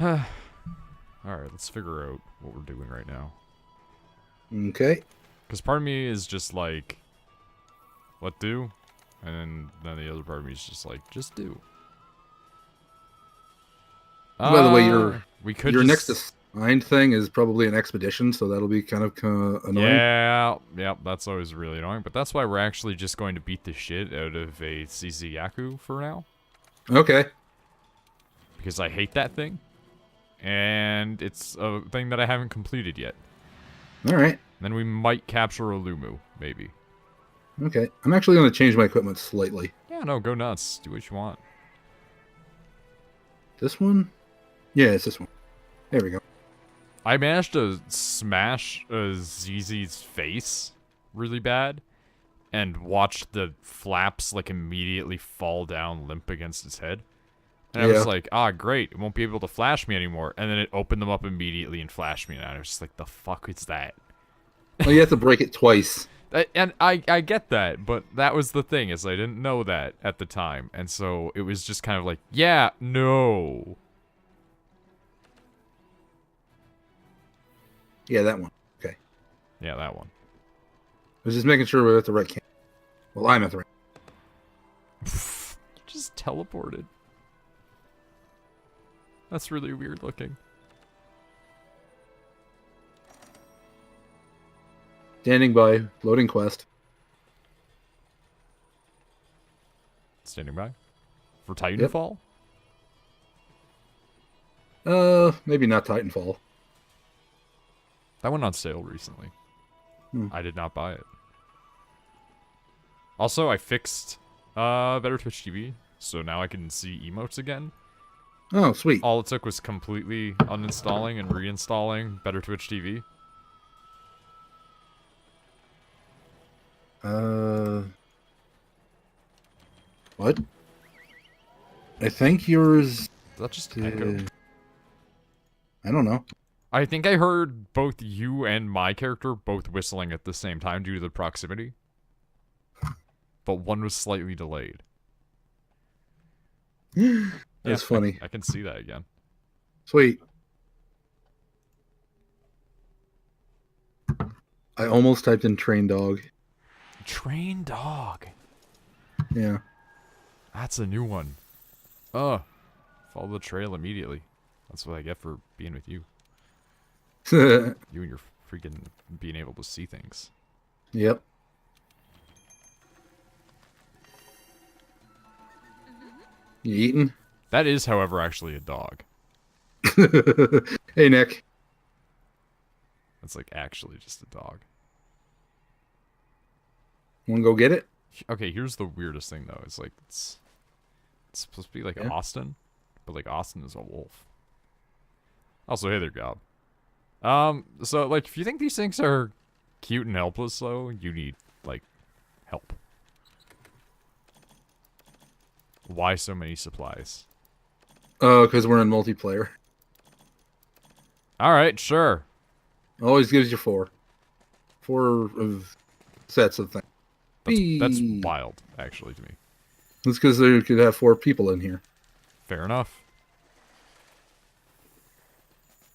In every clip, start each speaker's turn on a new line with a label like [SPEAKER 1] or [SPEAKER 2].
[SPEAKER 1] Alright, let's figure out what we're doing right now.
[SPEAKER 2] Okay.
[SPEAKER 1] Because part of me is just like, what do? And then the other part of me is just like, just do.
[SPEAKER 2] By the way, your
[SPEAKER 1] just...
[SPEAKER 2] next assigned thing is probably an expedition, so that'll be kind of annoying.
[SPEAKER 1] Yeah, that's always really annoying. But that's why we're actually just going to beat the shit out of a Tzitzi-ya-ku for now.
[SPEAKER 2] Okay.
[SPEAKER 1] Because I hate that thing. And it's a thing that I haven't completed yet.
[SPEAKER 2] Alright.
[SPEAKER 1] Then we might capture a Lumu, maybe.
[SPEAKER 2] Okay. I'm actually going to change my equipment slightly.
[SPEAKER 1] Yeah, no, go nuts. Do what you want.
[SPEAKER 2] This one? Yeah, it's this one. There we go.
[SPEAKER 1] I managed to smash ZZ's face really bad. And watched the flaps, like, immediately fall down limp against his head. And I was like, great, it won't be able to flash me anymore. And then it opened them up immediately and flashed me, and I was just like, the fuck is that?
[SPEAKER 2] Well, you have to break it twice.
[SPEAKER 1] And I get that, but that was the thing, is I didn't know that at the time. And so it was just kind of like, yeah, no.
[SPEAKER 2] Yeah, that one. Okay.
[SPEAKER 1] Yeah, that one.
[SPEAKER 2] I was just making sure we're at the right camp. Well, I'm at the right.
[SPEAKER 1] Just teleported. That's really weird looking.
[SPEAKER 2] Standing by. Loading quest.
[SPEAKER 1] Standing by? For Titanfall?
[SPEAKER 2] Maybe not Titanfall.
[SPEAKER 1] That went on sale recently.
[SPEAKER 2] Hmm.
[SPEAKER 1] I did not buy it. Also, I fixed Better Twitch TV, so now I can see emotes again.
[SPEAKER 2] Oh, sweet.
[SPEAKER 1] All it took was completely uninstalling and reinstalling Better Twitch TV.
[SPEAKER 2] What? I think yours...
[SPEAKER 1] Is that just echo?
[SPEAKER 2] I don't know.
[SPEAKER 1] I think I heard both you and my character both whistling at the same time due to the proximity. But one was slightly delayed.
[SPEAKER 2] That's funny.
[SPEAKER 1] I can see that again.
[SPEAKER 2] Sweet. I almost typed in train dog.
[SPEAKER 1] Train dog.
[SPEAKER 2] Yeah.
[SPEAKER 1] That's a new one. Follow the trail immediately. That's what I get for being with you. You and your freaking being able to see things.
[SPEAKER 2] Yep. You eating?
[SPEAKER 1] That is, however, actually a dog.
[SPEAKER 2] Hey, Nick.
[SPEAKER 1] That's like actually just a dog.
[SPEAKER 2] Want to go get it?
[SPEAKER 1] Okay, here's the weirdest thing though. It's like it's supposed to be like Austin, but like Austin is a wolf. Also, hey there, Gob. So like if you think these things are cute and helpless though, you need like help. Why so many supplies?
[SPEAKER 2] Because we're in multiplayer.
[SPEAKER 1] Alright, sure.
[SPEAKER 2] Always gives you 4. 4 of sets of things.
[SPEAKER 1] That's wild, actually, to me.
[SPEAKER 2] That's because there could have 4 people in here.
[SPEAKER 1] Fair enough.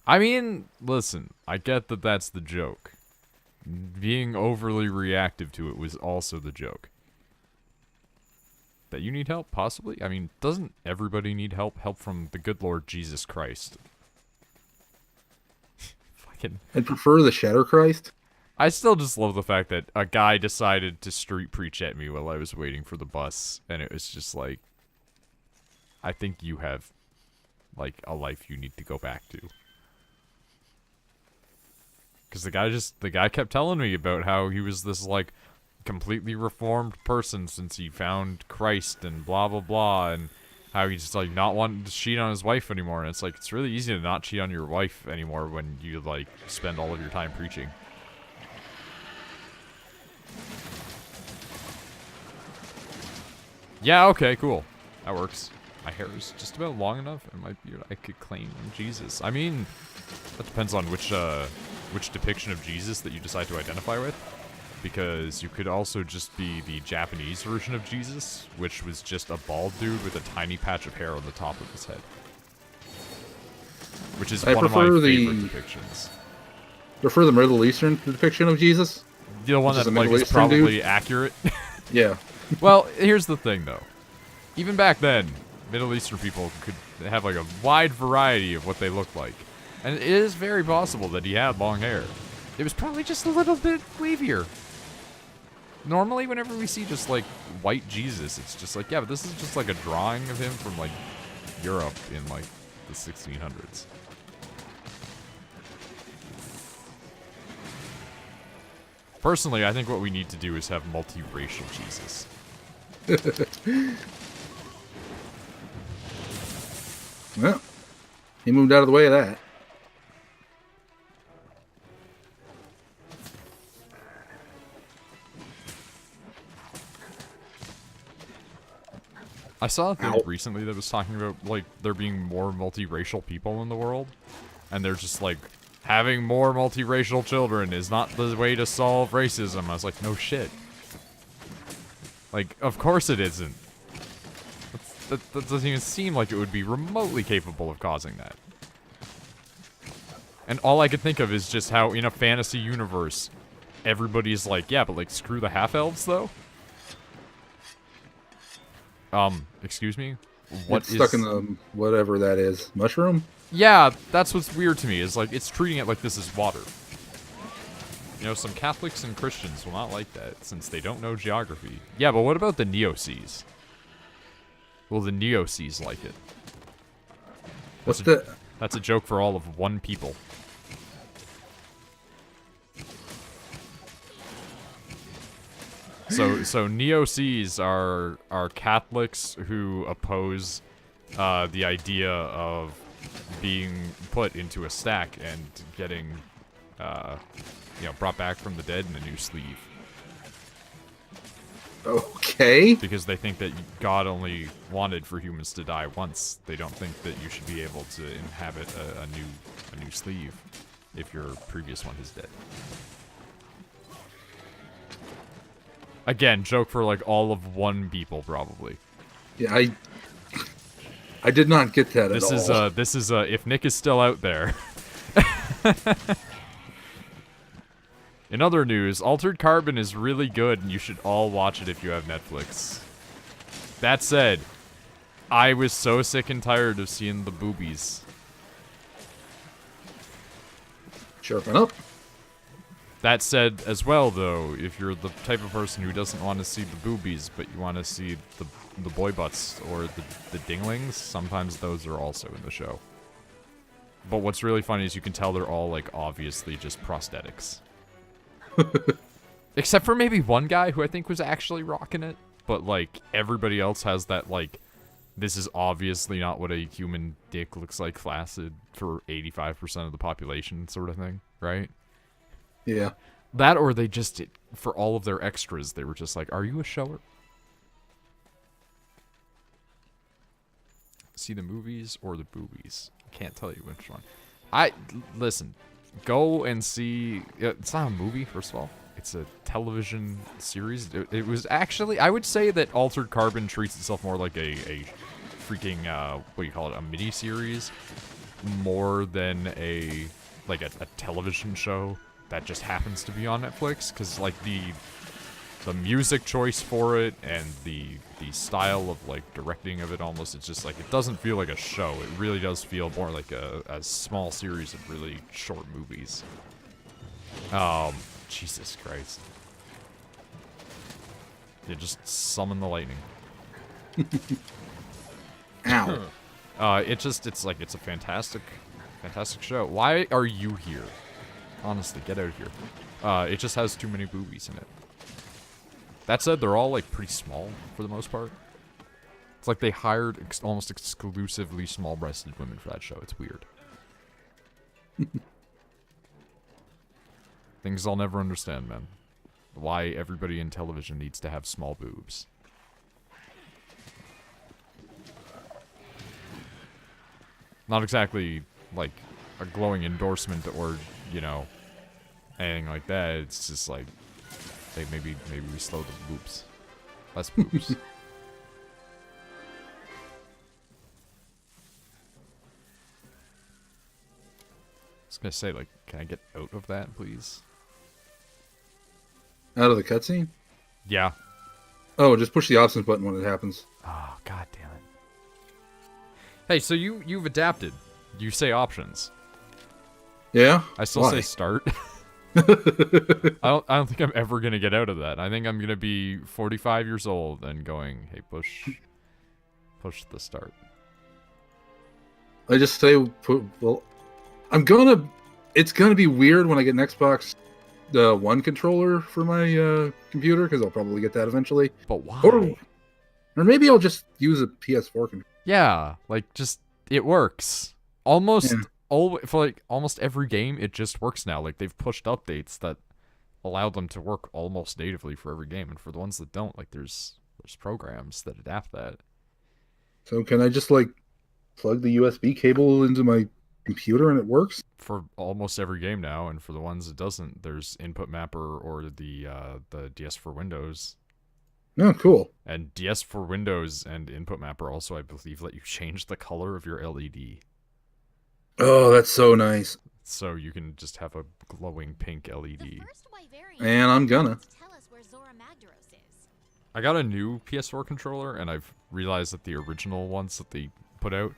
[SPEAKER 1] I mean, listen, I get that that's the joke. Being overly reactive to it was also the joke. That you need help, possibly? I mean, doesn't everybody need help? Help from the good Lord Jesus Christ. Fucking...
[SPEAKER 2] I'd prefer the Shadow Christ.
[SPEAKER 1] I still just love the fact that a guy decided to street preach at me while I was waiting for the bus, and it was just like, I think you have, like, a life you need to go back to. Because the guy kept telling me about how he was this, like, completely reformed person since he found Christ and blah blah blah, and how he's just like not wanting to cheat on his wife anymore. And it's like, it's really easy to not cheat on your wife anymore when you like spend all of your time preaching. Yeah, okay, cool, that works. My hair is just about long enough, and my beard, I could claim Jesus. I mean, that depends on which depiction of Jesus that you decide to identify with. Because you could also just be the Japanese version of Jesus, which was just a bald dude with a tiny patch of hair on the top of his head. which is
[SPEAKER 2] I
[SPEAKER 1] one of my
[SPEAKER 2] prefer
[SPEAKER 1] favorite depictions.
[SPEAKER 2] Prefer the Middle Eastern depiction of Jesus.
[SPEAKER 1] The one
[SPEAKER 2] Which is
[SPEAKER 1] that
[SPEAKER 2] a
[SPEAKER 1] like
[SPEAKER 2] Middle
[SPEAKER 1] is
[SPEAKER 2] Eastern
[SPEAKER 1] probably
[SPEAKER 2] dude?
[SPEAKER 1] accurate.
[SPEAKER 2] Yeah.
[SPEAKER 1] Well, here's the thing, though. Even back then, Middle Eastern people could have like a wide variety of what they looked like. And it is very possible that he had long hair. It was probably just a little bit wavier. Normally, whenever we see just like white Jesus, it's just like, yeah, but this is just like a drawing of him from like Europe in like the 1600s. Personally, I think what we need to do is have multiracial Jesus.
[SPEAKER 2] Well, he moved out of the way of that.
[SPEAKER 1] I saw a thing
[SPEAKER 2] Ow.
[SPEAKER 1] recently that was talking about, like, there being more multiracial people in the world. And they're just like, having more multiracial children is not the way to solve racism. I was like, no shit. Like, of course it isn't. That doesn't even seem like it would be remotely capable of causing that. And all I could think of is just how, in a fantasy universe, everybody's like, yeah, but like, screw the half-elves, though? Excuse me? What
[SPEAKER 2] It's stuck in the whatever that is. Mushroom?
[SPEAKER 1] Yeah, that's what's weird to me, is like, it's treating it like this is water. You know, some Catholics and Christians will not like that, since they don't know geography. Yeah, but what about the Neo-Seas? Will the Neo-Seas like it? That's a joke for all of one people. So Neo-Seas are Catholics who oppose the idea of being put into a stack and getting, brought back from the dead in a new sleeve.
[SPEAKER 2] Okay.
[SPEAKER 1] Because they think that God only wanted for humans to die once. They don't think that you should be able to inhabit a new sleeve if your previous one is dead. Again, joke for like all of one people probably.
[SPEAKER 2] Yeah, I did not get that at all.
[SPEAKER 1] This is if Nick is still out there. In other news, Altered Carbon is really good and you should all watch it if you have Netflix. That said, I was so sick and tired of seeing the boobies.
[SPEAKER 2] Sharpen up.
[SPEAKER 1] That said, as well, though, if you're the type of person who doesn't want to see the boobies, but you want to see the boy butts or the dinglings, sometimes those are also in the show. But what's really funny is you can tell they're all, like, obviously just prosthetics. Except for maybe one guy who I think was actually rocking it, but, like, everybody else has that, like, this is obviously not what a human dick looks like flaccid for 85% of the population sort of thing, right?
[SPEAKER 2] Yeah.
[SPEAKER 1] That or they just, for all of their extras, they were just like, are you a shower? See the movies or the boobies? I can't tell you which one. Listen, go and see, it's not a movie, first of all. It's a television series. It was actually, I would say that Altered Carbon treats itself more like a freaking, what do you call it, a mini-series, more than a television show that just happens to be on Netflix, because like the music choice for it and the style of like directing of it, almost, it's just like, it doesn't feel like a show. It really does feel more like a small series of really short movies. Jesus Christ. Yeah, just summon the lightning.
[SPEAKER 2] Ow.
[SPEAKER 1] It's a fantastic show. Why are you here? Honestly, get out of here. It just has too many boobies in it. That said, they're all, like, pretty small, for the most part. It's like they hired almost exclusively small-breasted women for that show. It's weird. Things I'll never understand, man. Why everybody in television needs to have small boobs. Not exactly, like, a glowing endorsement or, you know, anything like that. It's just like, hey, maybe we slow the boobs. Less boobs. was gonna say, like, can I get out of that, please?
[SPEAKER 2] Out of the cutscene?
[SPEAKER 1] Yeah.
[SPEAKER 2] Oh, just push the options button when it happens.
[SPEAKER 1] Oh, god damn it. Hey, so you've adapted. You say options.
[SPEAKER 2] Yeah?
[SPEAKER 1] I still
[SPEAKER 2] Why?
[SPEAKER 1] say start. I don't think I'm ever gonna get out of that. I think I'm gonna be 45 years old and going, hey, push the start.
[SPEAKER 2] I just say, well, it's gonna be weird when I get an Xbox One controller for my computer, because I'll probably get that eventually.
[SPEAKER 1] But why?
[SPEAKER 2] Or maybe I'll just use a PS4 controller.
[SPEAKER 1] Yeah, like, just, it works. For like almost every game, it just works now. Like, they've pushed updates that allow them to work almost natively for every game, and for the ones that don't, like, there's programs that adapt that.
[SPEAKER 2] So can I just like plug the USB cable into my computer and it works?
[SPEAKER 1] For almost every game now, and for the ones that doesn't, there's Input Mapper or the DS for Windows.
[SPEAKER 2] Oh, cool.
[SPEAKER 1] And DS for Windows and Input Mapper also, I believe, let you change the color of your LED.
[SPEAKER 2] Oh, that's so nice.
[SPEAKER 1] So you can just have a glowing pink LED.
[SPEAKER 2] And I'm gonna.
[SPEAKER 1] I got a new PS4 controller, and I've realized that the original ones that they put out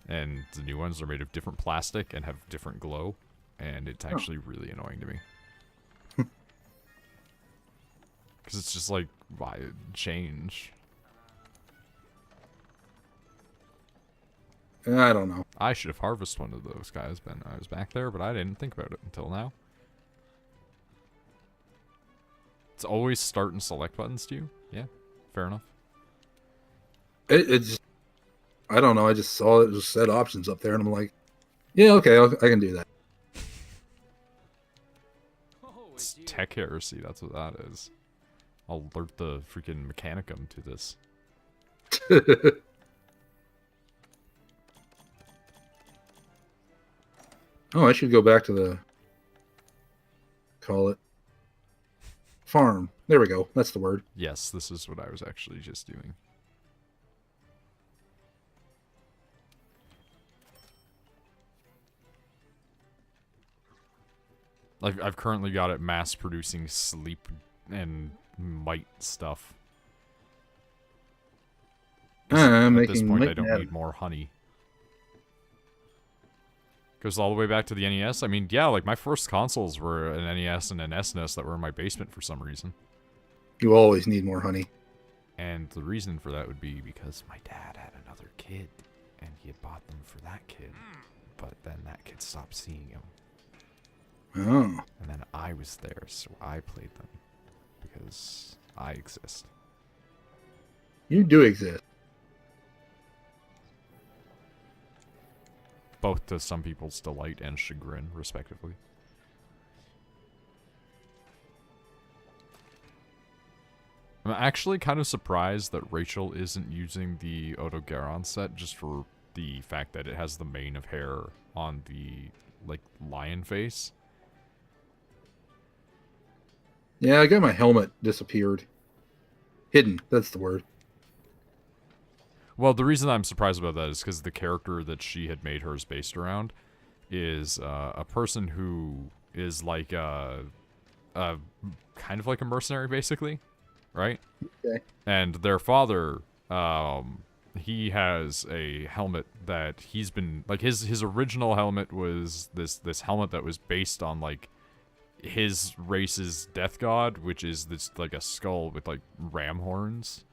[SPEAKER 1] and the new ones are made of different plastic and have different glow, and it's actually really annoying to me. Because it's just like, why change?
[SPEAKER 2] I don't know.
[SPEAKER 1] I should have harvested one of those guys when I was back there, but I didn't think about it until now. It's always start and select buttons to you? Yeah, fair enough.
[SPEAKER 2] It's I don't know. I just saw it just said options up there, and I'm like, yeah, okay, I can do that.
[SPEAKER 1] It's tech heresy, that's what that is. I'll alert the freaking Mechanicum to this.
[SPEAKER 2] Oh, I should go back to the call it farm. There we go. That's the word.
[SPEAKER 1] Yes, this is what I was actually just doing. Like, I've currently got it mass producing sleep and might stuff. At this point, I don't need more honey. Goes all the way back to the NES. I mean, yeah, like, my first consoles were an NES and an SNES that were in my basement for some reason.
[SPEAKER 2] You always need more honey.
[SPEAKER 1] And the reason for that would be because my dad had another kid, and he had bought them for that kid. But then that kid stopped seeing him.
[SPEAKER 2] Oh.
[SPEAKER 1] And then I was there, so I played them. Because I exist.
[SPEAKER 2] You do exist.
[SPEAKER 1] Both to some people's delight and chagrin, respectively. I'm actually kind of surprised that Rachel isn't using the Otogaron set just for the fact that it has the mane of hair on the, like, lion face.
[SPEAKER 2] Yeah, I got my helmet disappeared. Hidden, that's the word.
[SPEAKER 1] Well, the reason I'm surprised about that is because the character that she had made hers based around is a person who is like kind of like a mercenary, basically, right?
[SPEAKER 2] Okay.
[SPEAKER 1] And their father, he has a helmet that he's been like his original helmet was this helmet that was based on like his race's death god, which is this like a skull with like ram horns.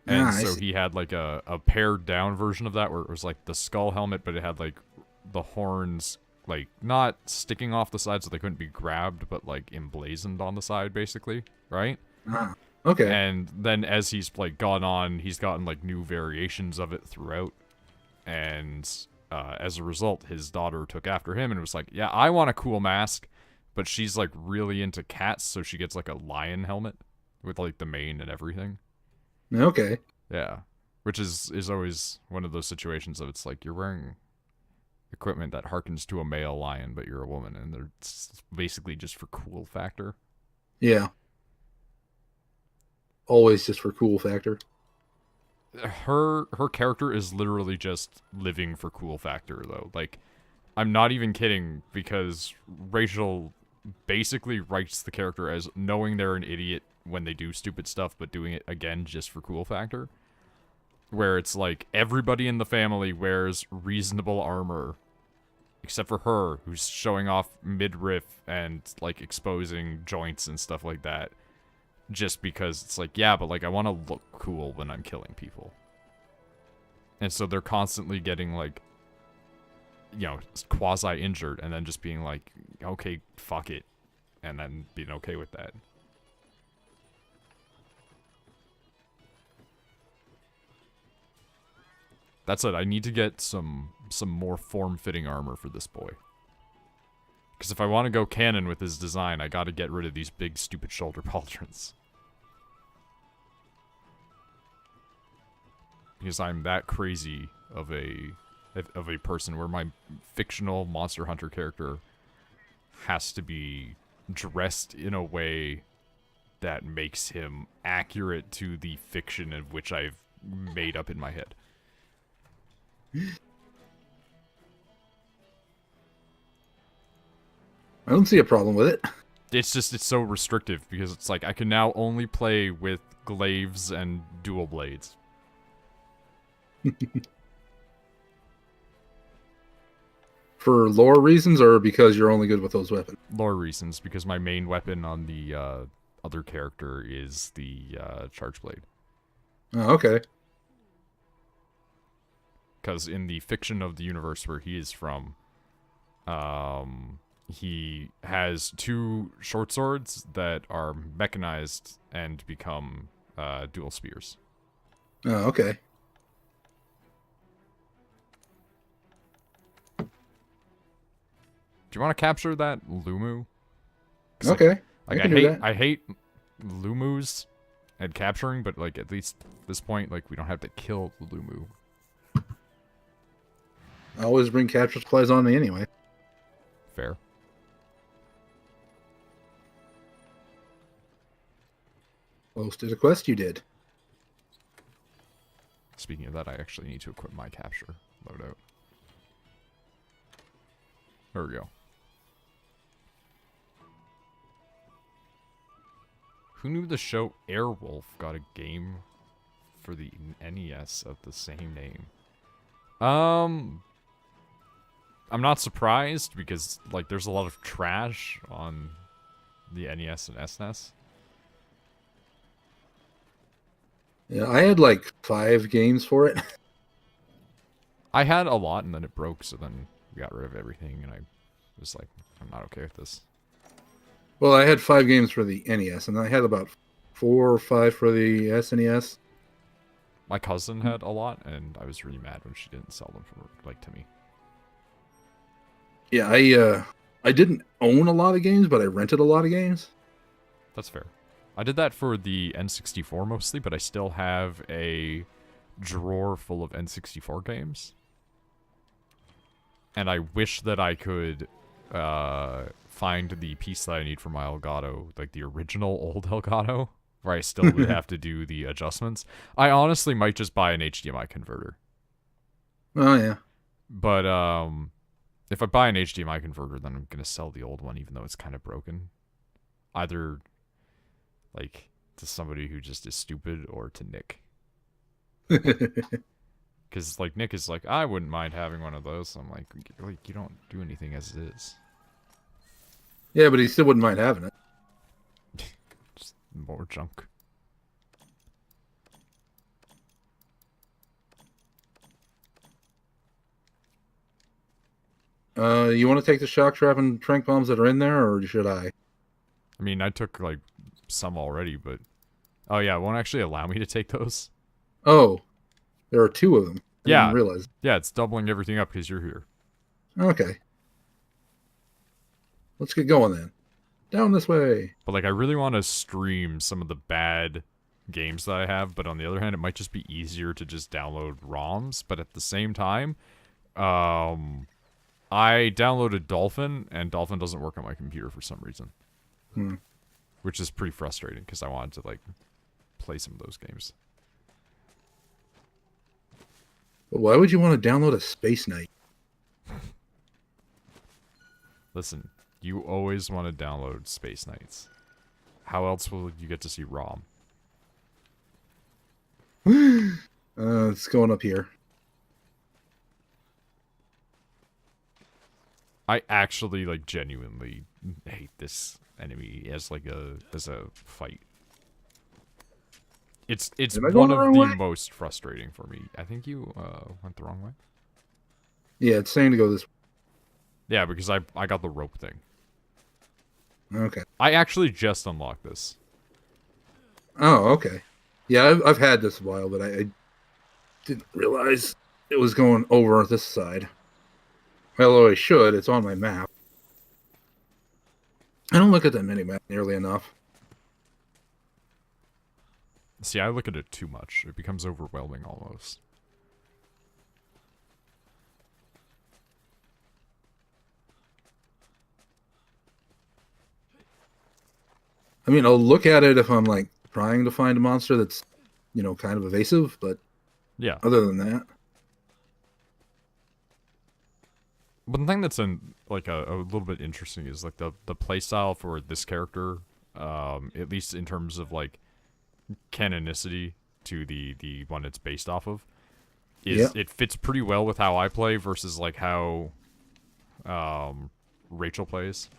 [SPEAKER 1] And so he had like a pared down version of that where it was like the skull helmet, but it had like the horns like not sticking off the side so they couldn't be grabbed, but like emblazoned on the side basically, right?
[SPEAKER 2] Okay.
[SPEAKER 1] And then as he's like gone on, he's gotten like new variations of it throughout. And as a result, his daughter took after him and was like, yeah, I want a cool mask. But she's like really into cats, so she gets like a lion helmet with like the mane and everything.
[SPEAKER 2] Okay.
[SPEAKER 1] Yeah. Which is always one of those situations of it's like you're wearing equipment that harkens to a male lion, but you're a woman, and they're basically just for cool factor.
[SPEAKER 2] Yeah. Always just for cool factor.
[SPEAKER 1] Her character is literally just living for cool factor, though. Like, I'm not even kidding, because Rachel basically writes the character as knowing they're an idiot when they do stupid stuff, but doing it again just for cool factor. Where it's like, everybody in the family wears reasonable armor, except for her, who's showing off midriff and, like, exposing joints and stuff like that. Just because it's like, yeah, but, like, I want to look cool when I'm killing people. And so they're constantly getting, like, you know, quasi-injured, and then just being like, okay, fuck it. And then being okay with that. That's it. I need to get some more form-fitting armor for this boy. Because if I want to go canon with his design, I gotta get rid of these big, stupid shoulder pauldrons. Because I'm that crazy of a person where my fictional Monster Hunter character has to be dressed in a way that makes him accurate to the fiction of which I've made up in my head.
[SPEAKER 2] I don't see a problem with it.
[SPEAKER 1] It's just, it's so restrictive, because it's like, I can now only play with glaives and dual blades.
[SPEAKER 2] For lore reasons, or because you're only good with those weapons?
[SPEAKER 1] Lore reasons, because my main weapon on the other character is the charge blade.
[SPEAKER 2] Oh, okay.
[SPEAKER 1] Because in the fiction of the universe where he is from, he has 2 short swords that are mechanized and become dual spears.
[SPEAKER 2] Oh, okay.
[SPEAKER 1] Do you want to capture that Lumu?
[SPEAKER 2] Okay.
[SPEAKER 1] Like,
[SPEAKER 2] I can do that.
[SPEAKER 1] I hate Lumus and capturing, but like at least at this point, like, we don't have to kill the Lumu.
[SPEAKER 2] I always bring capture supplies on me anyway.
[SPEAKER 1] Fair.
[SPEAKER 2] Posted a quest you did.
[SPEAKER 1] Speaking of that, I actually need to equip my capture loadout. There we go. Who knew the show Airwolf got a game for the NES of the same name? I'm not surprised, because, like, there's a lot of trash on the NES and SNES.
[SPEAKER 2] Yeah, I had like 5 games for it.
[SPEAKER 1] I had a lot, and then it broke, so then we got rid of everything, and I was like, I'm not okay with this.
[SPEAKER 2] Well, I had 5 games for the NES, and I had about 4 or 5 for the SNES.
[SPEAKER 1] My cousin had a lot, and I was really mad when she didn't sell them for, like, to me.
[SPEAKER 2] Yeah, I didn't own a lot of games, but I rented a lot of games.
[SPEAKER 1] That's fair. I did that for the N64 mostly, but I still have a drawer full of N64 games. And I wish that I could find the piece that I need for my Elgato, like the original old Elgato, where I still would have to do the adjustments. I honestly might just buy an HDMI converter.
[SPEAKER 2] Oh, yeah.
[SPEAKER 1] But if I buy an HDMI converter, then I'm going to sell the old one, even though it's kind of broken. Either, like, to somebody who just is stupid, or to Nick. Because, like, Nick is like, I wouldn't mind having one of those. So I'm like, you don't do anything as it is.
[SPEAKER 2] Yeah, but he still wouldn't mind having it.
[SPEAKER 1] Just more junk.
[SPEAKER 2] You want to take the shock trap and trank bombs that are in there, or should I?
[SPEAKER 1] I mean, I took, like, some already, but... Oh, yeah, it won't actually allow me to take those.
[SPEAKER 2] Oh, there are 2 of them. I
[SPEAKER 1] Yeah.
[SPEAKER 2] didn't realize.
[SPEAKER 1] Yeah, it's doubling everything up because you're here.
[SPEAKER 2] Okay. Let's get going then. Down this way.
[SPEAKER 1] But, like, I really want to stream some of the bad games that I have, but on the other hand, it might just be easier to just download ROMs. But at the same time, I downloaded Dolphin, and Dolphin doesn't work on my computer for some reason. Which is pretty frustrating, because I wanted to, like, play some of those games.
[SPEAKER 2] But why would you want to download a Space Knight?
[SPEAKER 1] Listen, you always want to download Space Knights. How else will you get to see ROM?
[SPEAKER 2] It's going up here.
[SPEAKER 1] I actually, like, genuinely hate this enemy as, like, as a fight. It's
[SPEAKER 2] Am I
[SPEAKER 1] one
[SPEAKER 2] going the
[SPEAKER 1] of
[SPEAKER 2] wrong
[SPEAKER 1] the
[SPEAKER 2] way?
[SPEAKER 1] most frustrating for me. I think you, went the wrong way.
[SPEAKER 2] Yeah, it's saying to go this way.
[SPEAKER 1] Yeah, because I got the rope thing.
[SPEAKER 2] Okay.
[SPEAKER 1] I actually just unlocked this.
[SPEAKER 2] Oh, okay. Yeah, I've had this a while, but I didn't realize it was going over this side. Although I should, it's on my map. I don't look at that mini-map nearly enough.
[SPEAKER 1] See, I look at it too much. It becomes overwhelming almost.
[SPEAKER 2] I mean, I'll look at it if I'm, like, trying to find a monster that's, you know, kind of evasive, but
[SPEAKER 1] Yeah.
[SPEAKER 2] other than that...
[SPEAKER 1] But the thing that's like a little bit interesting is like the playstyle for this character, at least in terms of like canonicity to the one it's based off of, is it fits pretty well with how I play versus like how Rachel plays.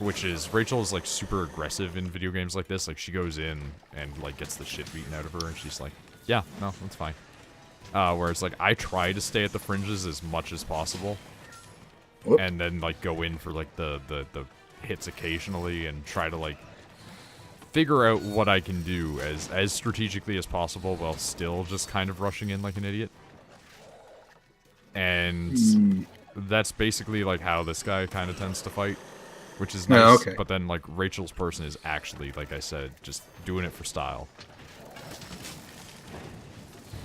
[SPEAKER 1] Which is Rachel is like super aggressive in video games like this. Like she goes in and like gets the shit beaten out of her, and she's like, "Yeah, no, that's fine." Whereas, like, I try to stay at the fringes as much as possible.
[SPEAKER 2] Whoop.
[SPEAKER 1] And then, like, go in for, like, the hits occasionally and try to, like, figure out what I can do as strategically as possible while still just kind of rushing in like an idiot. And that's basically, like, how this guy kind of tends to fight. Which is nice,
[SPEAKER 2] Yeah, okay.
[SPEAKER 1] but then, like, Rachel's person is actually, like I said, just doing it for style.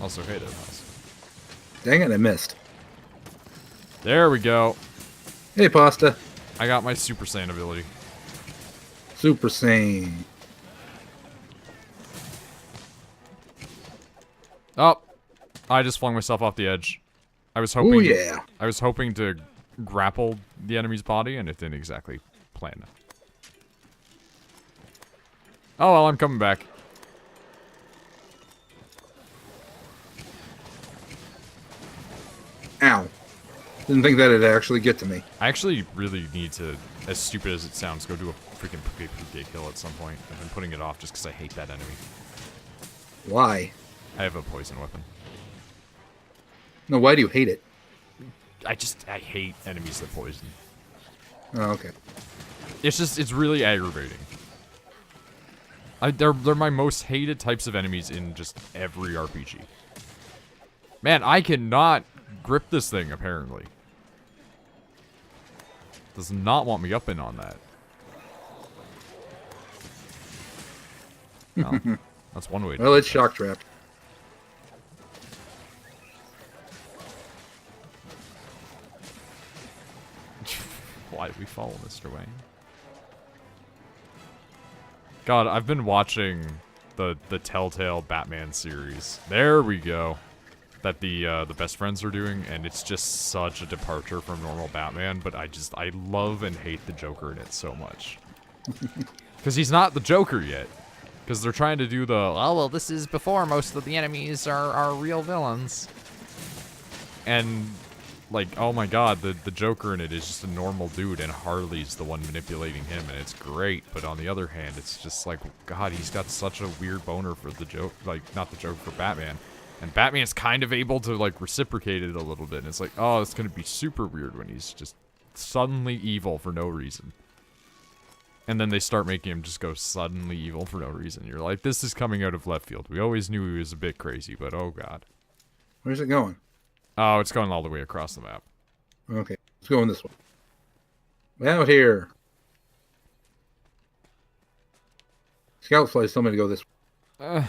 [SPEAKER 1] Also hate it.
[SPEAKER 2] Dang it, I missed.
[SPEAKER 1] There we go.
[SPEAKER 2] Hey, Pasta.
[SPEAKER 1] I got my Super Saiyan ability.
[SPEAKER 2] Super Saiyan.
[SPEAKER 1] Oh, I just flung myself off the edge. I was hoping.
[SPEAKER 2] Oh yeah.
[SPEAKER 1] I was hoping to grapple the enemy's body, and it didn't exactly plan. Oh well, I'm coming back.
[SPEAKER 2] Ow. Didn't think that'd actually get to me.
[SPEAKER 1] I actually really need to, as stupid as it sounds, go do a freaking Pukei-Pukei kill at some point. I've been putting it off just because I hate that enemy.
[SPEAKER 2] Why?
[SPEAKER 1] I have a poison weapon.
[SPEAKER 2] No, why do you hate it?
[SPEAKER 1] I hate enemies that poison.
[SPEAKER 2] Oh, okay.
[SPEAKER 1] It's really aggravating. They're my most hated types of enemies in just every RPG. Man, I cannot grip this thing, apparently. Does not want me up in on that. Well, that's one way to
[SPEAKER 2] Well,
[SPEAKER 1] do
[SPEAKER 2] it's
[SPEAKER 1] that.
[SPEAKER 2] shock trapped.
[SPEAKER 1] Why did we follow Mr. Wayne? God, I've been watching the Telltale Batman series. There we go. That the best friends are doing, and it's just such a departure from normal Batman, but I love and hate the Joker in it so much. Because he's not the Joker yet. Because they're trying to do the, oh, well, this is before most of the enemies are real villains. And, like, oh my god, the Joker in it is just a normal dude, and Harley's the one manipulating him, and it's great. But on the other hand, it's just like, god, he's got such a weird boner for the Joker, like, not the Joker, for Batman. And Batman's kind of able to, like, reciprocate it a little bit. And it's like, oh, it's going to be super weird when he's just suddenly evil for no reason. And then they start making him just go suddenly evil for no reason. You're like, this is coming out of left field. We always knew he was a bit crazy, but oh god.
[SPEAKER 2] Where's it going?
[SPEAKER 1] Oh, it's going all the way across the map.
[SPEAKER 2] Okay, it's going this way. Out here. Scout flies told me to go this way.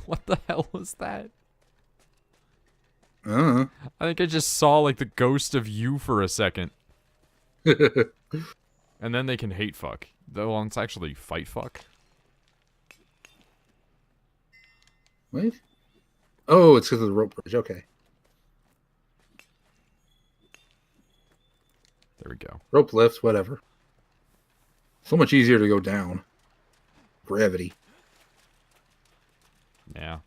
[SPEAKER 1] What the hell was that?
[SPEAKER 2] Uh-huh.
[SPEAKER 1] I think I just saw, like, the ghost of you for a second. And then they can hate fuck. Well, it's actually fight fuck.
[SPEAKER 2] Wait. Oh, it's because of the rope bridge. Okay.
[SPEAKER 1] There we go.
[SPEAKER 2] Rope lifts, whatever. So much easier to go down. Gravity.
[SPEAKER 1] Yeah.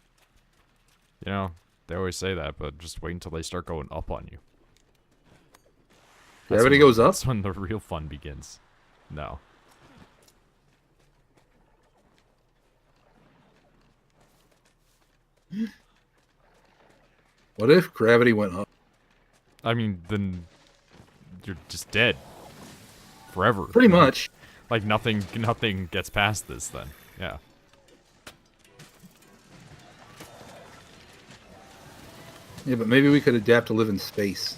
[SPEAKER 1] You know, they always say that, but just wait until they start going up on you.
[SPEAKER 2] Gravity goes up?
[SPEAKER 1] That's when the real fun begins. No.
[SPEAKER 2] What if gravity went up?
[SPEAKER 1] I mean, then you're just dead. Forever.
[SPEAKER 2] Pretty much.
[SPEAKER 1] Like nothing gets past this then. Yeah.
[SPEAKER 2] Yeah, but maybe we could adapt to live in space.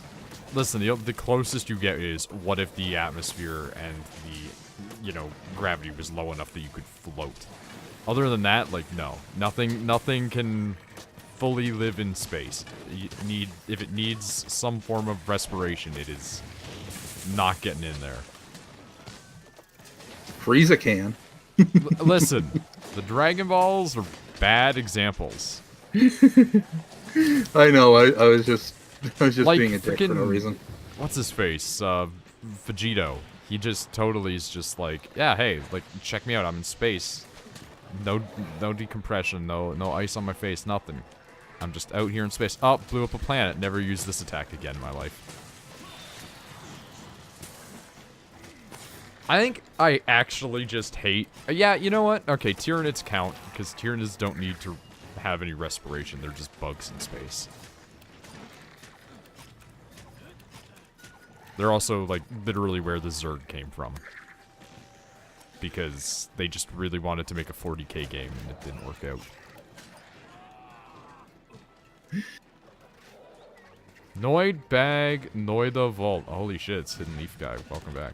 [SPEAKER 1] Listen, the closest you get is what if the atmosphere and the, you know, gravity was low enough that you could float. Other than that, like, no. Nothing can fully live in space. If it needs some form of respiration, it is not getting in there.
[SPEAKER 2] Frieza can.
[SPEAKER 1] Listen, the Dragon Balls are bad examples.
[SPEAKER 2] I know, I was just
[SPEAKER 1] Like
[SPEAKER 2] being a dick for no reason.
[SPEAKER 1] What's his face? Vegito. He just totally is just like, yeah, hey, like, check me out, I'm in space. No decompression, no ice on my face, nothing. I'm just out here in space. Oh, blew up a planet. Never used this attack again in my life. I think I actually just hate... yeah, you know what? Okay, Tyranids count, because Tyranids don't need to have any respiration. They're just bugs in space. They're also, like, literally where the Zerg came from. Because they just really wanted to make a 40k game, and it didn't work out. NoidBag, Noid the Vault. Holy shit, it's Hidden Leaf Guy. Welcome back.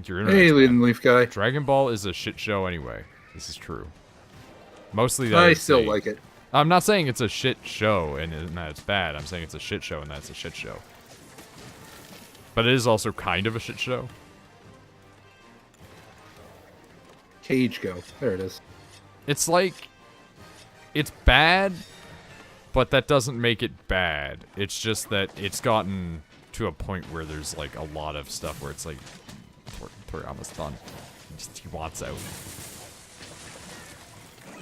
[SPEAKER 1] Your
[SPEAKER 2] Hey,
[SPEAKER 1] internet's
[SPEAKER 2] Hidden Leaf Guy.
[SPEAKER 1] Dragon Ball is a shit show anyway. This is true. Mostly that
[SPEAKER 2] I still like it.
[SPEAKER 1] I'm not saying it's a shit show and that it's bad. I'm saying it's a shit show and that's a shit show. But it is also kind of a shit show.
[SPEAKER 2] Cage Go. There it is.
[SPEAKER 1] It's like... it's bad, but that doesn't make it bad. It's just that it's gotten to a point where there's like a lot of stuff where it's like... we're almost done. He wants out.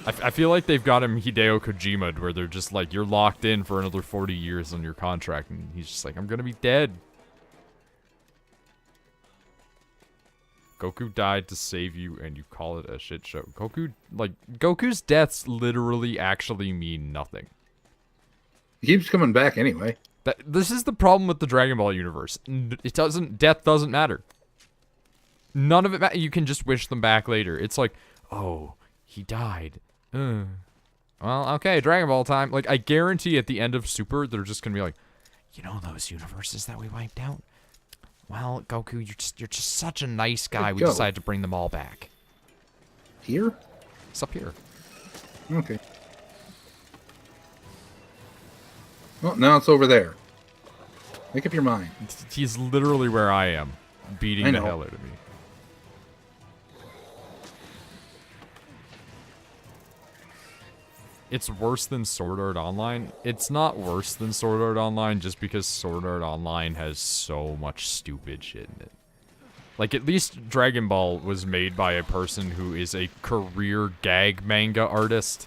[SPEAKER 1] I feel like they've got him Hideo Kojima'd where they're just like, you're locked in for another 40 years on your contract, and he's just like, I'm gonna be dead. Goku died to save you, and you call it a shit show. Goku's deaths literally actually mean nothing.
[SPEAKER 2] He keeps coming back anyway.
[SPEAKER 1] This is the problem with the Dragon Ball universe. Death doesn't matter. None of it you can just wish them back later. It's like, oh, he died. Well, okay, Dragon Ball time. Like, I guarantee at the end of Super, they're just gonna be like, you know those universes that we wiped out? Well, Goku, you're just such a nice guy. We decided to bring them all back.
[SPEAKER 2] Here?
[SPEAKER 1] It's up here.
[SPEAKER 2] Okay. Well, now it's over there. Make up your mind.
[SPEAKER 1] He's literally where I am, beating the hell out of me. It's worse than Sword Art Online. It's not worse than Sword Art Online just because Sword Art Online has so much stupid shit in it. Like, at least Dragon Ball was made by a person who is a career gag manga artist.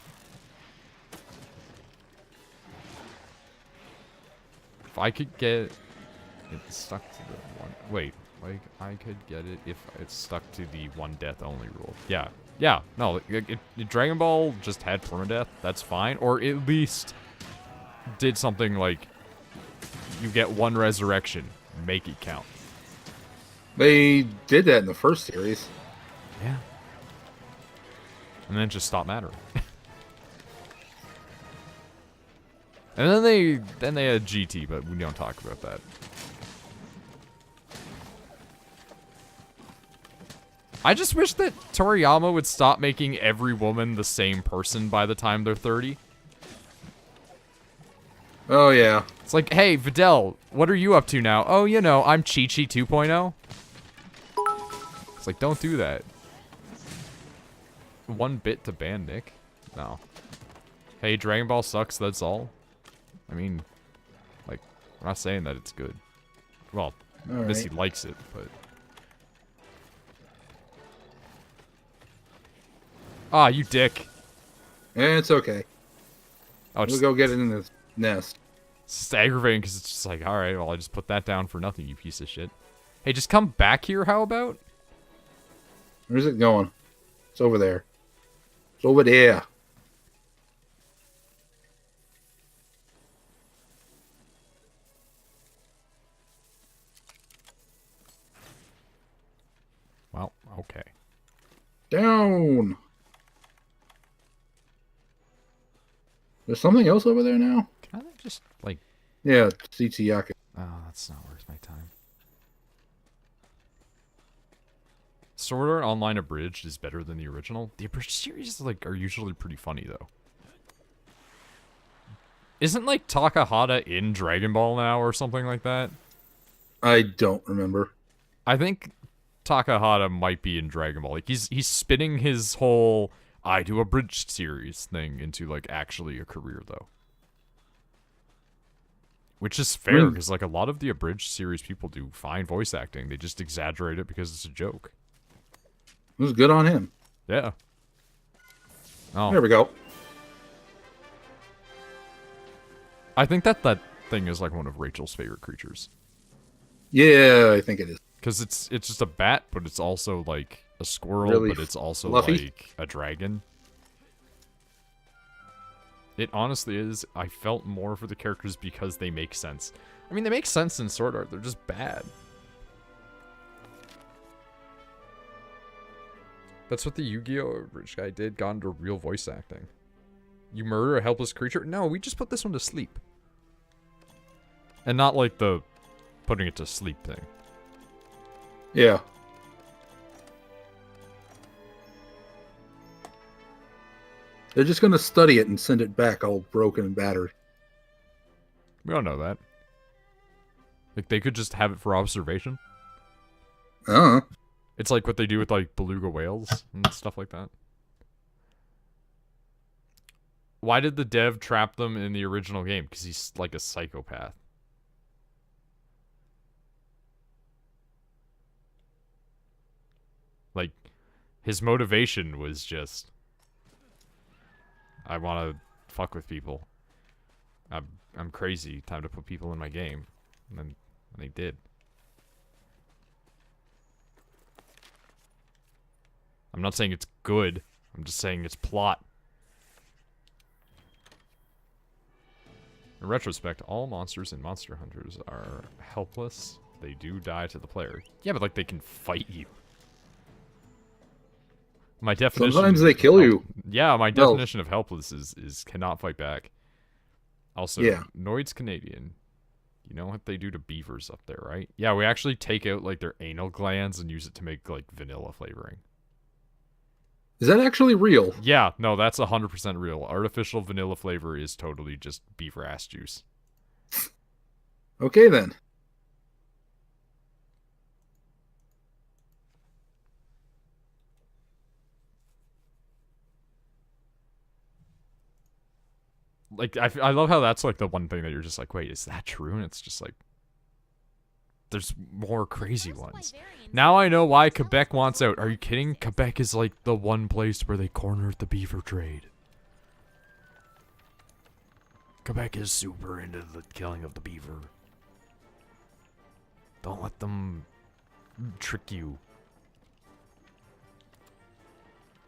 [SPEAKER 1] If I could get it stuck to the one... wait, like, I could get it if it's stuck to the one death only rule. Yeah, no, Dragon Ball just had permadeath, that's fine. Or at least did something like, you get one resurrection, make it count.
[SPEAKER 2] They did that in the first series.
[SPEAKER 1] Yeah. And then it just stopped mattering. And then they had GT, but we don't talk about that. I just wish that Toriyama would stop making every woman the same person by the time they're 30.
[SPEAKER 2] Oh, yeah.
[SPEAKER 1] It's like, hey, Videl, what are you up to now? Oh, you know, I'm Chi-Chi 2.0. It's like, don't do that. 1 bit to ban Nick? No. Hey, Dragon Ball sucks, that's all. I mean, like, I'm not saying that it's good. Well,
[SPEAKER 2] All
[SPEAKER 1] Missy
[SPEAKER 2] right.
[SPEAKER 1] likes it, but... Ah, you dick.
[SPEAKER 2] It's okay.
[SPEAKER 1] Oh,
[SPEAKER 2] We'll go get it in the nest.
[SPEAKER 1] it's just aggravating because it's just like, alright, well, I just put that down for nothing, you piece of shit. Hey, just come back here, how about?
[SPEAKER 2] Where's it going? It's over there. It's over there.
[SPEAKER 1] Well, okay.
[SPEAKER 2] Down. There's something else over there now?
[SPEAKER 1] Can I just, like...
[SPEAKER 2] Yeah, Tzitzi-ya-ku.
[SPEAKER 1] Oh, that's not worth my time. Sword Art Online Abridged is better than the original. The Abridged series, like, are usually pretty funny, though. Isn't, like, Takahata in Dragon Ball now or something like that?
[SPEAKER 2] I don't remember.
[SPEAKER 1] I think Takahata might be in Dragon Ball. Like, he's spinning his whole I do Abridged series thing into, like, actually a career, though. Which is fair, because, like, a lot of the Abridged series people do fine voice acting. They just exaggerate it because it's a joke.
[SPEAKER 2] It was good on him.
[SPEAKER 1] Yeah. Oh.
[SPEAKER 2] There we go.
[SPEAKER 1] I think that thing is, like, one of Rachel's favorite creatures.
[SPEAKER 2] Yeah, I think it is.
[SPEAKER 1] Because it's just a bat, but it's also, like, a squirrel,
[SPEAKER 2] Really
[SPEAKER 1] but it's also,
[SPEAKER 2] fluffy.
[SPEAKER 1] like, a dragon. It honestly is. I felt more for the characters because they make sense. I mean, they make sense in Sword Art. They're just bad. That's what the Yu-Gi-Oh! Rich guy did. Got into real voice acting. You murder a helpless creature? No, we just put this one to sleep. And not like the putting it to sleep thing.
[SPEAKER 2] Yeah. They're just going to study it and send it back all broken and battered.
[SPEAKER 1] We don't know that. Like, they could just have it for observation.
[SPEAKER 2] Uh-huh.
[SPEAKER 1] It's like what they do with, like, beluga whales and stuff like that. Why did the dev trap them in the original game? Because he's, like, a psychopath. Like, his motivation was just... I want to fuck with people. I'm crazy. Time to put people in my game. And they did. I'm not saying it's good. I'm just saying it's plot. In retrospect, all monsters in Monster Hunters are helpless. They do die to the player. Yeah, but, like, they can fight you. My definition...
[SPEAKER 2] Sometimes they kill you.
[SPEAKER 1] Yeah, my definition of helpless is cannot fight back. Also,
[SPEAKER 2] yeah.
[SPEAKER 1] Noid's Canadian. You know what they do to beavers up there, right? Yeah, we actually take out, like, their anal glands and use it to make, like, vanilla flavoring.
[SPEAKER 2] Is that actually real?
[SPEAKER 1] Yeah, no, that's 100% real. Artificial vanilla flavor is totally just beaver ass juice.
[SPEAKER 2] Okay, then.
[SPEAKER 1] Like, I love how that's, like, the one thing that you're just like, wait, is that true? And it's just like, there's more crazy ones. Now I know why Quebec wants out. Are you kidding? Quebec is, like, the one place where they cornered the beaver trade. Quebec is super into the killing of the beaver. Don't let them trick you.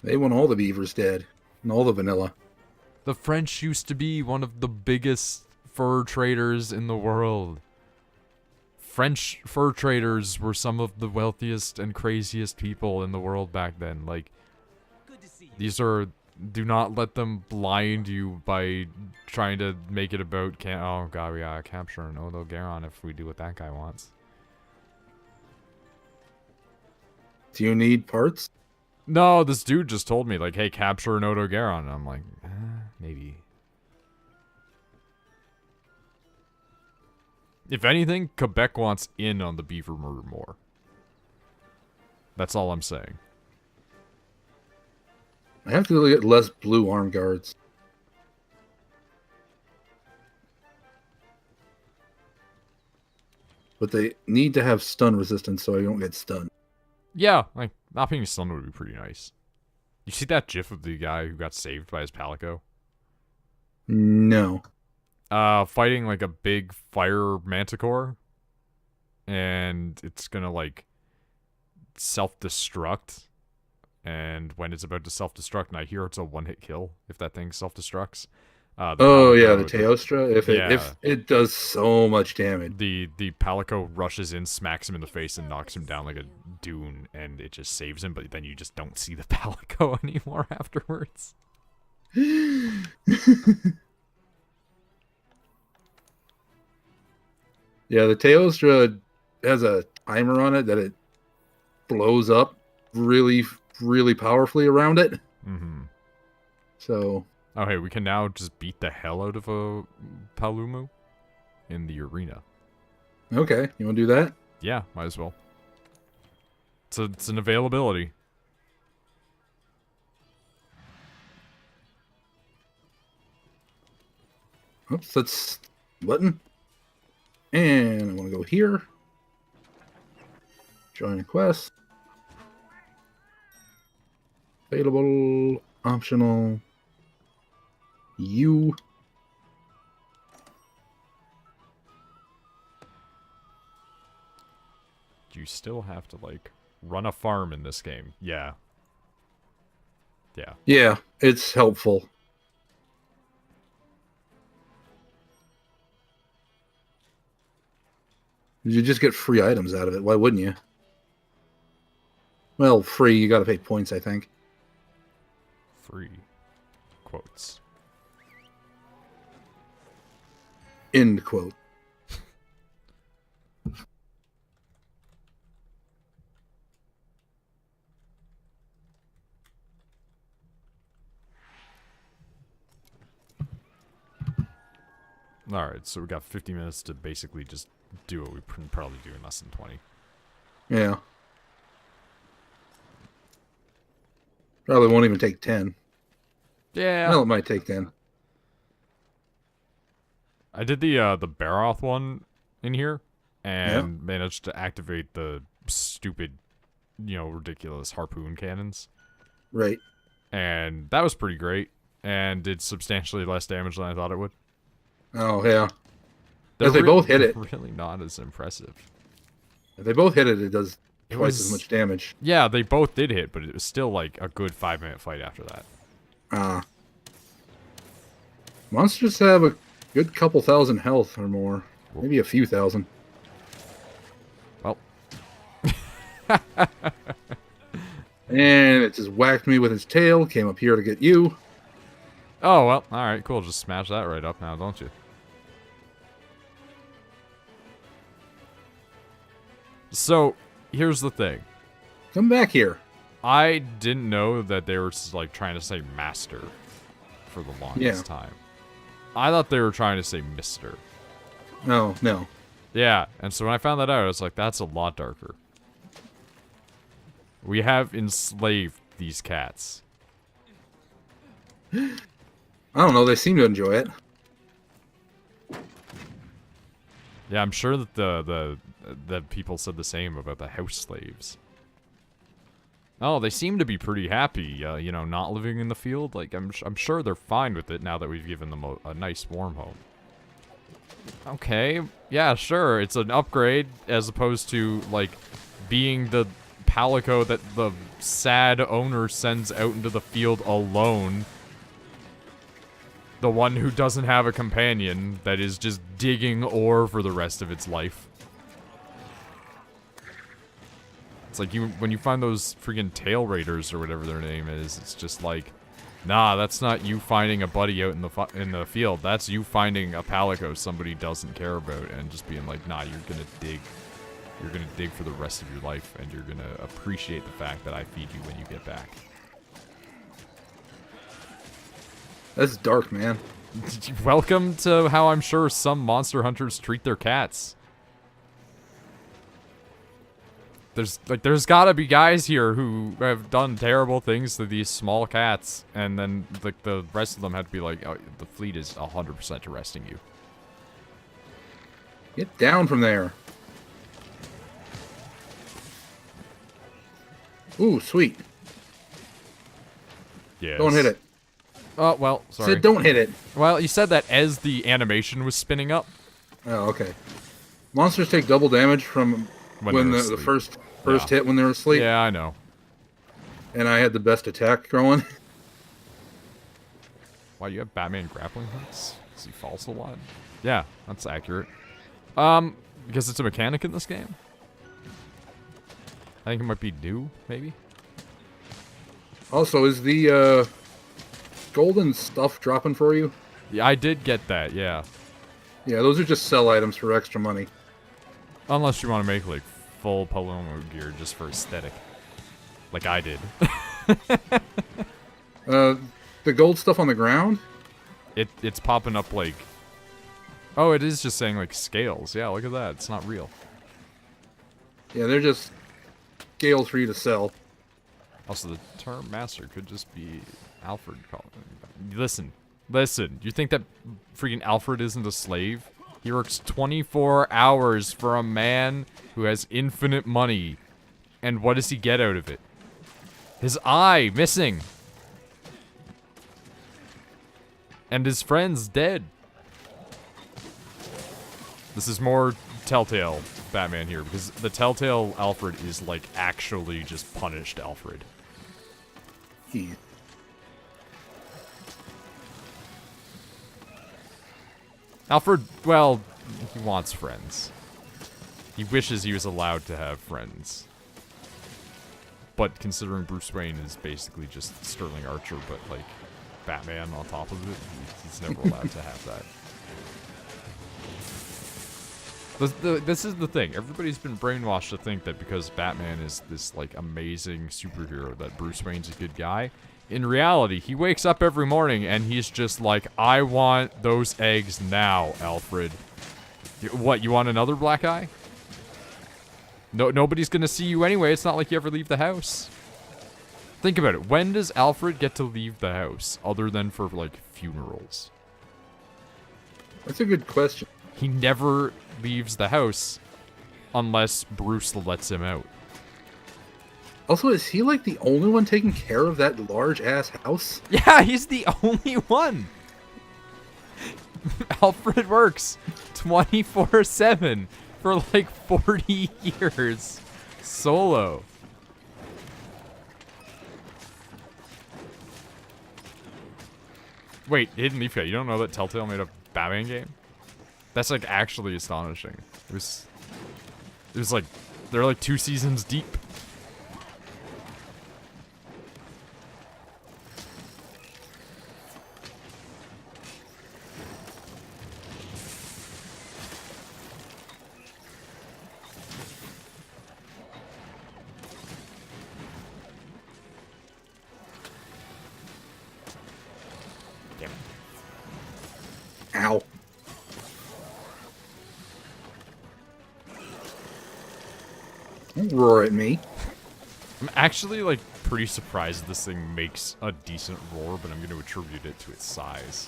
[SPEAKER 2] They want all the beavers dead. And all the vanilla.
[SPEAKER 1] The French used to be one of the biggest fur traders in the world. French fur traders were some of the wealthiest and craziest people in the world back then. Like, these are... Do not let them blind you by trying to make it about... oh god, we gotta capture an Odo Garon if we do what that guy wants.
[SPEAKER 2] Do you need parts?
[SPEAKER 1] No, this dude just told me, like, hey, capture an Odo Garon. And I'm like, maybe. If anything, Quebec wants in on the beaver murder more. That's all I'm saying.
[SPEAKER 2] I have to get less blue arm guards. but they need to have stun resistance so I don't get stunned.
[SPEAKER 1] Yeah, like, not being stunned would be pretty nice. You see that gif of the guy who got saved by his palico?
[SPEAKER 2] No.
[SPEAKER 1] Fighting, like, a big fire manticore. And it's gonna, like, self-destruct. And when it's about to self-destruct, and I hear it's a one-hit kill if that thing self-destructs.
[SPEAKER 2] The
[SPEAKER 1] Palico,
[SPEAKER 2] Teostra. If it does so much damage.
[SPEAKER 1] The Palico rushes in, smacks him in the face, and knocks him down like a dune, and it just saves him. But then you just don't see the Palico anymore afterwards.
[SPEAKER 2] Yeah, the Teostra has a timer on it that it blows up really, really powerfully around it.
[SPEAKER 1] Mm-hmm.
[SPEAKER 2] So.
[SPEAKER 1] Oh, hey, we can now just beat the hell out of a Palumu in the arena.
[SPEAKER 2] Okay, you want to do that?
[SPEAKER 1] Yeah, might as well. It's an availability.
[SPEAKER 2] Oops, that's button. And I want to go here. Join a quest. Available, optional. You.
[SPEAKER 1] You still have to, like, run a farm in this game. Yeah. Yeah.
[SPEAKER 2] Yeah, it's helpful. You just get free items out of it. Why wouldn't you? Well, free, you gotta pay points, I think.
[SPEAKER 1] Free. Quotes.
[SPEAKER 2] End quote.
[SPEAKER 1] Alright, so we got 50 minutes to basically just do what we can probably do in less than 20.
[SPEAKER 2] Yeah. Probably won't even take 10.
[SPEAKER 1] Yeah.
[SPEAKER 2] Well, it might take 10.
[SPEAKER 1] I did the Baroth one in here, and managed to activate the stupid, ridiculous harpoon cannons.
[SPEAKER 2] Right.
[SPEAKER 1] And that was pretty great, and did substantially less damage than I thought it would.
[SPEAKER 2] Oh, yeah.
[SPEAKER 1] They're
[SPEAKER 2] If they both hit it.
[SPEAKER 1] Really not as impressive.
[SPEAKER 2] If they both hit it, it does twice as much damage.
[SPEAKER 1] Yeah, they both did hit, but it was still like a good 5-minute fight after that.
[SPEAKER 2] Monsters have a good couple thousand health or more. Maybe a few thousand.
[SPEAKER 1] Well.
[SPEAKER 2] And it just whacked me with its tail, came up here to get you.
[SPEAKER 1] Oh, well, alright, cool. Just smash that right up now, don't you? So, here's the thing.
[SPEAKER 2] Come back here.
[SPEAKER 1] I didn't know that they were, like, trying to say master for the longest time. I thought they were trying to say mister.
[SPEAKER 2] No.
[SPEAKER 1] Yeah, and so when I found that out, I was like, that's a lot darker. We have enslaved these cats.
[SPEAKER 2] I don't know, they seem to enjoy it.
[SPEAKER 1] Yeah, I'm sure that the people said the same about the house slaves. Oh, they seem to be pretty happy, not living in the field. Like, I'm sure they're fine with it now that we've given them a nice warm home. Okay, yeah, sure, it's an upgrade as opposed to, like, being the Palico that the sad owner sends out into the field alone. The one who doesn't have a companion that is just digging ore for the rest of its life. It's like when you find those freaking tail raiders or whatever their name is, it's just like, nah, that's not you finding a buddy out in the field. That's you finding a Palico somebody doesn't care about and just being like, nah, you're gonna dig. You're gonna dig for the rest of your life, and you're gonna appreciate the fact that I feed you when you get back.
[SPEAKER 2] That's dark, man.
[SPEAKER 1] Welcome to how I'm sure some monster hunters treat their cats. There's gotta be guys here who have done terrible things to these small cats, and then the rest of them had to be like, oh, the fleet is 100% arresting you.
[SPEAKER 2] Get down from there. Ooh, sweet.
[SPEAKER 1] Yes.
[SPEAKER 2] Don't hit it.
[SPEAKER 1] Oh, well, sorry.
[SPEAKER 2] Said don't hit it.
[SPEAKER 1] Well, you said that as the animation was spinning up.
[SPEAKER 2] Oh, okay. Monsters take double damage from when
[SPEAKER 1] they're
[SPEAKER 2] the
[SPEAKER 1] asleep.
[SPEAKER 2] first hit when they're asleep.
[SPEAKER 1] Yeah, I know.
[SPEAKER 2] And I had the best attack going.
[SPEAKER 1] Why, you have Batman grappling hooks? Does he falls a lot? Yeah, that's accurate. Because it's a mechanic in this game? I think it might be new, maybe?
[SPEAKER 2] Also, is the golden stuff dropping for you?
[SPEAKER 1] Yeah, I did get that, yeah.
[SPEAKER 2] Yeah, those are just sell items for extra money.
[SPEAKER 1] Unless you want to make, like, full Palomo gear just for aesthetic. Like I did.
[SPEAKER 2] The gold stuff on the ground?
[SPEAKER 1] It's popping up, like... Oh, it is just saying, like, scales. Yeah, look at that. It's not real.
[SPEAKER 2] Yeah, they're just scales for you to sell.
[SPEAKER 1] Also, the term master could just be Alfred calling. Listen. You think that freaking Alfred isn't a slave? He works 24 hours for a man who has infinite money. And what does he get out of it? His eye missing. And his friend's dead. This is more Telltale Batman here, because the Telltale Alfred is, like, actually just punished Alfred.
[SPEAKER 2] Yeah.
[SPEAKER 1] Alfred, well, he wants friends. He wishes he was allowed to have friends. But considering Bruce Wayne is basically just Sterling Archer, but, like, Batman on top of it, he's never allowed to have that. This is the thing. Everybody's been brainwashed to think that because Batman is this, like, amazing superhero, that Bruce Wayne's a good guy. In reality, he wakes up every morning and he's just like, I want those eggs now, Alfred. What, you want another black eye? No, nobody's gonna see you anyway. It's not like you ever leave the house. Think about it. When does Alfred get to leave the house, other than for, like, funerals?
[SPEAKER 2] That's a good question.
[SPEAKER 1] He never leaves the house unless Bruce lets him out.
[SPEAKER 2] Also, is he, like, the only one taking care of that large-ass house?
[SPEAKER 1] Yeah, he's the only one. Alfred works 24/7 for, like, 40 years. Solo. Wait, Hidden Leaf Guy, you don't know that Telltale made a Batman game? That's, like, actually astonishing. It was like, they're, like, 2 seasons deep.
[SPEAKER 2] Ow. Don't roar at me.
[SPEAKER 1] I'm actually, like, pretty surprised this thing makes a decent roar, but I'm going to attribute it to its size.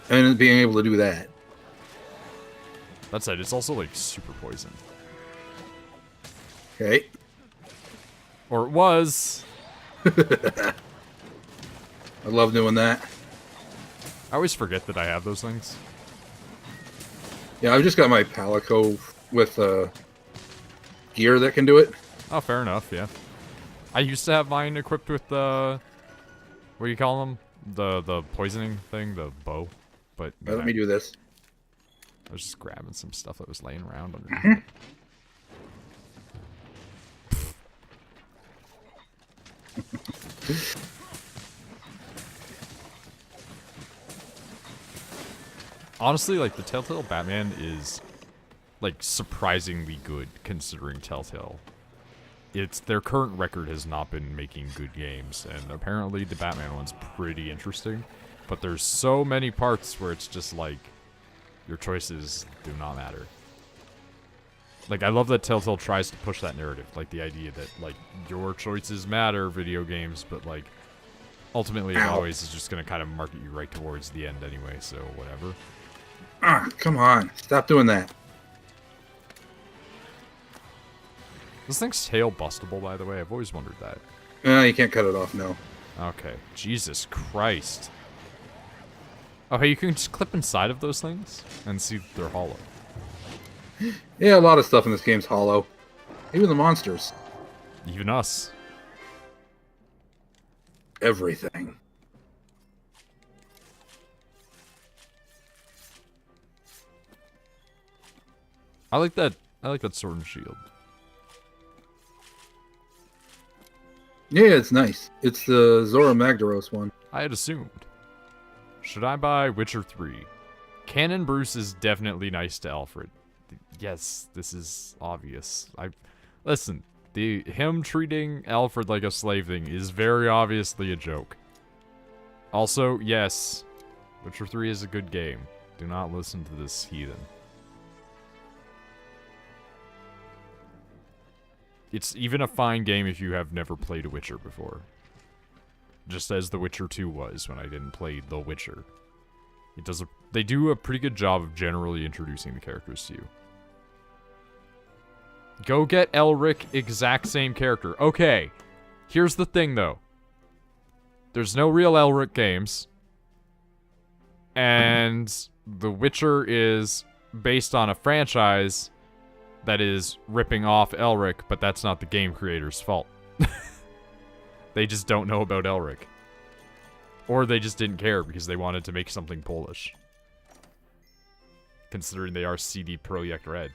[SPEAKER 2] And being able to do that.
[SPEAKER 1] That said, it's also, like, super poison.
[SPEAKER 2] Okay.
[SPEAKER 1] Or it was.
[SPEAKER 2] I love doing that.
[SPEAKER 1] I always forget that I have those things.
[SPEAKER 2] Yeah, I've just got my Palico with gear that can do it.
[SPEAKER 1] Oh, fair enough, yeah. I used to have mine equipped with the... What do you call them? The poisoning thing, the bow. But
[SPEAKER 2] Let me do this.
[SPEAKER 1] I was just grabbing some stuff that was laying around underneath. Honestly, like, the Telltale Batman is, like, surprisingly good, considering Telltale. Their current record has not been making good games, and apparently the Batman one's pretty interesting. But there's so many parts where it's just, like, your choices do not matter. Like, I love that Telltale tries to push that narrative, like, the idea that, like, your choices matter, video games, but, like, ultimately it always is just gonna kind of market you right towards the end anyway, so whatever.
[SPEAKER 2] Ah, come on. Stop doing that.
[SPEAKER 1] This thing's tail bustable, by the way. I've always wondered that.
[SPEAKER 2] You can't cut it off, no.
[SPEAKER 1] Okay. Jesus Christ. Oh, hey, you can just clip inside of those things and see if they're hollow.
[SPEAKER 2] Yeah, a lot of stuff in this game's hollow. Even the monsters.
[SPEAKER 1] Even us.
[SPEAKER 2] Everything.
[SPEAKER 1] I like that sword and shield.
[SPEAKER 2] Yeah, it's nice. It's the Zora Magdaros one.
[SPEAKER 1] I had assumed. Should I buy Witcher 3? Canon Bruce is definitely nice to Alfred. Yes, this is obvious. Listen, him treating Alfred like a slave thing is very obviously a joke. Also, yes, Witcher 3 is a good game. Do not listen to this heathen. It's even a fine game if you have never played a Witcher before. Just as The Witcher 2 was when I didn't play The Witcher. They do a pretty good job of generally introducing the characters to you. Go get Elric, exact same character. Okay, here's the thing though. There's no real Elric games. And The Witcher is based on a franchise that is ripping off Elric, but that's not the game creator's fault. They just don't know about Elric. Or they just didn't care because they wanted to make something Polish. Considering they are CD Projekt Red.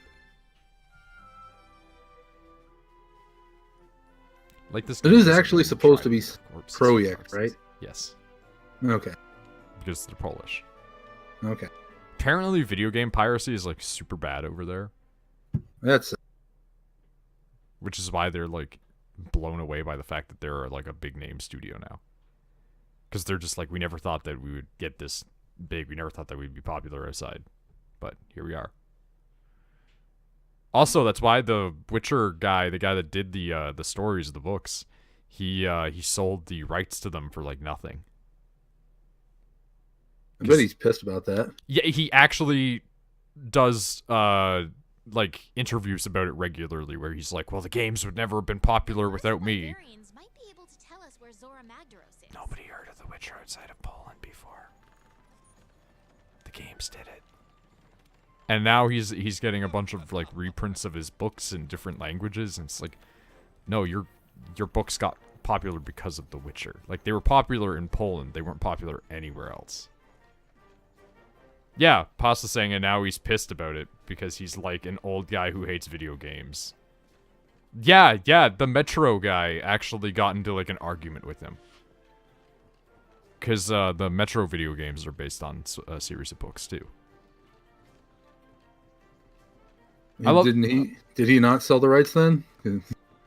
[SPEAKER 1] Like this.
[SPEAKER 2] It is actually supposed to be Projekt, right?
[SPEAKER 1] Yes.
[SPEAKER 2] Okay.
[SPEAKER 1] Because they're Polish.
[SPEAKER 2] Okay.
[SPEAKER 1] Apparently video game piracy is like super bad over there.
[SPEAKER 2] That's...
[SPEAKER 1] Which is why they're like blown away by the fact that they're like a big name studio now. Because they're just like, we never thought that we would get this big. We never thought that we'd be popular outside. But here we are. Also, that's why the Witcher guy, the guy that did the stories of the books, he sold the rights to them for like nothing.
[SPEAKER 2] I bet he's pissed about that.
[SPEAKER 1] Yeah, he actually does like interviews about it regularly where he's like, well, the games would never have been popular without me.
[SPEAKER 3] Might be able to tell us where Zora Magdaros is.
[SPEAKER 1] Nobody heard of The Witcher outside of Poland before. The games did it. And now he's getting a bunch of like reprints of his books in different languages, and it's like, no, your books got popular because of The Witcher. Like, they were popular in Poland, they weren't popular anywhere else. Yeah, Pasta's saying, and now he's pissed about it because he's like an old guy who hates video games. Yeah, the Metro guy actually got into like an argument with him. Because the Metro video games are based on a series of books too.
[SPEAKER 2] Did he not sell the rights then?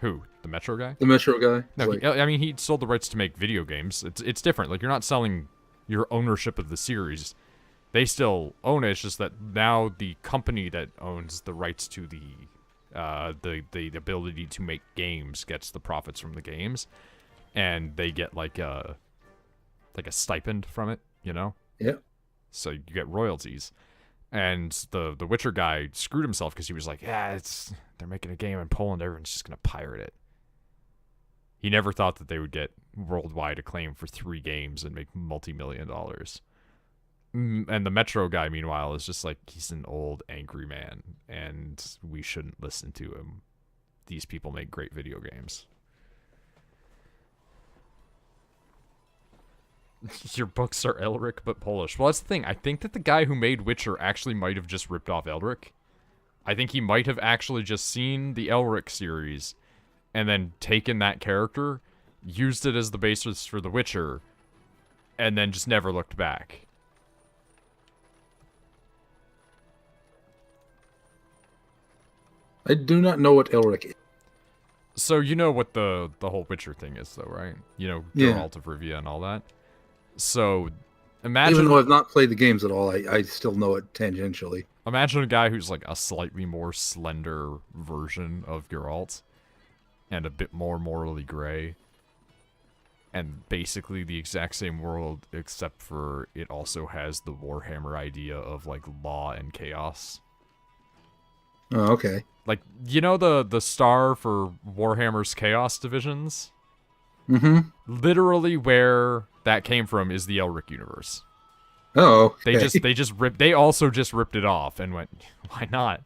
[SPEAKER 1] Who? The Metro guy?
[SPEAKER 2] The Metro guy?
[SPEAKER 1] No, I mean, he sold the rights to make video games. It's different. Like, you're not selling your ownership of the series. They still own it. It's just that now the company that owns the rights to the ability to make games gets the profits from the games, and they get like a stipend from it, you know?
[SPEAKER 2] Yeah.
[SPEAKER 1] So you get royalties. And the Witcher guy screwed himself because he was like, yeah, they're making a game in Poland, everyone's just gonna pirate it. He never thought that they would get worldwide acclaim for 3 games and make multi-million dollars. And the Metro guy, meanwhile, is just like, he's an old, angry man, and we shouldn't listen to him. These people make great video games. Your books are Elric, but Polish. Well, that's the thing. I think that the guy who made Witcher actually might have just ripped off Elric. I think he might have actually just seen the Elric series, and then taken that character, used it as the basis for The Witcher, and then just never looked back.
[SPEAKER 2] I do not know what Elric is.
[SPEAKER 1] So you know what the whole Witcher thing is, though, right? You know, Geralt of Rivia and all that. So imagine...
[SPEAKER 2] Even though I've not played the games at all, I still know it tangentially.
[SPEAKER 1] Imagine a guy who's like a slightly more slender version of Geralt, and a bit more morally gray. And basically the exact same world, except for it also has the Warhammer idea of like law and chaos.
[SPEAKER 2] Oh, okay.
[SPEAKER 1] Like, you know the star for Warhammer's Chaos divisions?
[SPEAKER 2] Mm-hmm.
[SPEAKER 1] Literally where that came from is the Elric universe.
[SPEAKER 2] Oh,
[SPEAKER 1] They
[SPEAKER 2] okay.
[SPEAKER 1] just ripped. They also just ripped it off and went, why not?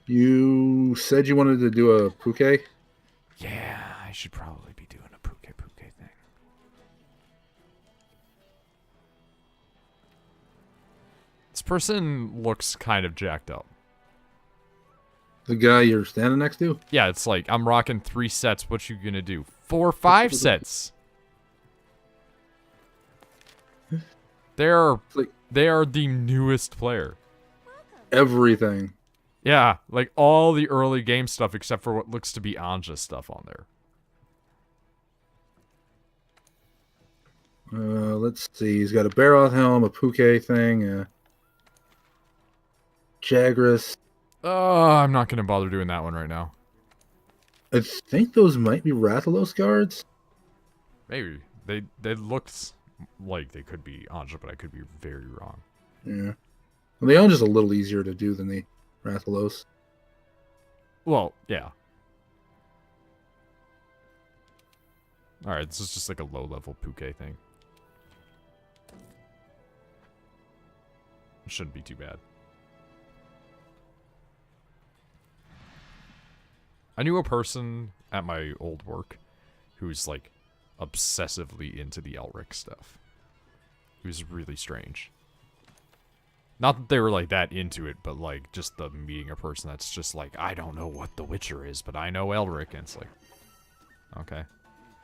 [SPEAKER 2] You said you wanted to do a Pukei?
[SPEAKER 1] Yeah, I should probably be doing a Pukei-Pukei thing. This person looks kind of jacked up.
[SPEAKER 2] The guy you're standing next to?
[SPEAKER 1] Yeah, it's like, I'm rocking 3 sets. What you gonna do? 4, 5 sets. They are the newest player.
[SPEAKER 2] Everything.
[SPEAKER 1] Yeah, like all the early game stuff except for what looks to be Anja stuff on there.
[SPEAKER 2] Let's see. He's got a Baroth helm, a Pukei thing, a Jagras.
[SPEAKER 1] I'm not gonna bother doing that one right now.
[SPEAKER 2] I think those might be Rathalos guards.
[SPEAKER 1] Maybe. They looked like they could be Anja, but I could be very wrong.
[SPEAKER 2] Yeah. Well, the Anja's a little easier to do than the Rathalos.
[SPEAKER 1] Well, yeah. Alright, this is just like a low-level Pukei thing. It shouldn't be too bad. I knew a person at my old work who's like obsessively into the Elric stuff. It was really strange. Not that they were like that into it, but like just the meeting a person that's just like, I don't know what The Witcher is, but I know Elric, and it's like, okay.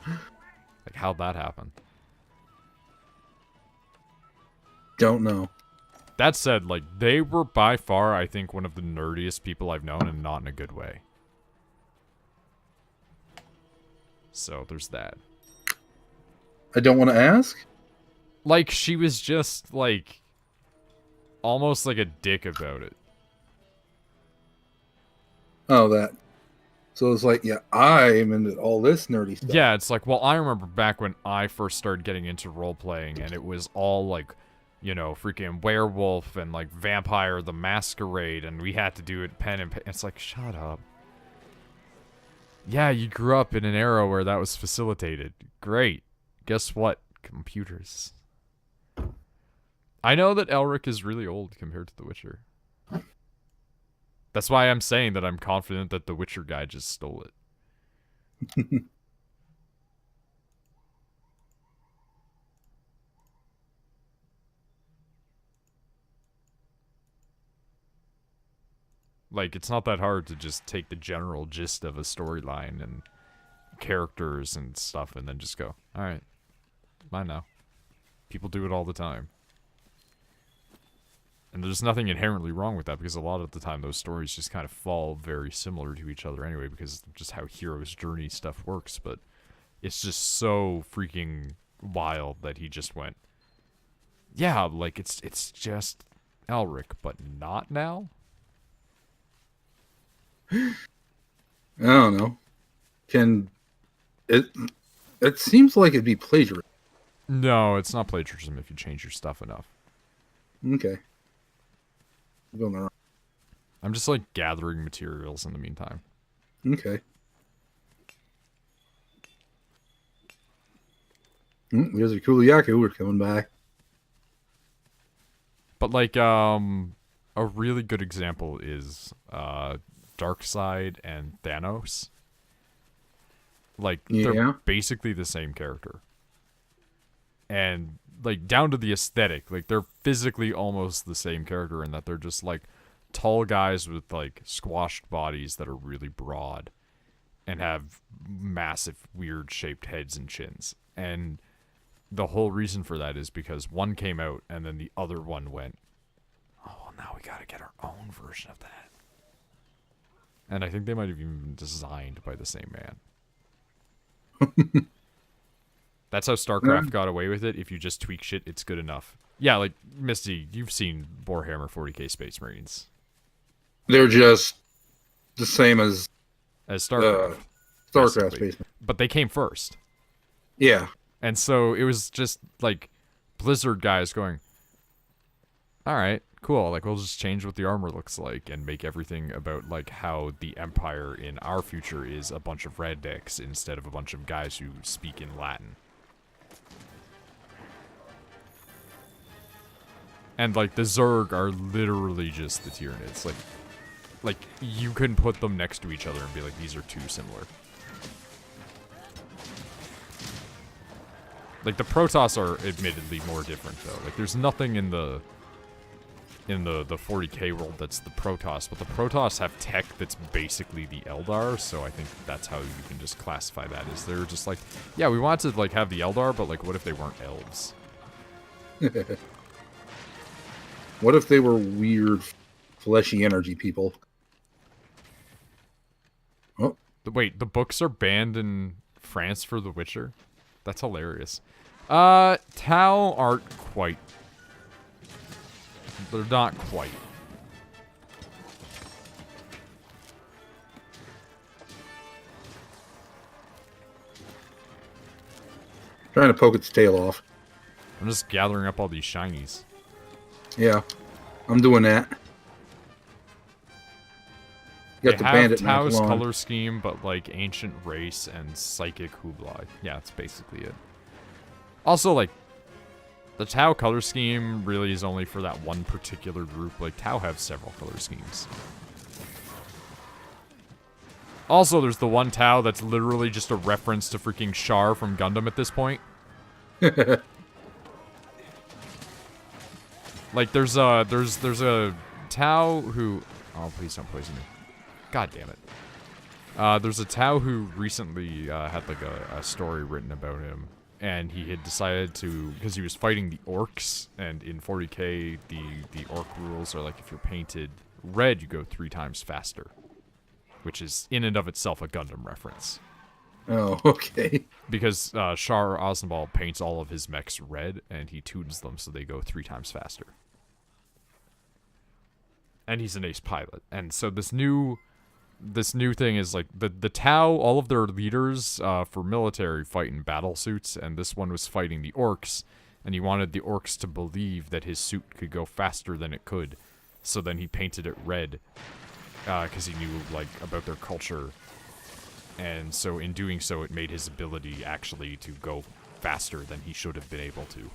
[SPEAKER 1] Like, how'd that happen?
[SPEAKER 2] Don't know.
[SPEAKER 1] That said, like, they were by far, I think, one of the nerdiest people I've known, and not in a good way. So, there's that.
[SPEAKER 2] I don't want to ask?
[SPEAKER 1] Like, she was just, like, almost like a dick about it.
[SPEAKER 2] Oh, that. So it's like, yeah, I'm into all this nerdy stuff.
[SPEAKER 1] Yeah, it's like, well, I remember back when I first started getting into role-playing, and it was all, like, you know, freaking werewolf and, like, vampire the masquerade, and we had to do it pen and It's like, shut up. Yeah, you grew up in an era where that was facilitated. Great. Guess what? Computers. I know that Elric is really old compared to The Witcher. That's why I'm saying that I'm confident that the Witcher guy just stole it. Like, it's not that hard to just take the general gist of a storyline and characters and stuff and then just go, alright, mine now. People do it all the time. And there's nothing inherently wrong with that, because a lot of the time those stories just kind of fall very similar to each other anyway, because of just how hero's journey stuff works, but it's just so freaking wild that he just went, yeah, like, it's just Elric, but not now?
[SPEAKER 2] I don't know. It seems like it'd be plagiarism.
[SPEAKER 1] No, it's not plagiarism if you change your stuff enough.
[SPEAKER 2] Okay. I'm going around.
[SPEAKER 1] I'm just, like, gathering materials in the meantime.
[SPEAKER 2] Okay. There's a Tzitzi-ya-ku. We're coming back.
[SPEAKER 1] But, like, a really good example is, Darkseid and Thanos. Like, they're basically the same character. And, like, down to the aesthetic, like, they're physically almost the same character in that they're just, like, tall guys with, like, squashed bodies that are really broad and have massive, weird-shaped heads and chins. And the whole reason for that is because one came out and then the other one went, oh, well, now we gotta get our own version of that. And I think they might have even been designed by the same man. That's how StarCraft got away with it. If you just tweak shit, it's good enough. Yeah, like, Misty, you've seen Warhammer 40k Space
[SPEAKER 2] They're just the same as
[SPEAKER 1] StarCraft.
[SPEAKER 2] StarCraft Space Marines.
[SPEAKER 1] But they came first.
[SPEAKER 2] Yeah.
[SPEAKER 1] And so it was just, like, Blizzard guys going, alright, cool, like, we'll just change what the armor looks like and make everything about, like, how the Empire in our future is a bunch of rednecks instead of a bunch of guys who speak in Latin. And, like, the Zerg are literally just the Tyranids. Like, you can put them next to each other and be like, these are too similar. Like, the Protoss are admittedly more different, though. Like, there's nothing in the 40k world that's the Protoss, but the Protoss have tech that's basically the Eldar, so I think that's how you can just classify that, is they're just like, yeah, we want to, like, have the Eldar, but, like, what if they weren't elves?
[SPEAKER 2] What if they were weird, fleshy energy people? Oh.
[SPEAKER 1] Wait, the books are banned in France for The Witcher? That's hilarious. Tau aren't quite. They're not quite.
[SPEAKER 2] Trying to poke its tail off.
[SPEAKER 1] I'm just gathering up all these shinies.
[SPEAKER 2] Yeah, I'm doing that. You got
[SPEAKER 1] They
[SPEAKER 2] the bandit
[SPEAKER 1] have Tau's
[SPEAKER 2] Nathalon.
[SPEAKER 1] color scheme, but like ancient race and psychic Hublai. Yeah, that's basically it. Also, like, the Tau color scheme really is only for that one particular group. Like, Tau have several color schemes. Also, there's the one Tau that's literally just a reference to freaking Char from Gundam at this point. Like, there's a Tau who... Oh, please don't poison me. God damn it. There's a Tau who recently had, like, a story written about him. And he had decided to... Because he was fighting the orcs. And in 40k, the orc rules are, like, if you're painted red, you go 3 times faster. Which is, in and of itself, a Gundam reference.
[SPEAKER 2] Oh, okay.
[SPEAKER 1] Because Char Aznavour paints all of his mechs red, and he tunes them so they go 3 times faster. And he's an ace pilot. And so this new thing is, like, the Tau, all of their leaders for military fight in battle suits, and this one was fighting the orcs, and he wanted the orcs to believe that his suit could go faster than it could. So then he painted it red, because he knew, like, about their culture. And so in doing so, it made his ability actually to go faster than he should have been able to.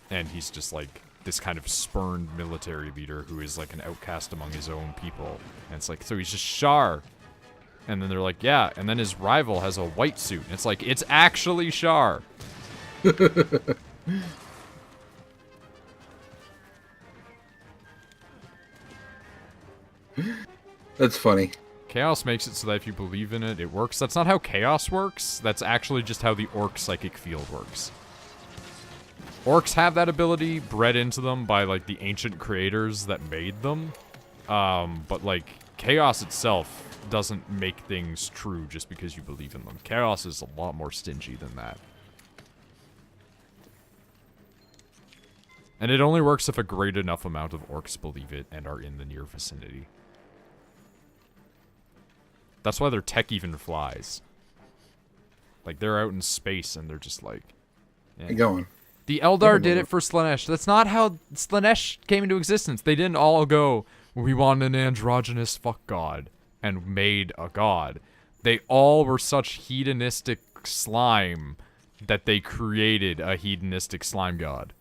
[SPEAKER 1] And he's just, like, this kind of spurned military leader who is, like, an outcast among his own people. And it's like, so he's just Char. And then they're like, yeah, and then his rival has a white suit. And it's like, it's actually Char.
[SPEAKER 2] That's funny.
[SPEAKER 1] Chaos makes it so that if you believe in it, it works. That's not how Chaos works. That's actually just how the Orc Psychic Field works. Orcs have that ability bred into them by, like, the ancient creators that made them. But, like, Chaos itself doesn't make things true just because you believe in them. Chaos is a lot more stingy than that. And it only works if a great enough amount of orcs believe it and are in the near vicinity. That's why their tech even flies. Like, they're out in space and they're just like... Yeah.
[SPEAKER 2] How you going?
[SPEAKER 1] The Eldar did it for Slanesh. That's not how Slanesh came into existence. They didn't all go, we want an androgynous fuck god, and made a god. They all were such hedonistic slime that they created a hedonistic slime god.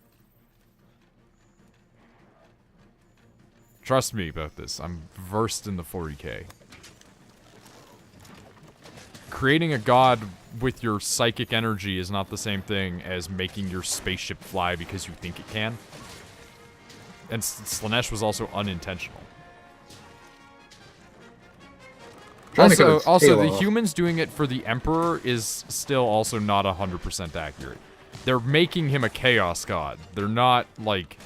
[SPEAKER 1] Trust me about this. I'm versed in the 40k. Creating a god with your psychic energy is not the same thing as making your spaceship fly because you think it can. And Slanesh was also unintentional. Also, the humans doing it for the Emperor is still also not 100% accurate. They're making him a chaos god. They're not, like...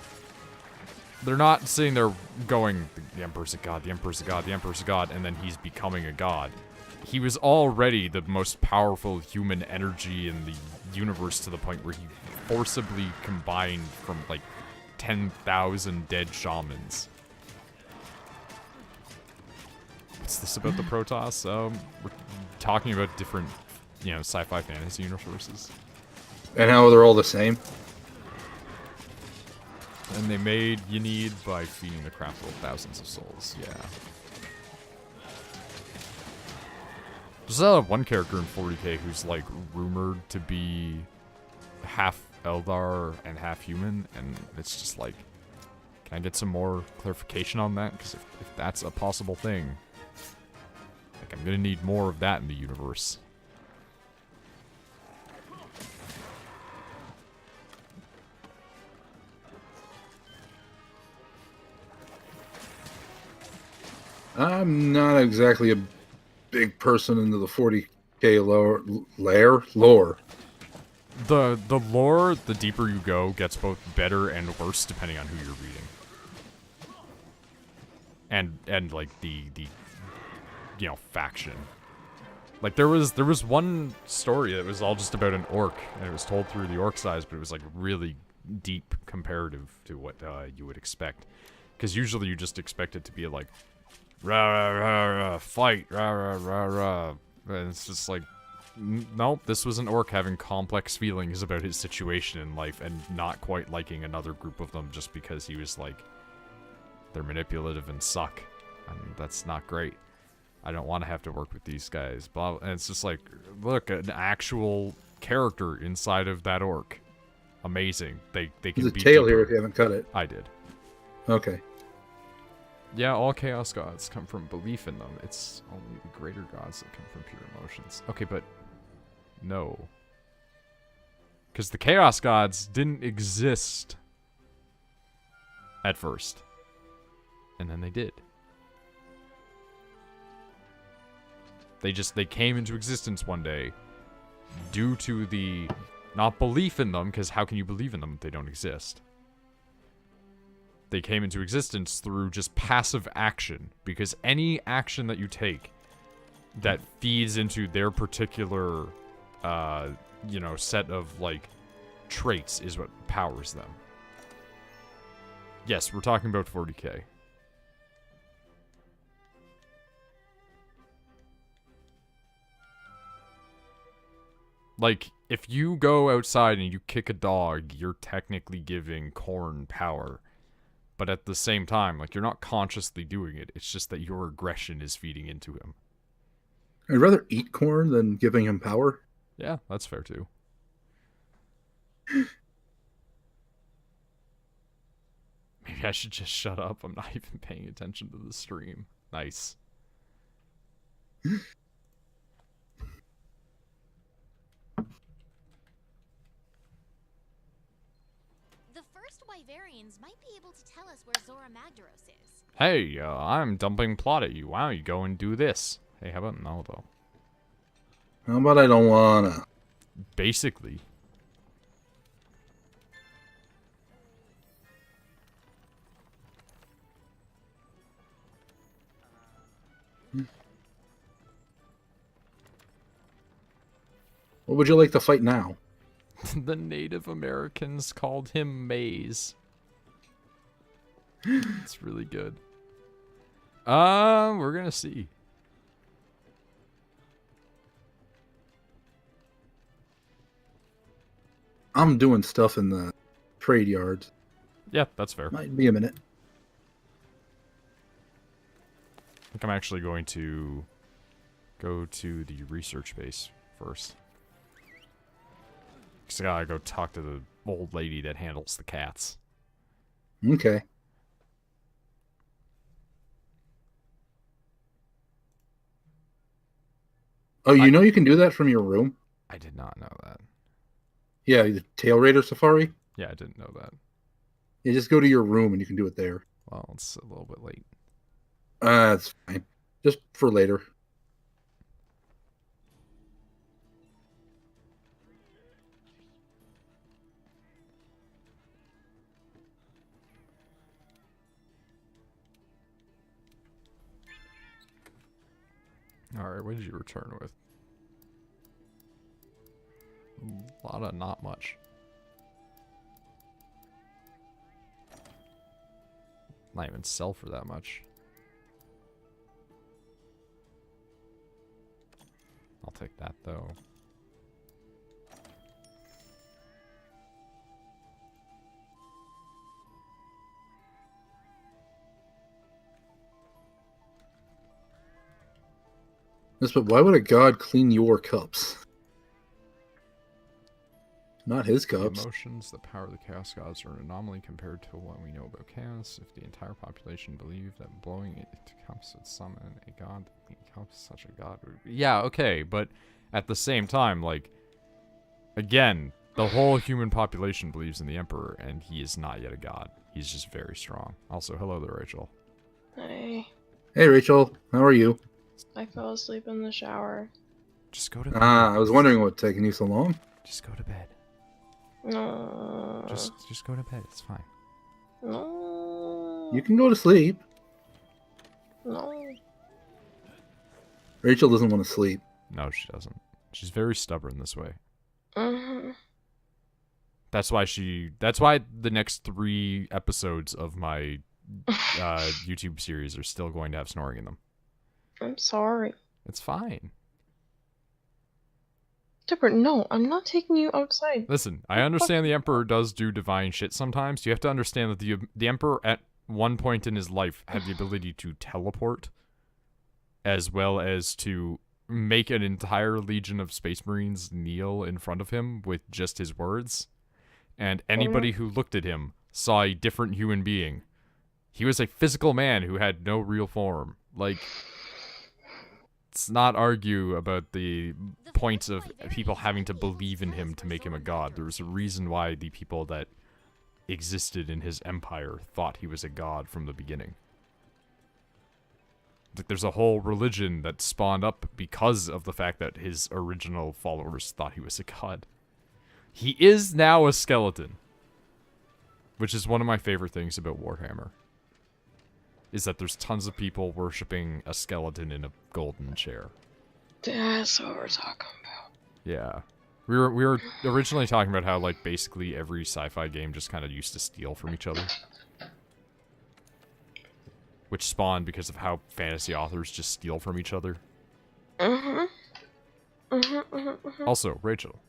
[SPEAKER 1] They're not sitting there going, the Emperor's a god, the Emperor's a god, the Emperor's a god, and then he's becoming a god. He was already the most powerful human energy in the universe to the point where he forcibly combined from, like, 10,000 dead shamans. What's this about the Protoss? We're talking about different, you know, sci-fi fantasy universes.
[SPEAKER 2] And how they're all the same?
[SPEAKER 1] And they made you need by feeding the crap load thousands of souls. Yeah. There's one character in 40k who's like rumored to be half Eldar and half human, and it's just like, can I get some more clarification on that? Because if that's a possible thing, like I'm gonna need more of that in the universe.
[SPEAKER 2] I'm not exactly a big person into the 40k lore.
[SPEAKER 1] The lore, the deeper you go, gets both better and worse depending on who you're reading. And like the you know, faction. Like there was one story that was all just about an orc, and it was told through the orc's eyes, but it was like really deep comparative to what you would expect. Because usually you just expect it to be like rah rah rah rah fight rah rah rah rah, and it's just like, nope, this was an orc having complex feelings about his situation in life and not quite liking another group of them just because he was like, they're manipulative and suck, and that's not great. I don't want to have to work with these guys. Blah, and it's just like, look, an actual character inside of that orc. Amazing. They can
[SPEAKER 2] There's
[SPEAKER 1] be
[SPEAKER 2] a tail
[SPEAKER 1] deeper.
[SPEAKER 2] here if you haven't cut it.
[SPEAKER 1] I did.
[SPEAKER 2] Okay.
[SPEAKER 1] Yeah, all chaos gods come from belief in them. It's only the greater gods that come from pure emotions. Okay, but no. Because the chaos gods didn't exist at first. And then they did. They came into existence one day due to the, not belief in them, because how can you believe in them if they don't exist? They came into existence through just passive action, because any action that you take that feeds into their particular, you know, set of, like, traits is what powers them. Yes, we're talking about 40k. Like, if you go outside and you kick a dog, you're technically giving Korn power. But at the same time, like, you're not consciously doing it. It's just that your aggression is feeding into him.
[SPEAKER 2] I'd rather eat corn than giving him power.
[SPEAKER 1] Yeah, that's fair too. Maybe I should just shut up. I'm not even paying attention to the stream. Nice.
[SPEAKER 3] The first Wyverians might be able to tell us where Zora Magdaros is.
[SPEAKER 1] Hey, I'm dumping plot at you. Why don't you go and do this? Hey, how about no, though?
[SPEAKER 2] How about I don't wanna?
[SPEAKER 1] Basically.
[SPEAKER 2] What would you like to fight now?
[SPEAKER 1] The Native Americans called him Maze. It's really good. We're gonna see.
[SPEAKER 2] I'm doing stuff in the trade yards.
[SPEAKER 1] Yeah, that's fair.
[SPEAKER 2] Might be a minute.
[SPEAKER 1] I think I'm actually going to go to the research base first. Because I gotta go talk to the old lady that handles the cats.
[SPEAKER 2] Okay. Oh, you know you can do that from your room?
[SPEAKER 1] I did not know that.
[SPEAKER 2] Yeah, the Tail Raider Safari?
[SPEAKER 1] Yeah, I didn't know that.
[SPEAKER 2] Yeah, just go to your room and you can do it there.
[SPEAKER 1] Well, it's a little bit late.
[SPEAKER 2] That's fine. Just for later.
[SPEAKER 1] Alright, what did you return with? A lot of not much. Not even sell for that much. I'll take that though.
[SPEAKER 2] Yes, but why would a god clean your cups? Not his
[SPEAKER 1] The
[SPEAKER 2] cups.
[SPEAKER 1] emotions that power the chaos gods are an anomaly compared to what we know about chaos. If the entire population believed that blowing it into cups would summon a god that clean cups, such a god would be... Yeah, okay, but at the same time, like, again, the whole human population believes in the Emperor, and he is not yet a god. He's just very strong. Also, hello there, Rachel.
[SPEAKER 4] Hey,
[SPEAKER 2] Hey, Rachel. How are you?
[SPEAKER 4] I fell asleep in the shower.
[SPEAKER 1] Just go to bed.
[SPEAKER 2] Ah, I was wondering what's taking you so long.
[SPEAKER 1] Just go to bed.
[SPEAKER 4] No.
[SPEAKER 1] Just go to bed. It's fine.
[SPEAKER 4] No.
[SPEAKER 2] You can go to sleep.
[SPEAKER 4] No.
[SPEAKER 2] Rachel doesn't want to sleep.
[SPEAKER 1] No, she doesn't. She's very stubborn this way.
[SPEAKER 4] Mm-hmm.
[SPEAKER 1] That's why the next 3 episodes of my YouTube series are still going to have snoring in them.
[SPEAKER 4] I'm sorry.
[SPEAKER 1] It's fine.
[SPEAKER 4] Dipper, no, I'm not taking you outside.
[SPEAKER 1] Listen, I understand the Emperor does do divine shit sometimes. You have to understand that the Emperor at one point in his life had the ability to teleport, as well as to make an entire legion of Space Marines kneel in front of him with just his words. And anybody who looked at him saw a different human being. He was a physical man who had no real form. Like, let's not argue about the points of people having to believe in him to make him a god. There was a reason why the people that existed in his empire thought he was a god from the beginning. Like, there's a whole religion that spawned up because of the fact that his original followers thought he was a god. He is now a skeleton, which is one of my favorite things about Warhammer. Is that there's tons of people worshipping a skeleton in a golden chair.
[SPEAKER 4] That's what we're talking about.
[SPEAKER 1] Yeah. We were originally talking about how, like, basically every sci-fi game just kind of used to steal from each other. Which spawned because of how fantasy authors just steal from each other. Also, Rachel.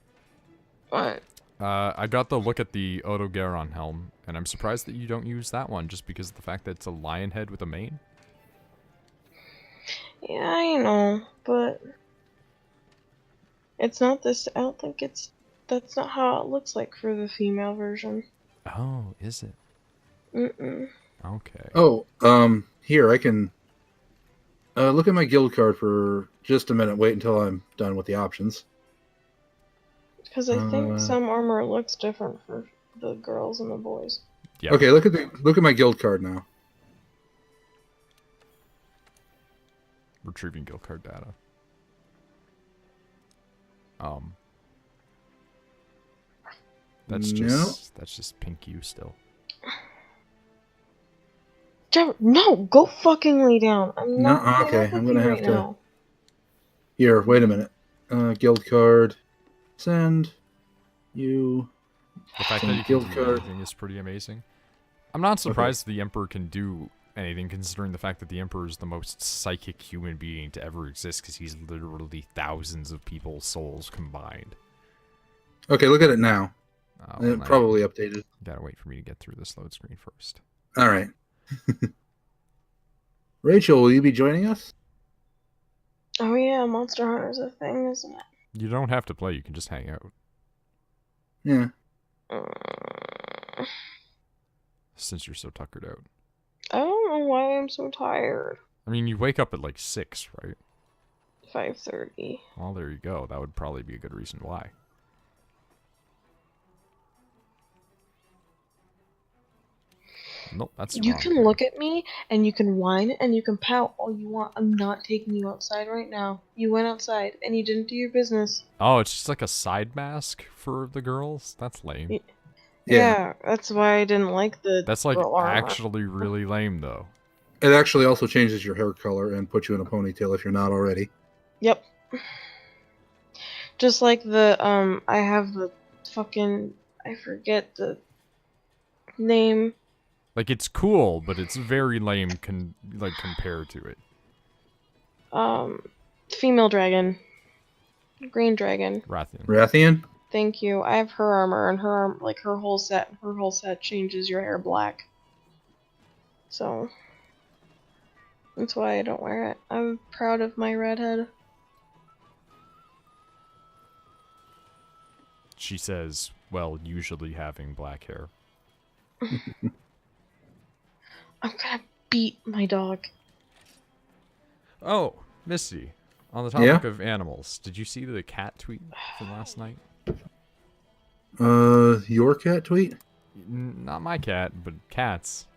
[SPEAKER 4] What?
[SPEAKER 1] I got the look at the Odo Garon helm, and I'm surprised that you don't use that one just because of the fact that it's a lion head with a mane.
[SPEAKER 4] Yeah, I know, but it's not this. I don't think that's not how it looks like for the female version.
[SPEAKER 1] Oh, is it?
[SPEAKER 4] Mm-mm.
[SPEAKER 1] Okay.
[SPEAKER 2] Oh, here, I can look at my guild card for just a minute. Wait until I'm done with the options.
[SPEAKER 4] Because I think some armor looks different for the girls and the boys.
[SPEAKER 1] Yeah.
[SPEAKER 2] Okay, look at my guild card now.
[SPEAKER 1] Retrieving guild card data. That's just pink you still.
[SPEAKER 4] Trevor, no, go fucking lay down. I'm
[SPEAKER 2] No,
[SPEAKER 4] not.
[SPEAKER 2] okay, I'm gonna have
[SPEAKER 4] right
[SPEAKER 2] to.
[SPEAKER 4] now.
[SPEAKER 2] Here, wait a minute. Guild card. Send. You.
[SPEAKER 1] The fact that you can do anything is pretty amazing. I'm not surprised the Emperor can do anything, considering the fact that the Emperor is the most psychic human being to ever exist, because he's literally thousands of people's souls combined.
[SPEAKER 2] Okay, look at it now.
[SPEAKER 1] Oh,
[SPEAKER 2] Probably updated.
[SPEAKER 1] Gotta wait for me to get through this load screen first.
[SPEAKER 2] All right. Rachel, will you be joining us?
[SPEAKER 4] Oh yeah, Monster Hunter's a thing, isn't it?
[SPEAKER 1] You don't have to play, you can just hang out.
[SPEAKER 2] Yeah.
[SPEAKER 1] Since you're so tuckered out.
[SPEAKER 4] I don't know why I'm so tired.
[SPEAKER 1] I mean, you wake up at like 6, right?
[SPEAKER 4] 5:30.
[SPEAKER 1] Well, there you go. That would probably be a good reason why. Nope, that's
[SPEAKER 4] You
[SPEAKER 1] wrong.
[SPEAKER 4] can look at me, and you can whine, and you can pout all you want. I'm not taking you outside right now. You went outside, and you didn't do your business.
[SPEAKER 1] Oh, it's just like a side mask for the girls? That's lame.
[SPEAKER 4] Yeah, that's why I didn't like the.
[SPEAKER 1] That's like
[SPEAKER 4] girl armor.
[SPEAKER 1] actually really lame, though.
[SPEAKER 2] It actually also changes your hair color and puts you in a ponytail if you're not already.
[SPEAKER 4] Yep. Just like the I have the fucking, I forget the name.
[SPEAKER 1] Like, it's cool, but it's very lame compared to it.
[SPEAKER 4] Female dragon. Green dragon.
[SPEAKER 1] Rathian.
[SPEAKER 2] Rathian?
[SPEAKER 4] Thank you. I have her armor, and her whole set changes your hair black. So that's why I don't wear it. I'm proud of my redhead.
[SPEAKER 1] she says, well, usually having black hair.
[SPEAKER 4] I'm gonna beat my dog.
[SPEAKER 1] Oh, Misty, on the
[SPEAKER 2] Yeah?
[SPEAKER 1] topic of animals, did you see the cat tweet from last night?
[SPEAKER 2] Your cat tweet?
[SPEAKER 1] Not my cat, but cats.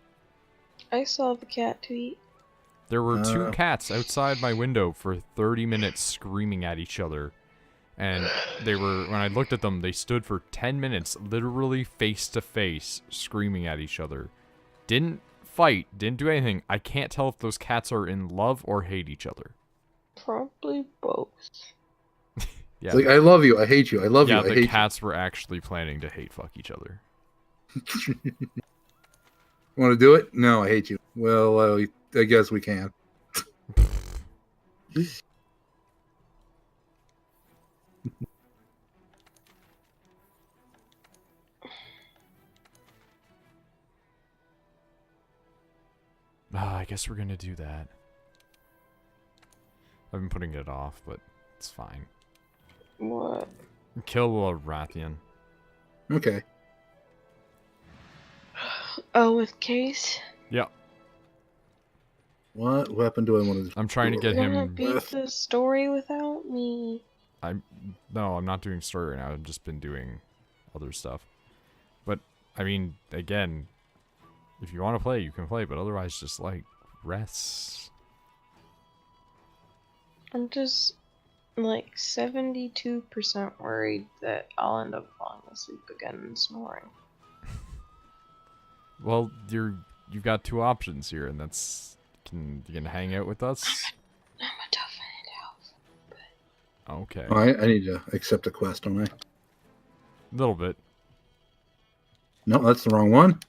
[SPEAKER 4] I saw the cat tweet.
[SPEAKER 1] There were 2 cats outside my window for 30 minutes screaming at each other. And they were, when I looked at them, they stood for 10 minutes, literally face to face, screaming at each other. Didn't fight, didn't do anything. I can't tell if those cats are in love or hate each other.
[SPEAKER 4] Probably both.
[SPEAKER 1] Yeah.
[SPEAKER 2] It's like, I love you, I hate you, I love you,
[SPEAKER 1] Yeah,
[SPEAKER 2] I
[SPEAKER 1] the
[SPEAKER 2] hate
[SPEAKER 1] cats were actually planning to hate fuck each other.
[SPEAKER 2] you. Want to do it? No, I hate you. Well, I guess we can.
[SPEAKER 1] I guess we're gonna do that. I've been putting it off, but it's fine.
[SPEAKER 4] What?
[SPEAKER 1] Kill a Rathian.
[SPEAKER 2] Okay.
[SPEAKER 4] Oh, with Case?
[SPEAKER 1] Yeah,
[SPEAKER 2] What weapon do I want to...
[SPEAKER 1] I'm trying to get
[SPEAKER 4] You're gonna
[SPEAKER 1] him.
[SPEAKER 4] beat the story without me.
[SPEAKER 1] No, I'm not doing story right now. I've just been doing other stuff. But I mean, again, if you want to play, you can play. But otherwise, just like rest.
[SPEAKER 4] I'm just like 72% worried that I'll end up falling asleep again and snoring.
[SPEAKER 1] Well, you've got 2 options here, and that's you can hang out with us.
[SPEAKER 4] I'm a tough elf.
[SPEAKER 1] Okay,
[SPEAKER 2] Oh, I need to accept a quest, don't I?
[SPEAKER 1] a little bit.
[SPEAKER 2] No, that's the wrong one.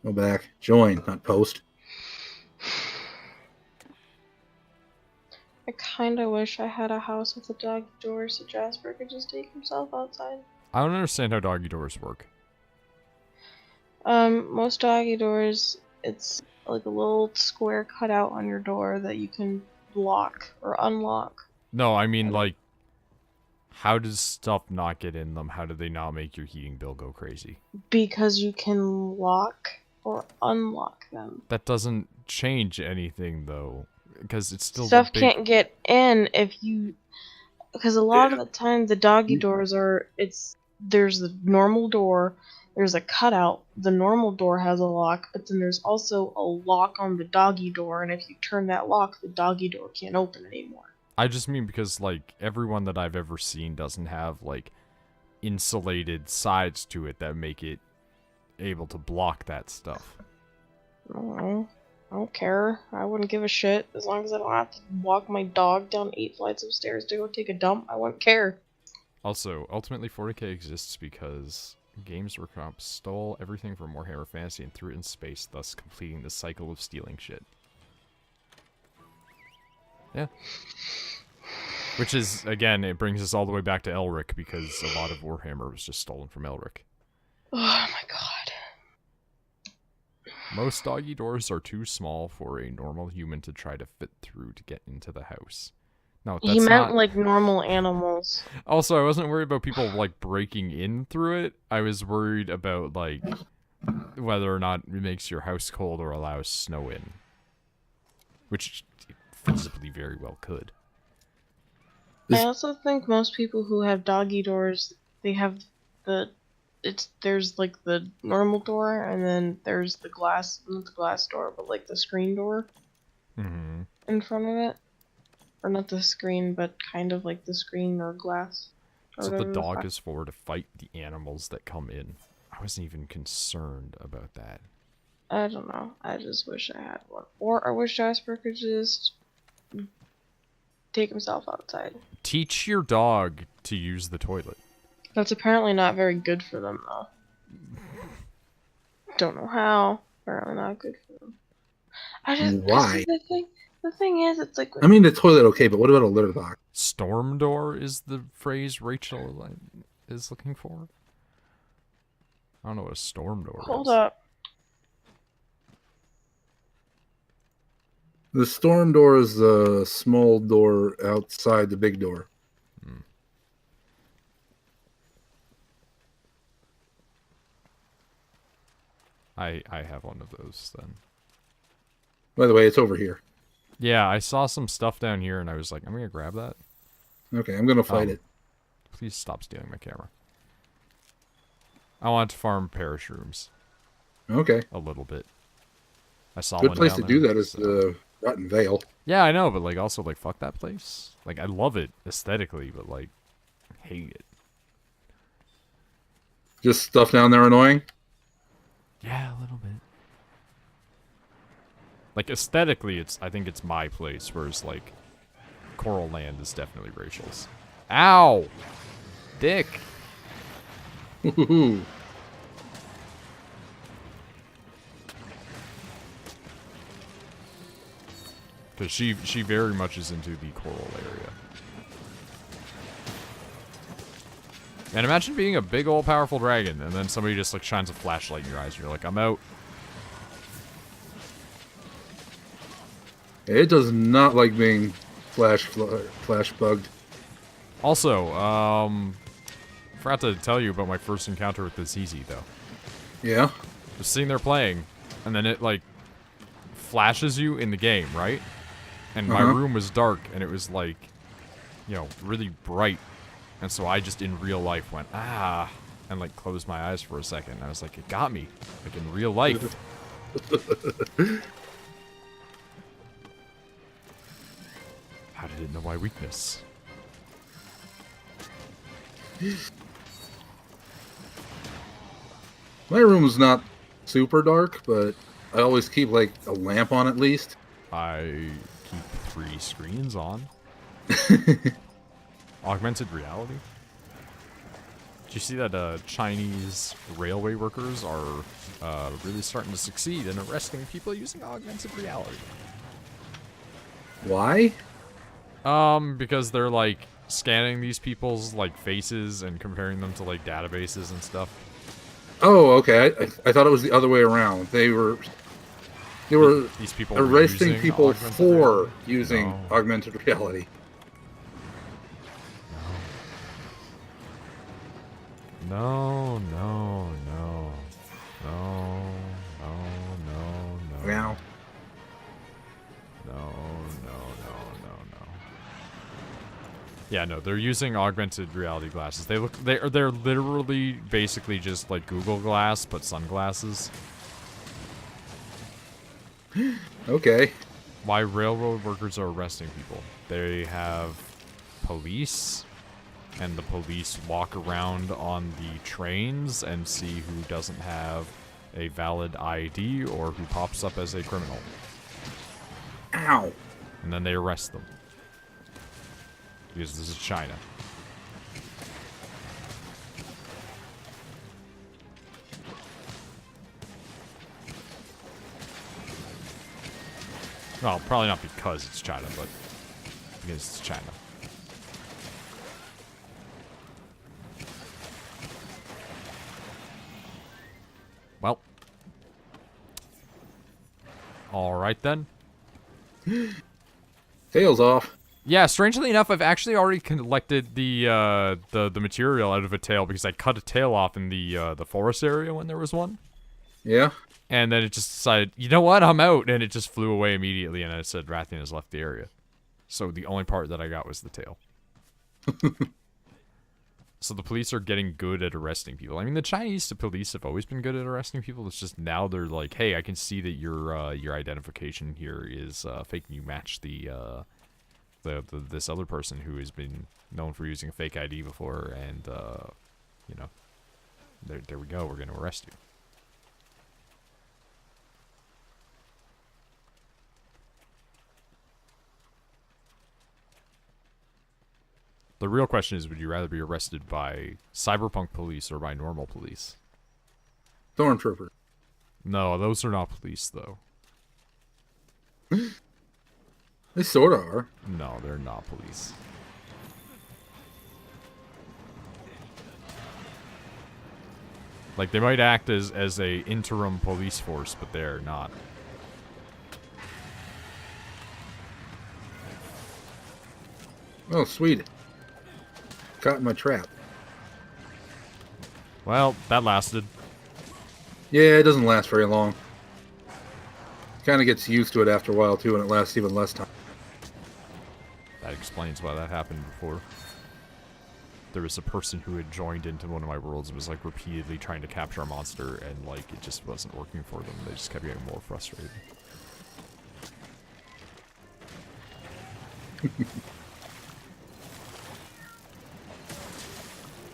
[SPEAKER 2] Go back. Join, not post.
[SPEAKER 4] I kinda wish I had a house with a doggy door so Jasper could just take himself outside.
[SPEAKER 1] I don't understand how doggy doors work.
[SPEAKER 4] Most doggy doors, it's like a little square cutout on your door that you can lock or unlock.
[SPEAKER 1] No, I mean like, how does stuff not get in them? How do they not make your heating bill go crazy?
[SPEAKER 4] Because you can lock or unlock them.
[SPEAKER 1] That doesn't change anything though, because it's still
[SPEAKER 4] Stuff
[SPEAKER 1] the big...
[SPEAKER 4] can't get in if you... Because a lot of the time the doggy doors are... There's the normal door, there's a cutout, the normal door has a lock, but then there's also a lock on the doggy door, and if you turn that lock, the doggy door can't open anymore.
[SPEAKER 1] I just mean because, like, everyone that I've ever seen doesn't have, like, insulated sides to it that make it able to block that stuff.
[SPEAKER 4] I don't care. I wouldn't give a shit. As long as I don't have to walk my dog down 8 flights of stairs to go take a dump, I wouldn't care.
[SPEAKER 1] Also, ultimately 40k exists because Games Workshop stole everything from Warhammer Fantasy and threw it in space, thus completing the cycle of stealing shit. Yeah. Which is, again, it brings us all the way back to Elric, because a lot of Warhammer was just stolen from Elric.
[SPEAKER 4] Oh my god.
[SPEAKER 1] Most doggy doors are too small for a normal human to try to fit through to get into the house. No, that's
[SPEAKER 4] He meant
[SPEAKER 1] not...
[SPEAKER 4] like normal animals.
[SPEAKER 1] Also, I wasn't worried about people, like, breaking in through it. I was worried about, like, whether or not it makes your house cold or allows snow in. Which it feasibly very well could.
[SPEAKER 4] I also think most people who have doggy doors, they have there's like the normal door, and then there's the glass, not the glass door, but like the screen door in front of it. Or not the screen, but kind of like the screen or glass.
[SPEAKER 1] So the dog is for to fight the animals that come in. I wasn't even concerned about that.
[SPEAKER 4] I don't know. I just wish I had one. Or I wish Jasper could just take himself outside.
[SPEAKER 1] Teach your dog to use the toilet.
[SPEAKER 4] That's apparently not very good for them, though. Don't know how. Apparently not good for them. I just...
[SPEAKER 2] Why?
[SPEAKER 4] The thing is, it's like...
[SPEAKER 2] I mean, the toilet, okay, but what about a litter box?
[SPEAKER 1] Storm door is the phrase Rachel is looking for. I don't know what a storm door is.
[SPEAKER 4] Hold up.
[SPEAKER 2] The storm door is the small door outside the big door.
[SPEAKER 1] I have one of those then.
[SPEAKER 2] By the way, it's over here.
[SPEAKER 1] Yeah, I saw some stuff down here and I was like, I'm gonna grab that.
[SPEAKER 2] Okay, I'm gonna fight it.
[SPEAKER 1] Please stop stealing my camera. I want to farm parashrooms.
[SPEAKER 2] Okay.
[SPEAKER 1] A little bit. I saw
[SPEAKER 2] Good
[SPEAKER 1] one
[SPEAKER 2] place
[SPEAKER 1] down
[SPEAKER 2] to do
[SPEAKER 1] there,
[SPEAKER 2] that is
[SPEAKER 1] so-
[SPEAKER 2] the Rotten Vale.
[SPEAKER 1] Yeah, I know, but like also like fuck that place. Like I love it aesthetically, but like hate it.
[SPEAKER 2] Just stuff down there annoying?
[SPEAKER 1] Yeah, a little bit. Like aesthetically, I think it's my place, whereas like Coral Land is definitely Rachel's. Ow, dick.
[SPEAKER 2] Woohoo.
[SPEAKER 1] Because she very much is into the coral area. And imagine being a big old powerful dragon, and then somebody just like shines a flashlight in your eyes, and you're like, I'm out.
[SPEAKER 2] It does not like being flash bugged.
[SPEAKER 1] Also, forgot to tell you about my first encounter with the Tzitzi, though.
[SPEAKER 2] Yeah?
[SPEAKER 1] Just sitting there playing, and then it like flashes you in the game, right? And my room was dark, and it was like, you know, really bright. And so I just in real life went, ah, and like closed my eyes for a second. I was like, it got me, like in real life. How did it know my weakness?
[SPEAKER 2] My room's not super dark, but I always keep like a lamp on at least.
[SPEAKER 1] I keep 3 screens on. Augmented reality? Did you see that Chinese railway workers are really starting to succeed in arresting people using augmented reality?
[SPEAKER 2] Why?
[SPEAKER 1] Because they're like scanning these people's like faces and comparing them to like databases and stuff.
[SPEAKER 2] Oh, okay. I thought it was the other way around. They were
[SPEAKER 1] These people were
[SPEAKER 2] arresting
[SPEAKER 1] using
[SPEAKER 2] people
[SPEAKER 1] augmented
[SPEAKER 2] for
[SPEAKER 1] reality?
[SPEAKER 2] using
[SPEAKER 1] No.
[SPEAKER 2] augmented reality.
[SPEAKER 1] No, no, no, no, no, no, no.
[SPEAKER 2] Meow.
[SPEAKER 1] No, no, no, no, no. Yeah, no, they're using augmented reality glasses. They're literally basically just like Google Glass but sunglasses.
[SPEAKER 2] Okay.
[SPEAKER 1] Why railroad workers are arresting people? They have police, and the police walk around on the trains and see who doesn't have a valid ID or who pops up as a criminal.
[SPEAKER 2] Ow.
[SPEAKER 1] And then they arrest them. Because this is China. Well, probably not because it's China, but because it's China. Well. Alright then.
[SPEAKER 2] Tails off.
[SPEAKER 1] Yeah, strangely enough, I've actually already collected the material out of a tail because I cut a tail off in the forest area when there was one.
[SPEAKER 2] Yeah.
[SPEAKER 1] And then it just decided, you know what, I'm out, and it just flew away immediately, and it said Rathian has left the area. So the only part that I got was the tail. So the police are getting good at arresting people. I mean, the Chinese police have always been good at arresting people. It's just now they're like, hey, I can see that your identification here is fake, and you match this other person who has been known for using a fake ID before, and you know, there we go. We're going to arrest you. The real question is, would you rather be arrested by cyberpunk police or by normal police?
[SPEAKER 2] Stormtrooper.
[SPEAKER 1] No, those are not police, though.
[SPEAKER 2] They sort of are.
[SPEAKER 1] No, they're not police. Like, they might act as a interim police force, but they're not.
[SPEAKER 2] Oh, sweet. Caught in my trap.
[SPEAKER 1] Well, that lasted.
[SPEAKER 2] Yeah, it doesn't last very long. Kind of gets used to it after a while too, and it lasts even less time.
[SPEAKER 1] That explains why that happened before. There was a person who had joined into one of my worlds and was like repeatedly trying to capture a monster, and like it just wasn't working for them. They just kept getting more frustrated.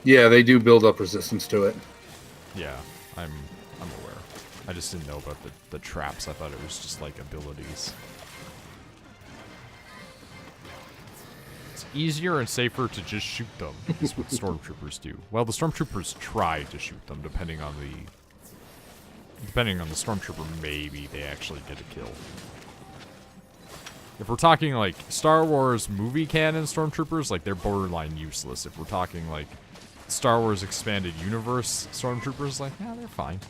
[SPEAKER 2] Yeah, they do build up resistance to it.
[SPEAKER 1] Yeah, I'm aware. I just didn't know about the traps. I thought it was just like abilities. It's easier and safer to just shoot them, is what stormtroopers do. Well, the stormtroopers try to shoot them, depending on the stormtrooper, maybe they actually get a kill. If we're talking like Star Wars movie canon stormtroopers, like they're borderline useless. If we're talking like Star Wars expanded universe stormtroopers, like, yeah, they're fine.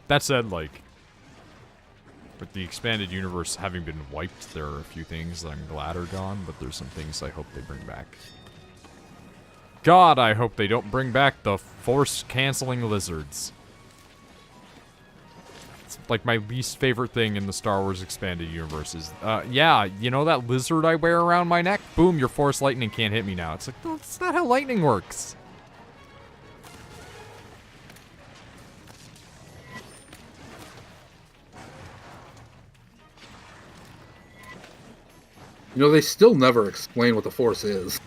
[SPEAKER 1] That said, like, with the expanded universe having been wiped, there are a few things that I'm glad are gone, but there's some things I hope they bring back. God, I hope they don't bring back the force-canceling lizards. It's like my least favorite thing in the Star Wars expanded universe is, yeah, you know that lizard I wear around my neck? Boom, your force lightning can't hit me now. It's like, no, that's not how lightning works.
[SPEAKER 2] You know, they still never explain what the Force is.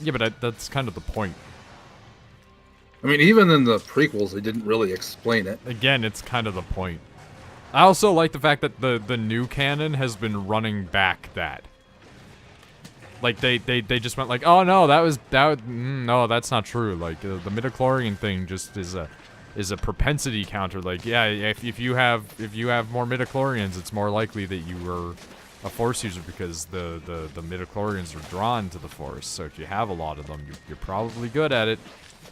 [SPEAKER 1] Yeah, but that's kind of the point.
[SPEAKER 2] I mean, even in the prequels, they didn't really explain it.
[SPEAKER 1] Again, it's kind of the point. I also like the fact that the new canon has been running back that. Like, they just went like, oh no, no, that's not true. Like, the midichlorian thing just is a propensity counter. Like, yeah, if you have more midichlorians, it's more likely that you were a Force user because the midichlorians are drawn to the Force. So if you have a lot of them, you're probably good at it.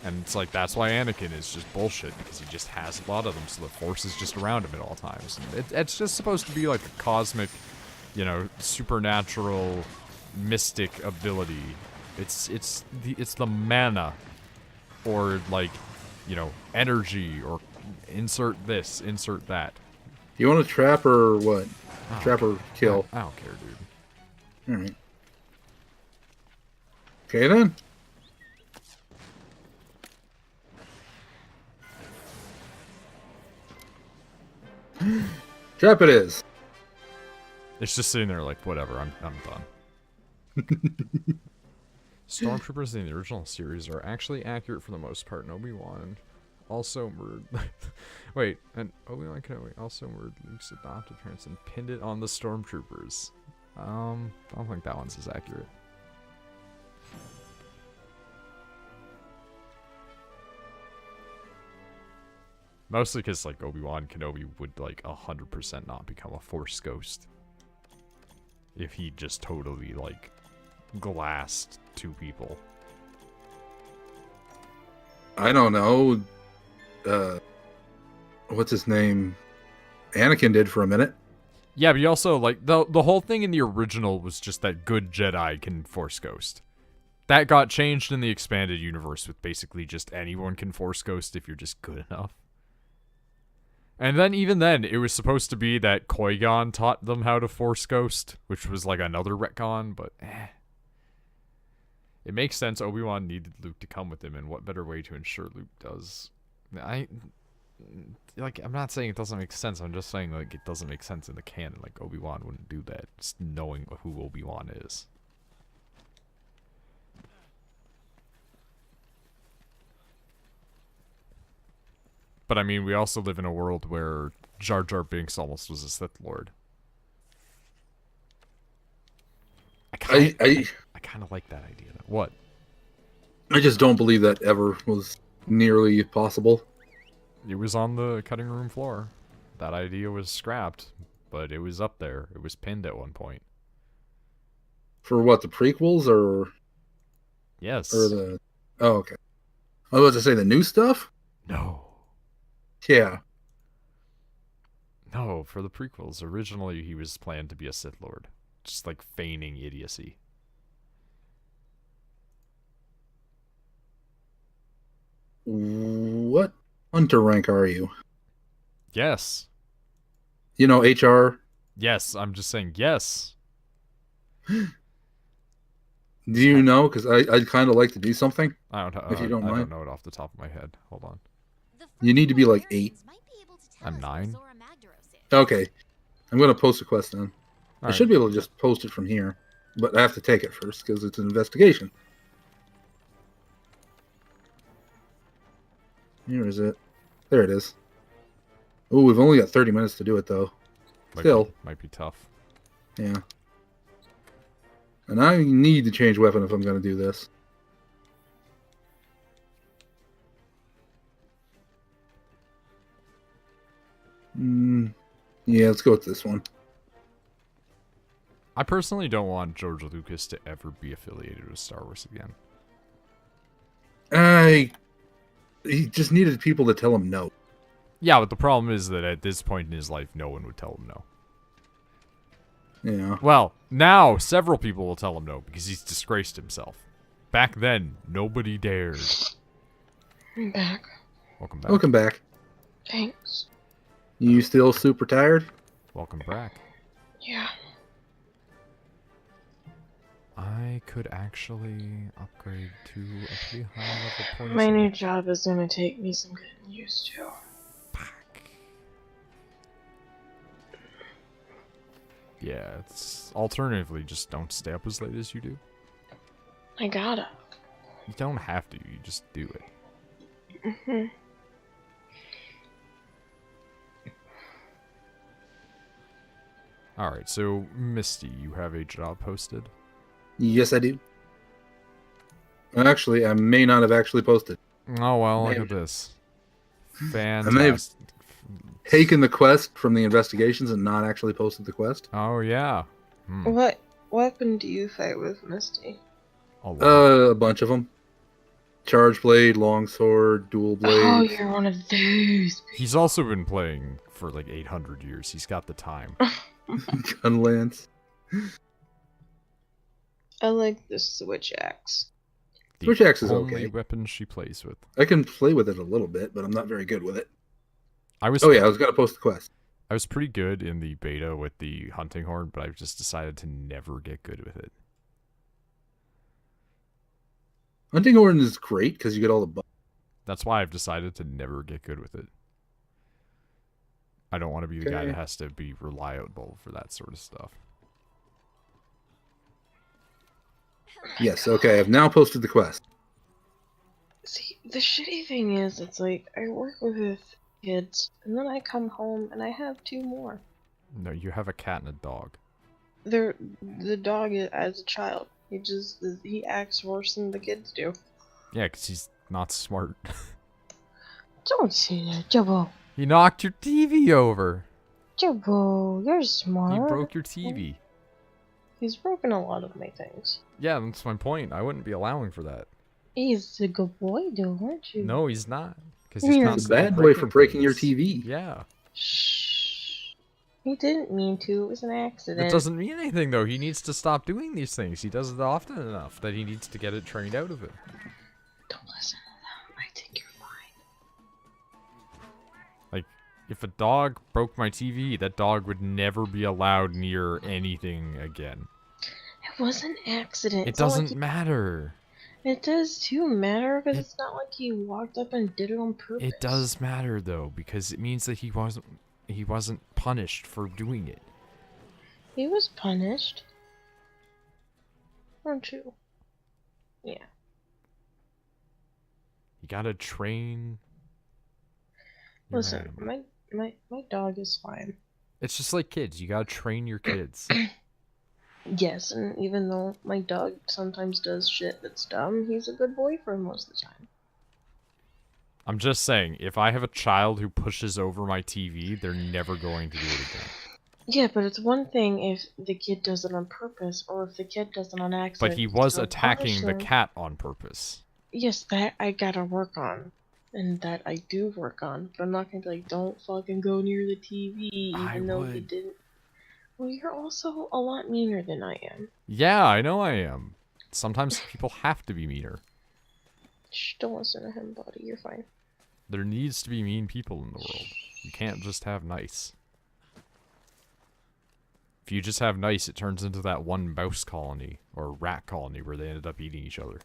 [SPEAKER 1] And it's like, that's why Anakin is just bullshit, because he just has a lot of them, so the Force is just around him at all times. And it's just supposed to be like a cosmic, you know, supernatural, mystic ability. It's the mana, or like, you know, energy, or insert this, insert that.
[SPEAKER 2] You want to trap or what?
[SPEAKER 1] Oh,
[SPEAKER 2] Trap or kill?
[SPEAKER 1] I don't care, dude.
[SPEAKER 2] Alright. Okay then. Trap it is.
[SPEAKER 1] It's just sitting there like, whatever, I'm done. Stormtroopers in the original series are actually accurate for the most part, and Obi-Wan also murdered... Wait, and Obi-Wan Kenobi also murdered Luke's adopted parents and pinned it on the Stormtroopers. I don't think that one's as accurate. Mostly because, like, Obi-Wan Kenobi would, like, 100% not become a Force ghost. If he just totally, like, glassed two people.
[SPEAKER 2] I don't know. What's his name? Anakin did for a minute.
[SPEAKER 1] Yeah, but you also, like, the whole thing in the original was just that good Jedi can Force ghost. That got changed in the expanded universe with basically just anyone can Force ghost if you're just good enough. And then, even then, it was supposed to be that Qui-Gon taught them how to Force Ghost, which was like another retcon, but It makes sense Obi-Wan needed Luke to come with him, and what better way to ensure Luke does? I'm not saying it doesn't make sense, I'm just saying, like, it doesn't make sense in the canon. Like, Obi-Wan wouldn't do that, just knowing who Obi-Wan is. But I mean, we also live in a world where Jar Jar Binks almost was a Sith Lord. I kind of like that idea. What?
[SPEAKER 2] I just don't believe that ever was nearly possible.
[SPEAKER 1] It was on the cutting room floor. That idea was scrapped, but it was up there. It was pinned at one point.
[SPEAKER 2] For what, the prequels or?
[SPEAKER 1] Yes.
[SPEAKER 2] Or the? Oh, okay. I was about to say the new stuff.
[SPEAKER 1] No.
[SPEAKER 2] Yeah.
[SPEAKER 1] No, for the prequels. Originally, he was planned to be a Sith Lord. Just like feigning idiocy.
[SPEAKER 2] hunter rank are you?
[SPEAKER 1] Yes.
[SPEAKER 2] You know, HR.
[SPEAKER 1] Yes, I'm just saying yes.
[SPEAKER 2] Do you know? Because I'd kind of like to do something.
[SPEAKER 1] I don't know.
[SPEAKER 2] If you don't
[SPEAKER 1] I
[SPEAKER 2] mind.
[SPEAKER 1] don't know it off the top of my head. Hold on.
[SPEAKER 3] The
[SPEAKER 2] You need to be like
[SPEAKER 3] first
[SPEAKER 2] 8.
[SPEAKER 3] Wyverians might be able to tell
[SPEAKER 1] I'm
[SPEAKER 3] us where
[SPEAKER 1] 9.
[SPEAKER 3] Zora Magdaros is.
[SPEAKER 2] Okay. I'm going to post a quest then. I
[SPEAKER 1] Alright.
[SPEAKER 2] should be able to just post it from here. But I have to take it first because it's an investigation. Here is it. There it is. Oh, we've only got 30 minutes to do it, though. Still.
[SPEAKER 1] Might be tough.
[SPEAKER 2] Yeah. And I need to change weapon if I'm going to do this. Yeah, let's go with this one.
[SPEAKER 1] I personally don't want George Lucas to ever be affiliated with Star Wars again.
[SPEAKER 2] He just needed people to tell him no.
[SPEAKER 1] Yeah, but the problem is that at this point in his life, no one would tell him no.
[SPEAKER 2] Yeah.
[SPEAKER 1] Well, now several people will tell him no because he's disgraced himself. Back then, nobody dared.
[SPEAKER 4] I'm back.
[SPEAKER 1] Welcome back.
[SPEAKER 2] Welcome back.
[SPEAKER 4] Thanks.
[SPEAKER 2] You still super tired?
[SPEAKER 1] Welcome back.
[SPEAKER 4] Yeah.
[SPEAKER 1] I could actually upgrade to a pretty high level point.
[SPEAKER 4] My new job is gonna take me some getting used to.
[SPEAKER 1] Yeah, it's alternatively just don't stay up as late as you do.
[SPEAKER 4] I gotta.
[SPEAKER 1] You don't have to, you just do it.
[SPEAKER 4] Hmm.
[SPEAKER 1] Alright, so Misty, you have a job posted?
[SPEAKER 2] Yes, I do. Actually, I may not have actually posted.
[SPEAKER 1] Oh well, look
[SPEAKER 2] Maybe.
[SPEAKER 1] at this.
[SPEAKER 2] I may have
[SPEAKER 1] Fantastic.
[SPEAKER 2] taken the quest from the investigations and not actually posted the quest.
[SPEAKER 1] Oh yeah. Hmm.
[SPEAKER 4] What weapon do you fight with, Misty?
[SPEAKER 1] A lot.
[SPEAKER 2] A bunch of them. Charge blade, longsword, dual blade.
[SPEAKER 4] Oh, you're one of those.
[SPEAKER 1] He's also been playing for like 800 years. He's got the time.
[SPEAKER 2] Gun lance.
[SPEAKER 4] I like the switch axe.
[SPEAKER 1] The
[SPEAKER 2] Switch axe is
[SPEAKER 1] only
[SPEAKER 2] okay.
[SPEAKER 1] weapon she plays with.
[SPEAKER 2] I can play with it a little bit, but I'm not very good with it.
[SPEAKER 1] I was
[SPEAKER 2] Oh yeah, I was gonna post the quest.
[SPEAKER 1] I was pretty good in the beta with the hunting horn, but I've just decided to never get good with it.
[SPEAKER 2] Hunting horn is great because you get all the buffs.
[SPEAKER 1] That's why I've decided to never get good with it. I don't want to be the guy
[SPEAKER 2] Okay.
[SPEAKER 1] that has to be reliable for that sort of stuff.
[SPEAKER 2] Yes, okay, I've now posted the quest.
[SPEAKER 4] See, the shitty thing is, it's like, I work with kids, and then I come home, and I have 2 more.
[SPEAKER 1] No, you have a cat and a dog.
[SPEAKER 4] The dog, as a child, he acts worse than the kids do.
[SPEAKER 1] Yeah, because he's not smart.
[SPEAKER 4] Don't say that, Jabbo.
[SPEAKER 1] He knocked your TV over.
[SPEAKER 4] Jabbo, you're smart.
[SPEAKER 1] He broke your TV.
[SPEAKER 4] He's broken a lot of my things.
[SPEAKER 1] Yeah, that's my point. I wouldn't be allowing for that.
[SPEAKER 4] He's a good boy, though, aren't you?
[SPEAKER 1] No, he's not. Because
[SPEAKER 4] You're
[SPEAKER 1] he's
[SPEAKER 4] a
[SPEAKER 2] It's a
[SPEAKER 1] constantly
[SPEAKER 2] bad boy for breaking your
[SPEAKER 1] things.
[SPEAKER 2] TV.
[SPEAKER 1] Yeah.
[SPEAKER 4] Shh. He didn't mean to. It was an accident.
[SPEAKER 1] It doesn't mean anything, though. He needs to stop doing these things. He does it often enough that he needs to get it trained out of him.
[SPEAKER 4] Don't listen to them. I think you're fine.
[SPEAKER 1] Like, if a dog broke my TV, that dog would never be allowed near anything again.
[SPEAKER 4] It was an accident.
[SPEAKER 1] It
[SPEAKER 4] It's not like
[SPEAKER 1] doesn't matter.
[SPEAKER 4] It does too matter, because
[SPEAKER 1] It-
[SPEAKER 4] it's not like he walked up and did it on purpose.
[SPEAKER 1] It does matter, though, because it means that he wasn't punished for doing it.
[SPEAKER 4] He was punished. Aren't you? Yeah.
[SPEAKER 1] You gotta train. your
[SPEAKER 4] Listen,
[SPEAKER 1] animal.
[SPEAKER 4] my dog is fine.
[SPEAKER 1] It's just like kids. You gotta train your kids.
[SPEAKER 4] Yes, and even though my dog sometimes does shit that's dumb, he's a good boy for most of the time.
[SPEAKER 1] I'm just saying, if I have a child who pushes over my TV, they're never going to do it again.
[SPEAKER 4] Yeah, but it's one thing if the kid does it on purpose, or if the kid does it on accident.
[SPEAKER 1] But he was
[SPEAKER 4] Don't
[SPEAKER 1] attacking
[SPEAKER 4] punish
[SPEAKER 1] the
[SPEAKER 4] them.
[SPEAKER 1] cat on purpose.
[SPEAKER 4] Yes, that I gotta work on. And that I do work on. But I'm not gonna be like, don't fucking go near the TV, even
[SPEAKER 1] I
[SPEAKER 4] though you
[SPEAKER 1] would.
[SPEAKER 4] didn't. Well, you're also a lot meaner than I am.
[SPEAKER 1] Yeah, I know I am. Sometimes people have to be meaner.
[SPEAKER 4] Shh, don't listen to him, buddy. You're fine.
[SPEAKER 1] There needs to be mean people in the world. You can't just have nice. If you just have nice, it turns into that one mouse colony, or rat colony, where they ended up eating each other.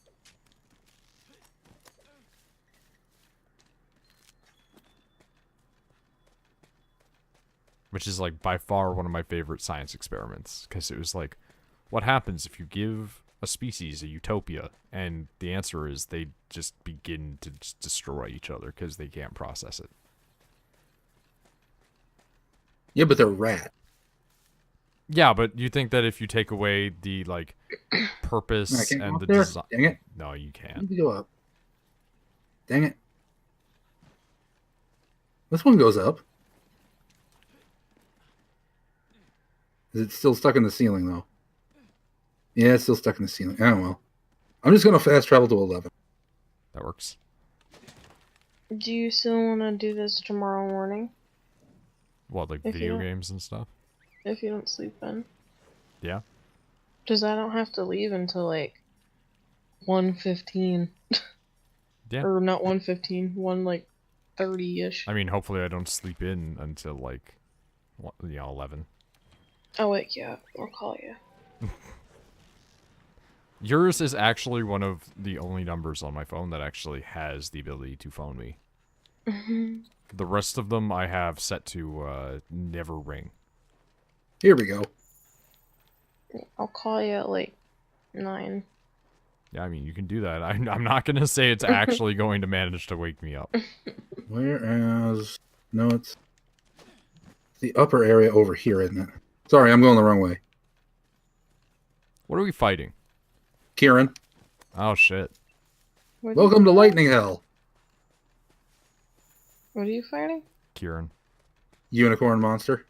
[SPEAKER 1] Which is, like, by far one of my favorite science experiments. Because it was like, what happens if you give a species a utopia? And the answer is they just begin to just destroy each other because they can't process it.
[SPEAKER 2] Yeah, but they're rat.
[SPEAKER 1] Yeah, but you think that if you take away the, like, purpose
[SPEAKER 2] I can't go
[SPEAKER 1] and
[SPEAKER 2] up
[SPEAKER 1] the
[SPEAKER 2] there.
[SPEAKER 1] design...
[SPEAKER 2] Dang it.
[SPEAKER 1] No, you can't.
[SPEAKER 2] Let me go up. Dang it. This one goes up. Is it still stuck in the ceiling, though? Yeah, it's still stuck in the ceiling. Oh, well. I'm just going to fast travel to 11.
[SPEAKER 1] That works.
[SPEAKER 4] Do you still want to do this tomorrow morning?
[SPEAKER 1] What, like
[SPEAKER 4] If
[SPEAKER 1] video
[SPEAKER 4] you-
[SPEAKER 1] games and stuff?
[SPEAKER 4] If you don't sleep in?
[SPEAKER 1] Yeah.
[SPEAKER 4] Because I don't have to leave until like 1:15.
[SPEAKER 1] Yeah.
[SPEAKER 4] Or not 1:15, 1:30-ish.
[SPEAKER 1] I mean, hopefully I don't sleep in until, like, 11.
[SPEAKER 4] I'll wake you up. I'll call you.
[SPEAKER 1] Yours is actually one of the only numbers on my phone that actually has the ability to phone me. The rest of them I have set to never ring.
[SPEAKER 2] Here we go.
[SPEAKER 4] I'll call you at like 9.
[SPEAKER 1] Yeah, I mean, you can do that. I'm not going to say it's actually going to manage to wake me up.
[SPEAKER 2] Whereas... No, it's the upper area over here, isn't it? Sorry, I'm going the wrong way.
[SPEAKER 1] What are we fighting?
[SPEAKER 2] Kieran,
[SPEAKER 1] Oh, shit.
[SPEAKER 4] What
[SPEAKER 2] welcome to Lightning Hell.
[SPEAKER 4] What are you fighting?
[SPEAKER 1] Kieran.
[SPEAKER 2] Unicorn monster.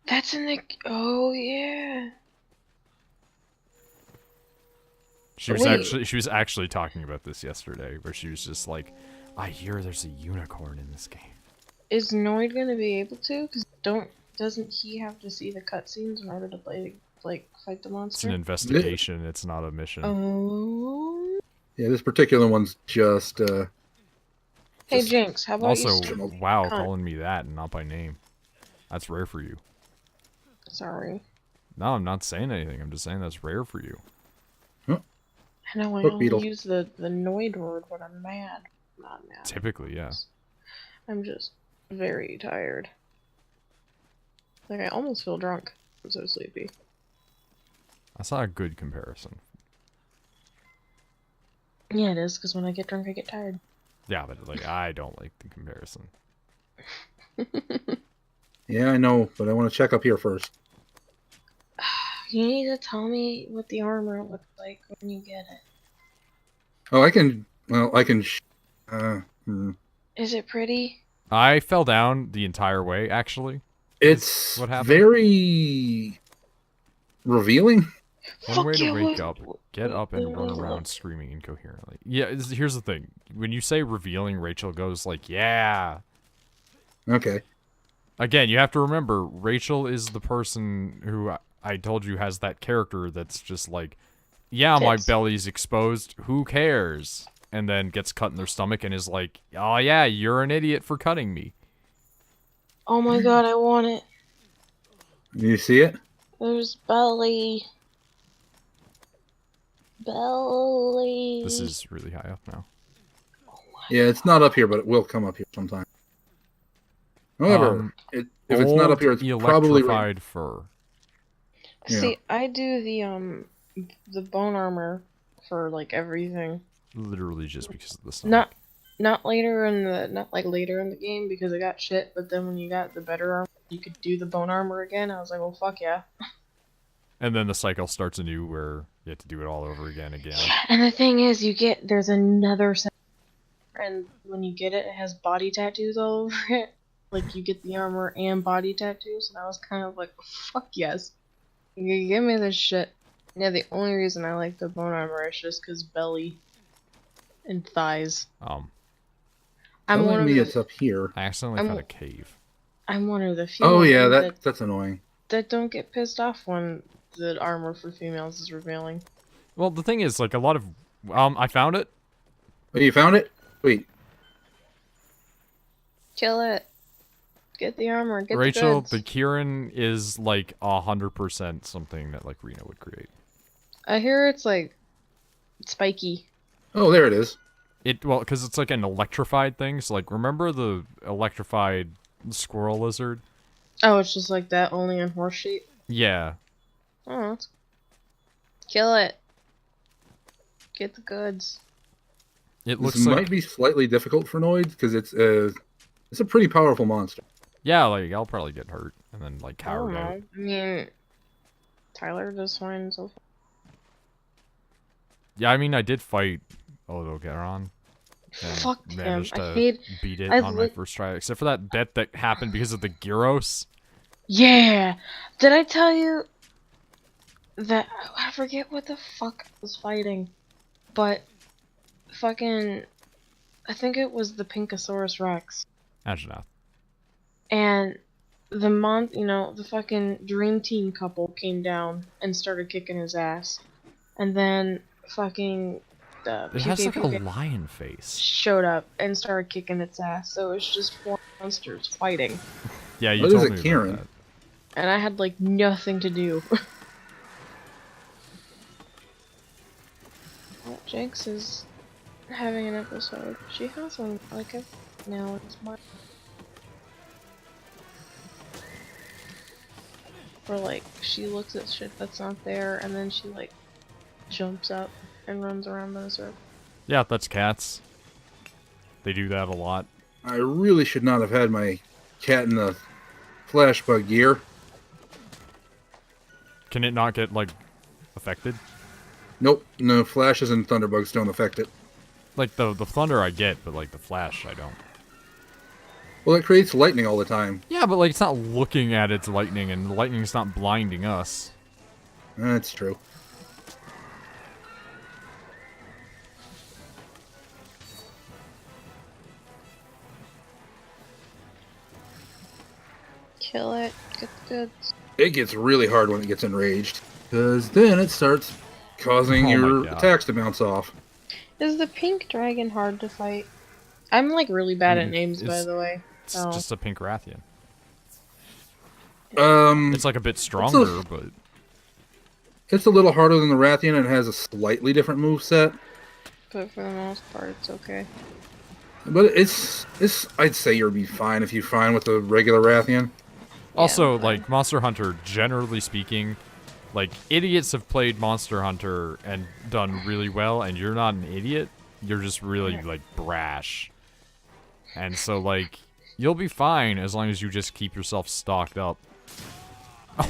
[SPEAKER 4] That's in the... Oh, yeah.
[SPEAKER 1] She was
[SPEAKER 4] Wait.
[SPEAKER 1] actually talking about this yesterday, where she was just like, I hear there's a unicorn in this game.
[SPEAKER 4] Is Noid gonna be able to? Because doesn't he have to see the cutscenes in order to play, like, fight the
[SPEAKER 1] It's
[SPEAKER 4] monster?
[SPEAKER 1] an investigation, it's not a mission.
[SPEAKER 4] Oh.
[SPEAKER 2] Yeah, this particular one's just...
[SPEAKER 4] Hey, Jinx, how about
[SPEAKER 1] Also,
[SPEAKER 4] you...
[SPEAKER 1] wow,
[SPEAKER 4] Cunt.
[SPEAKER 1] calling me that and not by name. That's rare for you.
[SPEAKER 4] Sorry.
[SPEAKER 1] No, I'm not saying anything. I'm just saying that's rare for you.
[SPEAKER 4] I know I
[SPEAKER 2] Hook
[SPEAKER 4] only
[SPEAKER 2] beetle.
[SPEAKER 4] use the Noid word when I'm mad. Not mad.
[SPEAKER 1] Typically, yeah.
[SPEAKER 4] I'm just very tired. Like, I almost feel drunk. I'm so sleepy.
[SPEAKER 1] That's not a good comparison.
[SPEAKER 4] Yeah, it is, because when I get drunk, I get tired.
[SPEAKER 1] Yeah, but like I don't like the comparison.
[SPEAKER 2] Yeah, I know, but I want to check up here first.
[SPEAKER 4] You need to tell me what the armor looks like when you get it.
[SPEAKER 2] Oh, I can... Well, I can...
[SPEAKER 4] Is it pretty?
[SPEAKER 1] I fell down the entire way, actually.
[SPEAKER 2] It's
[SPEAKER 1] What happened?
[SPEAKER 2] very... revealing.
[SPEAKER 1] One way to
[SPEAKER 4] you,
[SPEAKER 1] wake
[SPEAKER 4] what-
[SPEAKER 1] up, get up and run around screaming incoherently. Yeah, here's the thing. When you say revealing, Rachel goes like, yeah.
[SPEAKER 2] Okay.
[SPEAKER 1] Again, you have to remember, Rachel is the person who I told you has that character that's just like, yeah, my
[SPEAKER 4] Tits.
[SPEAKER 1] belly's exposed, who cares? And then gets cut in their stomach and is like, oh yeah, you're an idiot for cutting me.
[SPEAKER 4] Oh my god, I want it.
[SPEAKER 2] You see it?
[SPEAKER 4] There's belly. Belly.
[SPEAKER 1] This is really high up now.
[SPEAKER 2] Yeah, it's not up here, but it will come up here sometime. However, if it's not up here, it's
[SPEAKER 1] Old
[SPEAKER 2] probably...
[SPEAKER 1] electrified fur.
[SPEAKER 2] Yeah.
[SPEAKER 4] See, I do the bone armor for like everything.
[SPEAKER 1] Literally just because of the stomach.
[SPEAKER 4] Not later in the game because I got shit, but then when you got the better armor, you could do the bone armor again. I was like, well, fuck yeah.
[SPEAKER 1] And then the cycle starts anew where you have to do it all over again.
[SPEAKER 4] And the thing is, there's another set, and when you get it, it has body tattoos all over it. Like, you get the armor and body tattoos, and I was kind of like, fuck yes. You give me this shit. Yeah, the only reason I like the bone armor is just because belly and thighs. I'm
[SPEAKER 2] Telling
[SPEAKER 4] one of
[SPEAKER 2] me
[SPEAKER 4] the,
[SPEAKER 2] it's up here.
[SPEAKER 1] I accidentally found a cave.
[SPEAKER 4] I'm one of the few
[SPEAKER 2] Oh yeah,
[SPEAKER 4] women
[SPEAKER 2] that's annoying.
[SPEAKER 4] that don't get pissed off when the armor for females is revealing.
[SPEAKER 1] Well, the thing is, like, a lot of... I found it.
[SPEAKER 2] Oh, you found it? Wait.
[SPEAKER 4] Kill it. Get the armor. Get
[SPEAKER 1] Rachel,
[SPEAKER 4] the
[SPEAKER 1] the
[SPEAKER 4] goods.
[SPEAKER 1] Kieran is like 100% something that like Rena would create.
[SPEAKER 4] I hear it's like spiky.
[SPEAKER 2] Oh, there it is.
[SPEAKER 1] Well, because it's like an electrified thing. So like, remember the electrified squirrel lizard?
[SPEAKER 4] Oh, it's just like that, only on horse sheep.
[SPEAKER 1] Yeah.
[SPEAKER 4] Oh, kill it. Get the goods.
[SPEAKER 1] It
[SPEAKER 2] This
[SPEAKER 1] looks
[SPEAKER 2] might
[SPEAKER 1] like
[SPEAKER 2] be slightly difficult for Noid because it's a pretty powerful monster.
[SPEAKER 1] yeah, like I'll probably get hurt and then like
[SPEAKER 4] I don't
[SPEAKER 1] cowered out.
[SPEAKER 4] know. I mean, Tyler does fine so far.
[SPEAKER 1] Yeah, I mean I did fight Odogaron. And
[SPEAKER 4] Fuck him.
[SPEAKER 1] managed
[SPEAKER 4] I
[SPEAKER 1] to
[SPEAKER 4] hate.
[SPEAKER 1] beat it
[SPEAKER 4] I've
[SPEAKER 1] on my first try, except for that bet that happened because of the gyros.
[SPEAKER 4] Yeah. Did I tell you that I forget what the fuck I was fighting, but fucking I think it was the Pinkosaurus Rex.
[SPEAKER 1] Imagine that.
[SPEAKER 4] And the the fucking Dream Team couple came down and started kicking his ass. And then fucking
[SPEAKER 1] It has like a
[SPEAKER 4] Pukei-Pukei
[SPEAKER 1] lion face.
[SPEAKER 4] showed up and started kicking its ass. So it was just four monsters fighting.
[SPEAKER 1] Yeah, you
[SPEAKER 2] What is
[SPEAKER 1] told
[SPEAKER 2] a
[SPEAKER 1] me about
[SPEAKER 2] Kieran?
[SPEAKER 1] that.
[SPEAKER 4] And I had like nothing to do. Well, Jinx is having an episode. She has one like a now it's my where like she looks at shit that's not there and then she like jumps up and runs around in a circle.
[SPEAKER 1] Yeah, that's cats. They do that a lot.
[SPEAKER 2] I really should not have had my cat in the flash bug gear.
[SPEAKER 1] Can it not get like affected?
[SPEAKER 2] Nope, no flashes and thunderbugs don't affect it.
[SPEAKER 1] Like the thunder I get, but like the flash I don't.
[SPEAKER 2] Well, it creates lightning all the time.
[SPEAKER 1] Yeah, but like it's not looking at its lightning, and the lightning's not blinding us.
[SPEAKER 2] That's true.
[SPEAKER 4] Kill it, get the goods.
[SPEAKER 2] It gets really hard when it gets enraged, because then it starts causing
[SPEAKER 1] Oh my
[SPEAKER 2] your
[SPEAKER 1] God.
[SPEAKER 2] attacks to bounce off.
[SPEAKER 4] Is the pink dragon hard to fight? I'm like really bad at names, by
[SPEAKER 1] It's-
[SPEAKER 4] the way.
[SPEAKER 1] It's
[SPEAKER 4] Oh.
[SPEAKER 1] just a pink Rathian.
[SPEAKER 2] Um,
[SPEAKER 1] It's like a bit stronger, but
[SPEAKER 2] it's a little harder than the Rathian and it has a slightly different move set.
[SPEAKER 4] But for the most part, it's okay.
[SPEAKER 2] But it's I'd say you'll be fine if you find with the regular Rathian.
[SPEAKER 1] also
[SPEAKER 4] fine.
[SPEAKER 1] like Monster Hunter, generally speaking, like idiots have played Monster Hunter and done really well, and you're not an idiot. You're just really like brash, and so like you'll be fine as long as you just keep yourself stocked up.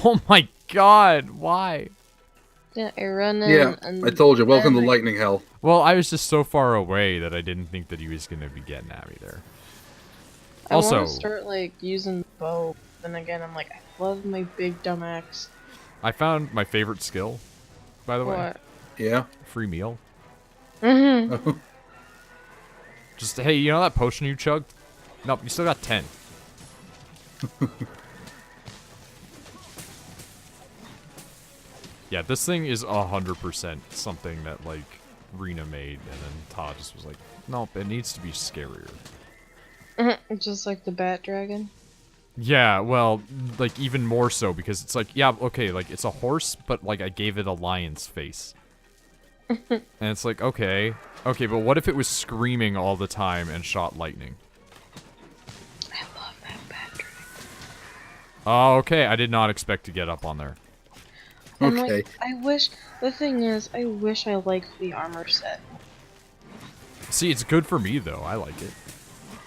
[SPEAKER 1] Oh my God, why?
[SPEAKER 4] Yeah, I run in.
[SPEAKER 2] Yeah,
[SPEAKER 4] and
[SPEAKER 2] I told you. Welcome to
[SPEAKER 4] then
[SPEAKER 2] lightning hell.
[SPEAKER 1] Well, I was just so far away that I didn't think that he was gonna be getting at me there.
[SPEAKER 4] I
[SPEAKER 1] Also,
[SPEAKER 4] want to start like using the bow. Then again, I'm like, I love my big dumb axe.
[SPEAKER 1] I found my favorite skill, by the way.
[SPEAKER 4] What?
[SPEAKER 2] Yeah.
[SPEAKER 1] Free meal.
[SPEAKER 4] Mm-hmm.
[SPEAKER 1] Just, hey, you know that potion you chugged? Nope, you still got 10. Yeah, this thing is 100% something that, like, Rena made, and then Todd just was like, nope, it needs to be scarier.
[SPEAKER 4] Just like the bat dragon.
[SPEAKER 1] Yeah, well, like, even more so, because it's like, yeah, okay, like, it's a horse, but, like, I gave it a lion's face. And it's like, okay, but what if it was screaming all the time and shot lightning?
[SPEAKER 4] I love that bat dragon.
[SPEAKER 1] Oh, okay, I did not expect to get up on there.
[SPEAKER 4] And
[SPEAKER 2] Okay.
[SPEAKER 4] like, I wish. The thing is, I wish I liked the armor set.
[SPEAKER 1] See, it's good for me, though. I like it.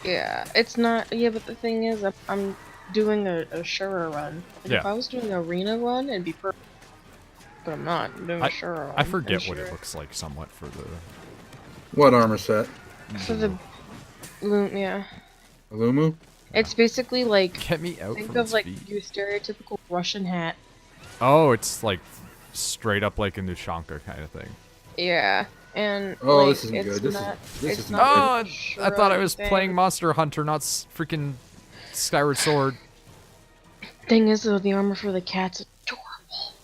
[SPEAKER 4] Yeah, it's not. Yeah, but the thing is, I'm doing a Shura run. Like,
[SPEAKER 1] Yeah.
[SPEAKER 4] If I was doing a arena run, it'd be perfect. But I'm not. I'm doing a Shura run.
[SPEAKER 1] I forget
[SPEAKER 4] and
[SPEAKER 1] what it
[SPEAKER 4] Shura-
[SPEAKER 1] looks like somewhat for the...
[SPEAKER 2] What armor set?
[SPEAKER 4] For the loom, yeah.
[SPEAKER 2] Alumu?
[SPEAKER 4] It's basically like,
[SPEAKER 1] Get me out
[SPEAKER 4] think
[SPEAKER 1] from
[SPEAKER 4] of
[SPEAKER 1] its
[SPEAKER 4] like
[SPEAKER 1] feet.
[SPEAKER 4] your stereotypical Russian hat.
[SPEAKER 1] Oh, it's like straight up like a Nushanka kind of thing.
[SPEAKER 4] Yeah, and
[SPEAKER 2] Oh,
[SPEAKER 4] like,
[SPEAKER 2] this isn't
[SPEAKER 4] it's
[SPEAKER 2] good. This
[SPEAKER 4] not.
[SPEAKER 2] is
[SPEAKER 4] it's
[SPEAKER 2] isn't
[SPEAKER 4] not
[SPEAKER 2] good.
[SPEAKER 1] Oh,
[SPEAKER 4] like a
[SPEAKER 1] I thought I
[SPEAKER 4] Shura
[SPEAKER 1] was
[SPEAKER 4] thing.
[SPEAKER 1] playing Monster Hunter, not freaking Skyward Sword.
[SPEAKER 4] Thing is, though, the armor for the cat's adorable.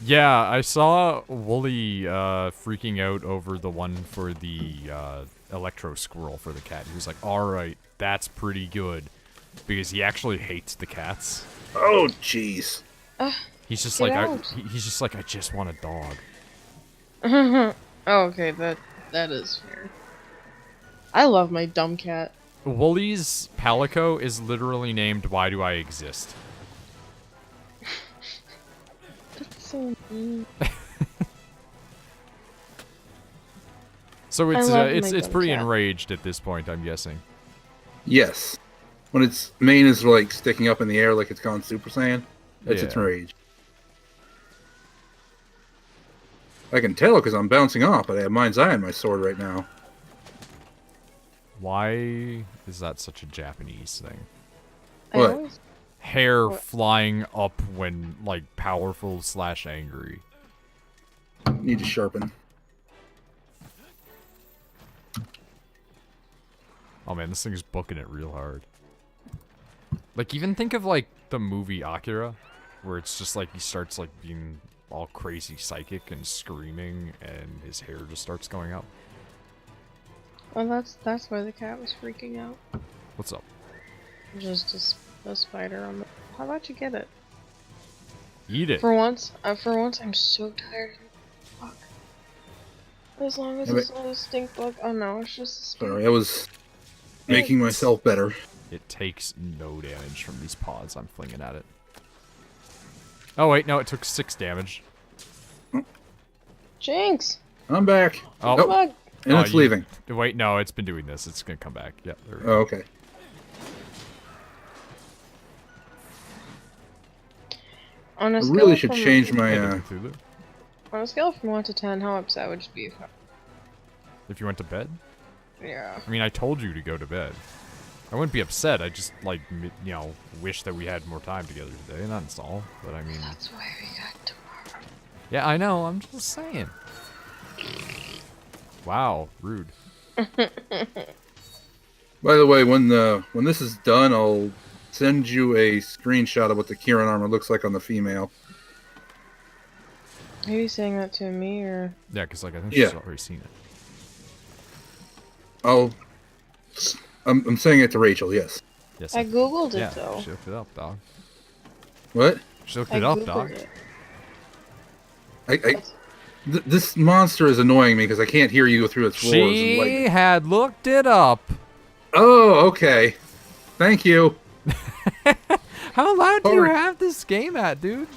[SPEAKER 1] Yeah, I saw Wooly freaking out over the one for the electro squirrel for the cat. He was like, all right, that's pretty good. Because he actually hates the cats.
[SPEAKER 2] Oh, jeez.
[SPEAKER 1] He's just
[SPEAKER 4] Get
[SPEAKER 1] like,
[SPEAKER 4] out.
[SPEAKER 1] he's just like, I just want a dog.
[SPEAKER 4] Oh, okay, that is fair. I love my dumb cat.
[SPEAKER 1] Woolie's Palico is literally named Why Do I Exist?
[SPEAKER 4] That's so mean.
[SPEAKER 1] So
[SPEAKER 4] I
[SPEAKER 1] it's
[SPEAKER 4] love
[SPEAKER 1] it's
[SPEAKER 4] my
[SPEAKER 1] it's
[SPEAKER 4] dumb
[SPEAKER 1] pretty
[SPEAKER 4] cat.
[SPEAKER 1] enraged at this point, I'm guessing.
[SPEAKER 2] Yes. When its mane is like sticking up in the air like it's gone Super Saiyan, that's its
[SPEAKER 1] Yeah.
[SPEAKER 2] rage. I can tell because I'm bouncing off, but I have Mind's Eye on my sword right now.
[SPEAKER 1] Why is that such a Japanese thing?
[SPEAKER 4] I
[SPEAKER 2] What?
[SPEAKER 4] always-
[SPEAKER 1] Hair
[SPEAKER 4] What?
[SPEAKER 1] flying up when like powerful / angry.
[SPEAKER 2] Need to sharpen.
[SPEAKER 1] Oh man, this thing is booking it real hard. Like, even think of like the movie Akira, where it's just like he starts like being all crazy psychic and screaming, and his hair just starts going up.
[SPEAKER 4] Well, that's why the cat was freaking out.
[SPEAKER 1] What's up?
[SPEAKER 4] Just a spider on the. How about you get it?
[SPEAKER 1] Eat it.
[SPEAKER 4] For once, I'm so tired. Fuck. As long as
[SPEAKER 2] Yeah,
[SPEAKER 4] it's not a stink bug. Oh no, it's just a stink.
[SPEAKER 2] Sorry, I was making myself better.
[SPEAKER 1] It takes no damage from these paws I'm flinging at it. Oh wait, no, it took 6 damage.
[SPEAKER 4] Jinx!
[SPEAKER 2] I'm back.
[SPEAKER 1] Oh.
[SPEAKER 2] Nope.
[SPEAKER 4] Bug!
[SPEAKER 2] And
[SPEAKER 1] Oh,
[SPEAKER 2] it's
[SPEAKER 1] you-
[SPEAKER 2] leaving.
[SPEAKER 1] Wait, no, it's been doing this. It's gonna come back. Yep, there we go.
[SPEAKER 2] Oh, okay.
[SPEAKER 4] On a
[SPEAKER 2] I
[SPEAKER 4] scale
[SPEAKER 2] really should
[SPEAKER 4] from,
[SPEAKER 2] change my.
[SPEAKER 1] Hey, Cthulhu.
[SPEAKER 4] On a scale from 1 to 10, how upset would you be if
[SPEAKER 1] If you went to bed?
[SPEAKER 4] Yeah.
[SPEAKER 1] I mean, I told you to go to bed. I wouldn't be upset. I just, like, wish that we had more time together today. That's all. But, I mean...
[SPEAKER 4] That's why we got tomorrow.
[SPEAKER 1] Yeah, I know. I'm just saying. Wow. Rude.
[SPEAKER 2] By the way, when this is done, I'll send you a screenshot of what the Kieran armor looks like on the female.
[SPEAKER 4] Are you saying that to me or?
[SPEAKER 1] Yeah, because, like, I think
[SPEAKER 2] Yeah.
[SPEAKER 1] she's already seen it.
[SPEAKER 2] I'm saying it to Rachel. Yes.
[SPEAKER 1] Yes.
[SPEAKER 4] I googled it
[SPEAKER 1] yeah,
[SPEAKER 4] though.
[SPEAKER 1] she looked it up, dog.
[SPEAKER 2] What?
[SPEAKER 1] She looked
[SPEAKER 4] I
[SPEAKER 1] it up,
[SPEAKER 4] googled
[SPEAKER 1] dog.
[SPEAKER 4] it.
[SPEAKER 2] This monster is annoying me because I can't hear you go through its roars. And,
[SPEAKER 1] She
[SPEAKER 2] like,
[SPEAKER 1] had looked it up.
[SPEAKER 2] oh, okay. Thank you.
[SPEAKER 1] How loud do you
[SPEAKER 2] Sorry.
[SPEAKER 1] have this game at, dude?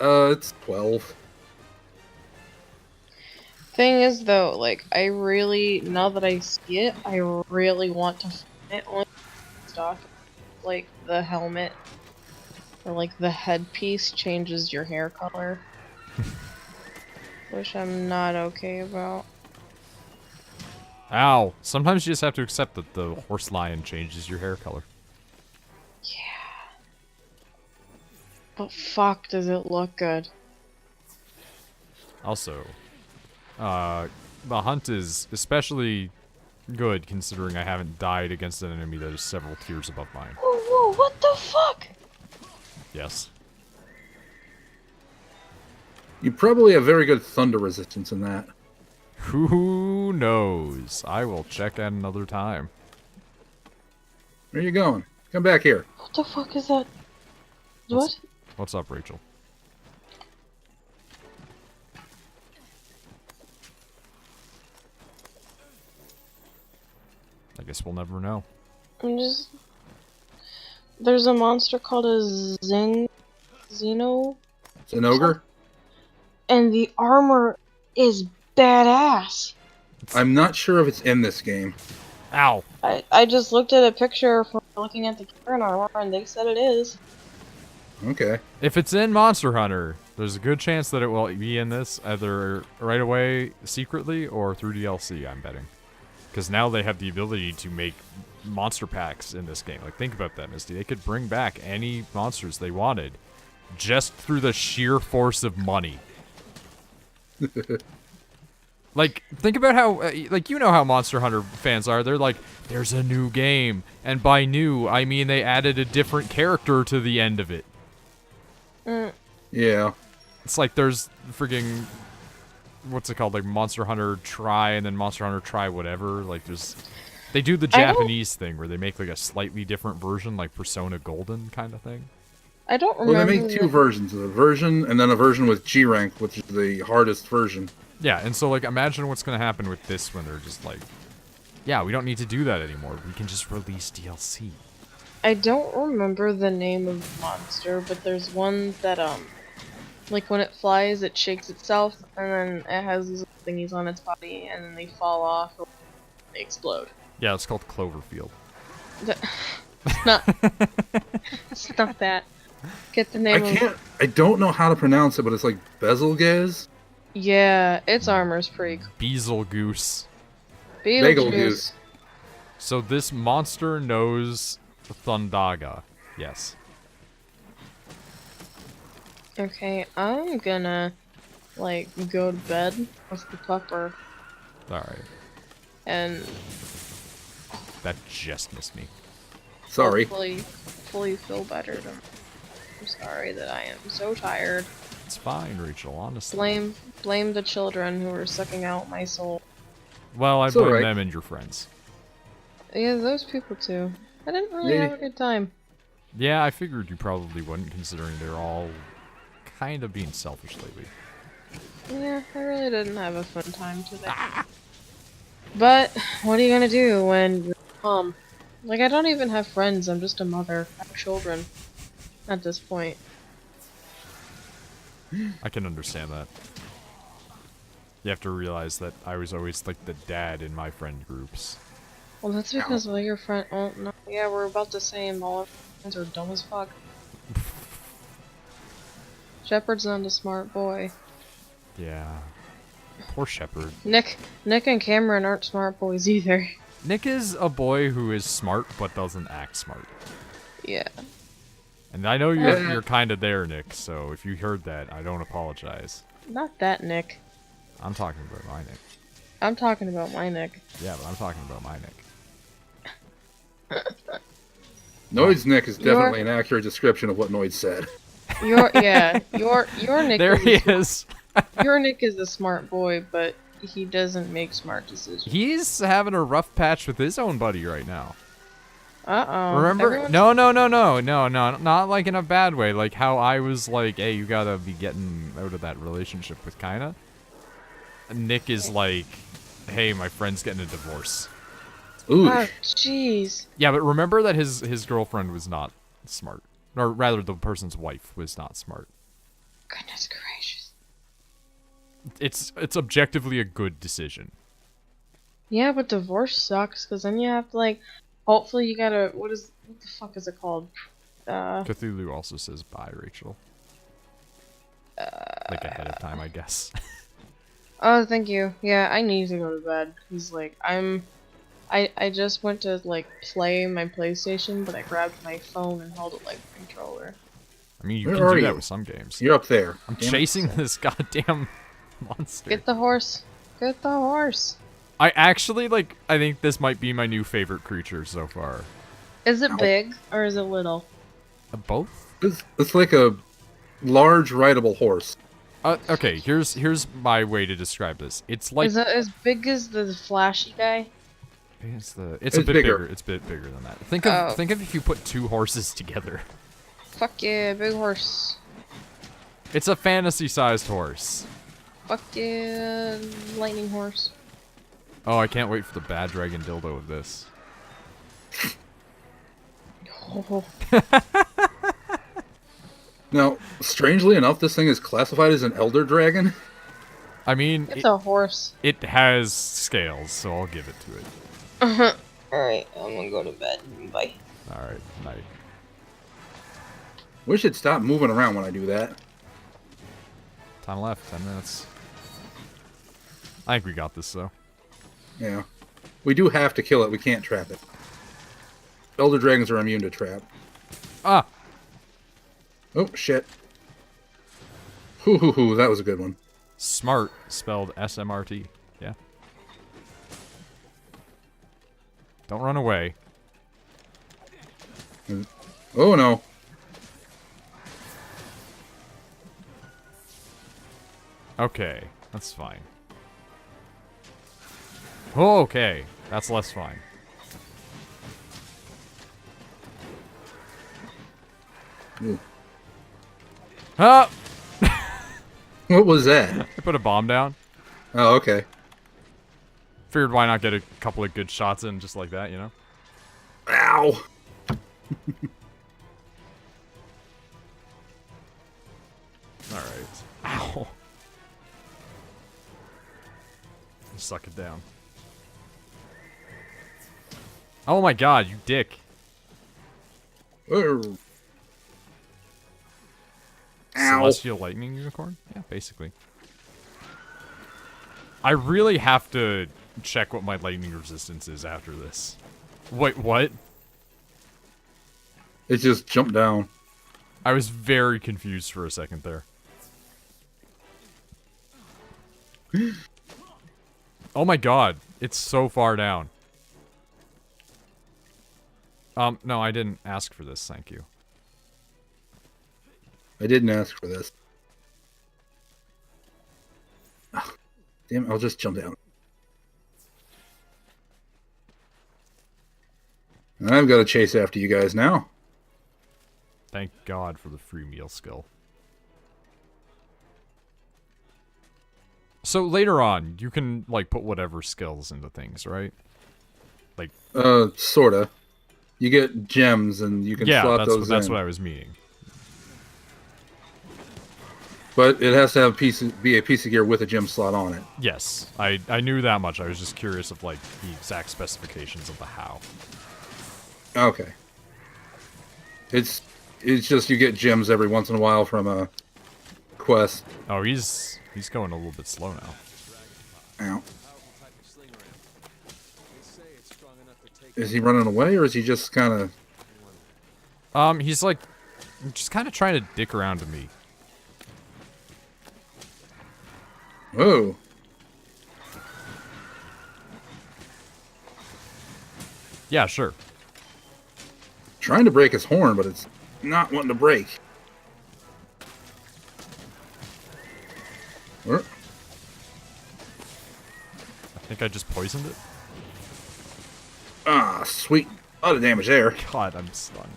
[SPEAKER 2] It's 12.
[SPEAKER 4] Thing is though, like I really, now that I see it, I really want to find it only stock. Like the helmet or like the headpiece changes your hair color. Which I'm not okay about.
[SPEAKER 1] Ow. Sometimes you just have to accept that the horse lion changes your hair color.
[SPEAKER 4] Yeah. But fuck, does it look good?
[SPEAKER 1] Also, the hunt is especially good considering I haven't died against an enemy that is several tiers above mine.
[SPEAKER 4] Whoa, whoa, what the fuck?
[SPEAKER 1] Yes.
[SPEAKER 2] You probably have very good thunder resistance in that.
[SPEAKER 1] Who knows? I will check at another time.
[SPEAKER 2] Where are you going? Come back here.
[SPEAKER 4] What the fuck is that?
[SPEAKER 1] What's-
[SPEAKER 4] What?
[SPEAKER 1] What's up, Rachel? I guess we'll never know.
[SPEAKER 4] I'm just. There's a monster called a Xeno,
[SPEAKER 2] It's an ogre.
[SPEAKER 4] and the armor is badass.
[SPEAKER 2] I'm not sure if it's in this game.
[SPEAKER 1] Ow!
[SPEAKER 4] I just looked at a picture from looking at the Karen armor, and they said it is.
[SPEAKER 2] Okay.
[SPEAKER 1] If it's in Monster Hunter, there's a good chance that it will be in this either right away secretly or through DLC, I'm betting. Because now they have the ability to make monster packs in this game. Like, think about that, Misty. They could bring back any monsters they wanted just through the sheer force of money. Like, think about how, like, you know how Monster Hunter fans are. They're like, there's a new game. And by new, I mean they added a different character to the end of it.
[SPEAKER 2] Yeah.
[SPEAKER 1] It's like there's friggin' what's it called? Like Monster Hunter Try and then Monster Hunter Try whatever. Like they do the
[SPEAKER 4] I don't-
[SPEAKER 1] Japanese thing where they make like a slightly different version, like Persona Golden kind of thing.
[SPEAKER 4] I don't
[SPEAKER 2] Well,
[SPEAKER 4] remember.
[SPEAKER 2] they make two versions. A version and then a version with G rank, which is the hardest version.
[SPEAKER 1] Yeah, and so like imagine what's gonna happen with this when they're just like, yeah, we don't need to do that anymore. We can just release DLC.
[SPEAKER 4] I don't remember the name of the monster, but there's one that like when it flies, it shakes itself, and then it has these little thingies on its body, and then they fall off, or they explode.
[SPEAKER 1] Yeah, it's called Cloverfield.
[SPEAKER 4] Not. It's not that. Get the name of.
[SPEAKER 2] I don't know how to pronounce it, but it's like Bezelgez?
[SPEAKER 4] Yeah, its armor's pretty cool.
[SPEAKER 1] Bezelgoose.
[SPEAKER 2] Betelgeuse.
[SPEAKER 1] So this monster knows Thundaga. Yes.
[SPEAKER 4] Okay, I'm gonna like go to bed with the pupper,
[SPEAKER 1] Alright.
[SPEAKER 4] and
[SPEAKER 1] That just missed me.
[SPEAKER 2] Sorry.
[SPEAKER 4] hopefully feel better. I'm sorry that I am so tired.
[SPEAKER 1] It's fine, Rachel, honestly.
[SPEAKER 4] Blame the children who are sucking out my soul.
[SPEAKER 1] Well, I
[SPEAKER 2] It's
[SPEAKER 1] blame
[SPEAKER 2] alright.
[SPEAKER 1] them and your friends.
[SPEAKER 4] Yeah, those people too. I didn't really have a good time.
[SPEAKER 1] Yeah, I figured you probably wouldn't, considering they're all kind of being selfish lately.
[SPEAKER 4] Yeah, I really didn't have a fun time today. But what are you gonna do when you're a mom? Like, I don't even have friends. I'm just a mother. I have children. At this point.
[SPEAKER 1] I can understand that. You have to realize that I was always like the dad in my friend groups.
[SPEAKER 4] Well, that's because all your friends. Oh no, yeah, we're about the same. All our friends are dumb as fuck. Shepard's not a smart boy.
[SPEAKER 1] Yeah. Poor Shepard.
[SPEAKER 4] Nick and Cameron aren't smart boys either.
[SPEAKER 1] Nick is a boy who is smart but doesn't act smart.
[SPEAKER 4] Yeah.
[SPEAKER 1] And I know you're kind of there, Nick, so if you heard that, I don't apologize.
[SPEAKER 4] Not that Nick.
[SPEAKER 1] I'm talking about my Nick.
[SPEAKER 4] I'm talking about my Nick.
[SPEAKER 1] Yeah, but I'm talking about my Nick.
[SPEAKER 2] Noid's Nick is definitely an accurate description of what Noid said.
[SPEAKER 4] Your Nick.
[SPEAKER 1] There he is.
[SPEAKER 4] Your Nick is a smart boy, but he doesn't make smart decisions.
[SPEAKER 1] He's having a rough patch with his own buddy right now.
[SPEAKER 4] Uh-oh.
[SPEAKER 1] Remember?
[SPEAKER 4] Everyone's-
[SPEAKER 1] No, not like in a bad way. Like how I was like, hey, you gotta be getting out of that relationship with Kinda. Nick is like, hey, my friend's getting a divorce.
[SPEAKER 2] Ooh.
[SPEAKER 4] Oh, jeez.
[SPEAKER 1] Yeah, but remember that his girlfriend was not smart. Or rather, the person's wife was not smart.
[SPEAKER 4] Goodness gracious.
[SPEAKER 1] It's objectively a good decision.
[SPEAKER 4] Yeah, but divorce sucks, because then you have to, like, hopefully you gotta, what the fuck is it called?
[SPEAKER 1] Cthulhu also says bye, Rachel. Like ahead of time, I guess.
[SPEAKER 4] Oh, thank you. Yeah, I need to go to bed, because, like, I just went to, like, play my PlayStation, but I grabbed my phone and held it like a controller.
[SPEAKER 1] I mean, you
[SPEAKER 2] Where
[SPEAKER 1] can
[SPEAKER 2] are
[SPEAKER 1] do
[SPEAKER 2] you?
[SPEAKER 1] that with some games.
[SPEAKER 2] You're up there.
[SPEAKER 1] I'm
[SPEAKER 2] Damn it.
[SPEAKER 1] chasing this goddamn monster.
[SPEAKER 4] Get the horse. Get the horse.
[SPEAKER 1] I actually, like, I think this might be my new favorite creature so far.
[SPEAKER 4] Is it big, or is it little?
[SPEAKER 1] Both?
[SPEAKER 2] It's like a large rideable horse.
[SPEAKER 1] Okay, here's my way to describe this. It's like
[SPEAKER 4] Is it as big as the flashy guy?
[SPEAKER 1] it's a
[SPEAKER 2] It's
[SPEAKER 1] bit
[SPEAKER 2] bigger.
[SPEAKER 1] bigger. It's a bit bigger than that. Think of if you put two horses together.
[SPEAKER 4] Fuck yeah, big horse.
[SPEAKER 1] It's a fantasy-sized horse.
[SPEAKER 4] Fuck yeah, lightning horse.
[SPEAKER 1] Oh, I can't wait for the bad dragon dildo of this.
[SPEAKER 4] Oh,
[SPEAKER 2] Now, strangely enough, this thing is classified as an elder dragon.
[SPEAKER 1] I mean,
[SPEAKER 4] it's a horse.
[SPEAKER 1] it has scales, so I'll give it to it.
[SPEAKER 4] Alright, I'm gonna go to bed. Bye.
[SPEAKER 1] Alright, night.
[SPEAKER 2] We should stop moving around when I do that.
[SPEAKER 1] Time left, 10 minutes. I think we got this, though.
[SPEAKER 2] Yeah. We do have to kill it. We can't trap it. Elder dragons are immune to trap.
[SPEAKER 1] Ah!
[SPEAKER 2] Oh, shit. Hoo, that was a good one.
[SPEAKER 1] Smart, spelled S-M-R-T. Yeah. Don't run away.
[SPEAKER 2] Oh, no.
[SPEAKER 1] Okay, that's fine. Oh, okay. That's less fine.
[SPEAKER 2] Ooh.
[SPEAKER 1] Ah!
[SPEAKER 2] What was that?
[SPEAKER 1] I put a bomb down.
[SPEAKER 2] Oh, okay.
[SPEAKER 1] Figured why not get a couple of good shots in just like that, you know?
[SPEAKER 2] Ow!
[SPEAKER 1] Alright. Ow. Suck it down. Oh my god, you dick.
[SPEAKER 2] Ow.
[SPEAKER 1] Celestial lightning unicorn? Yeah, basically. I really have to check what my lightning resistance is after this. Wait, what?
[SPEAKER 2] It just jumped down.
[SPEAKER 1] I was very confused for a second there. Oh my god, it's so far down. No, I didn't ask for this, thank you.
[SPEAKER 2] I didn't ask for this. Ah, damn, I'll just jump down. I've got to chase after you guys now.
[SPEAKER 1] Thank God for the free meal skill. So later on, you can, like, put whatever skills into things, right? Like...
[SPEAKER 2] Sorta. You get gems, and you can slot those in.
[SPEAKER 1] Yeah, that's what I was meaning.
[SPEAKER 2] But it has to have be a piece of gear with a gem slot on it.
[SPEAKER 1] Yes, I knew that much. I was just curious of, like, the exact specifications of the how.
[SPEAKER 2] Okay. It's just you get gems every once in a while from a quest.
[SPEAKER 1] Oh, he's going a little bit slow now.
[SPEAKER 2] Ow. Is he running away, or is he just kind of...
[SPEAKER 1] He's, like, just kind of trying to dick around to me.
[SPEAKER 2] Whoa.
[SPEAKER 1] Yeah, sure.
[SPEAKER 2] Trying to break his horn, but it's not wanting to break.
[SPEAKER 1] I think I just poisoned it.
[SPEAKER 2] Ah, sweet. A lot of damage there.
[SPEAKER 1] God, I'm stunned.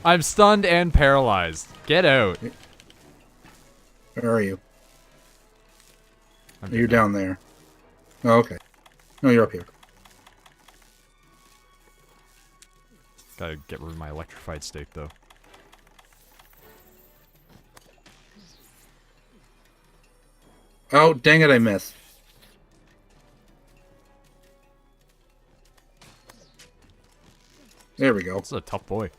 [SPEAKER 1] I'm stunned and paralyzed. Get out.
[SPEAKER 2] Where are you? You're down there. Oh, okay. No, you're up here.
[SPEAKER 1] Gotta get rid of my electrified stake, though.
[SPEAKER 2] Oh, dang it, I missed. There we go.
[SPEAKER 1] This is a tough boy.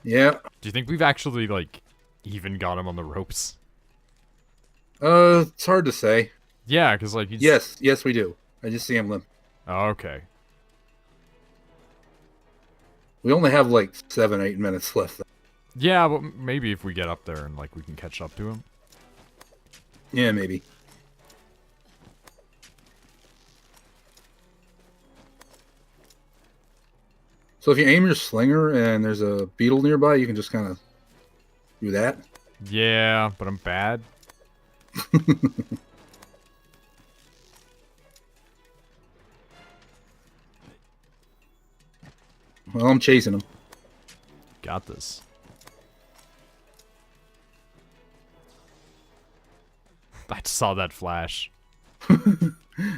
[SPEAKER 2] Yeah.
[SPEAKER 1] Do you think we've actually, like, even got him on the ropes?
[SPEAKER 2] It's hard to say.
[SPEAKER 1] Yeah, because, like, he's...
[SPEAKER 2] Yes, we do. I just see him limp.
[SPEAKER 1] Oh, okay.
[SPEAKER 2] We only have, like, 7, 8 minutes left.
[SPEAKER 1] Yeah, but maybe if we get up there and, like, we can catch up to him.
[SPEAKER 2] Yeah, maybe. So if you aim your slinger and there's a beetle nearby, you can just kind of do that.
[SPEAKER 1] Yeah, but I'm bad.
[SPEAKER 2] Well, I'm chasing him.
[SPEAKER 1] Got this. I just saw that flash.
[SPEAKER 2] Didn't